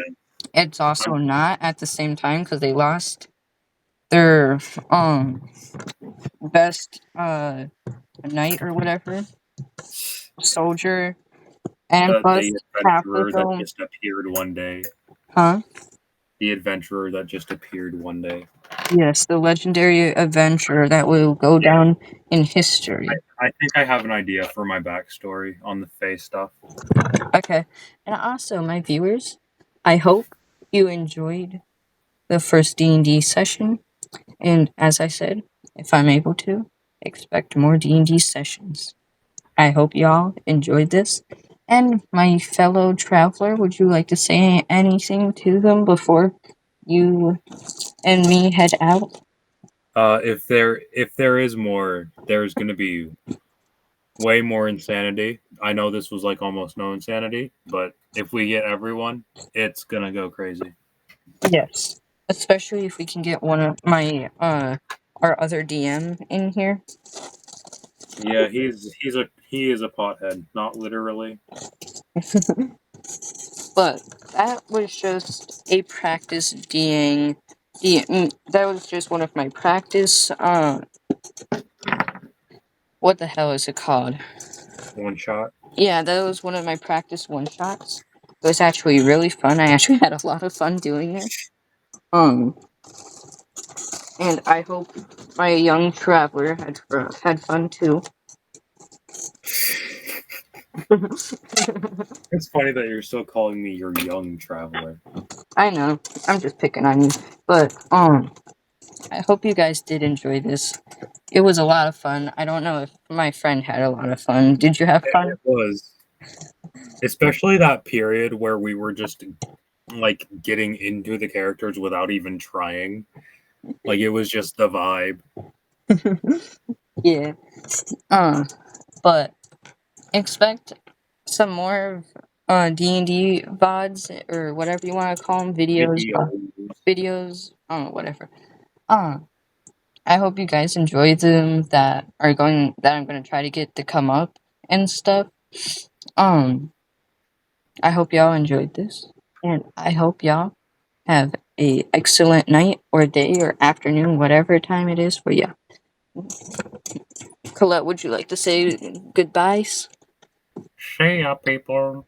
it's also not at the same time because they lost their best knight or whatever, soldier, and plus The half of adventurer that them. just appeared one day. Huh? The adventurer that just appeared one day. Yes, the legendary adventurer that will go down in history. I think I have an idea for my backstory on the Fae stuff. Okay, and also my viewers, I hope you enjoyed the first D&D session, and as I said, if I'm able to, expect more D&D sessions. I hope y'all enjoyed this. And my fellow traveler, would you like to say anything to them before you and me head out? If there is more, there's gonna be way more insanity. I know this was like almost no insanity, but if we get everyone, it's gonna go crazy. Yes. Especially if we can get one of my our other DM in here. Yeah, he is a pothead, not literally. But that was just a practice that was just one of my practice what the hell is it called? One shot. Yeah, that was one of my practice one shots. It was actually really fun. I actually had a lot of fun doing it. And I hope my young traveler had fun too. It's funny that you're still calling me your young traveler. I know, I'm just picking on you, but I hope you guys did enjoy this. It was a lot of fun. I don't know if my friend had a lot of fun. Did you have fun? It was. Especially that period where we were just like getting into the characters without even trying. Like it was just the vibe. Yeah. But expect some more D&D VODs or whatever you want to call them, videos, whatever. I hope you guys enjoy them that I'm going to try to get to come up and stuff. I hope y'all enjoyed this, and I hope y'all have a excellent night or day or afternoon, whatever time it is for you. Colette, would you like to say goodbyes? See ya, people.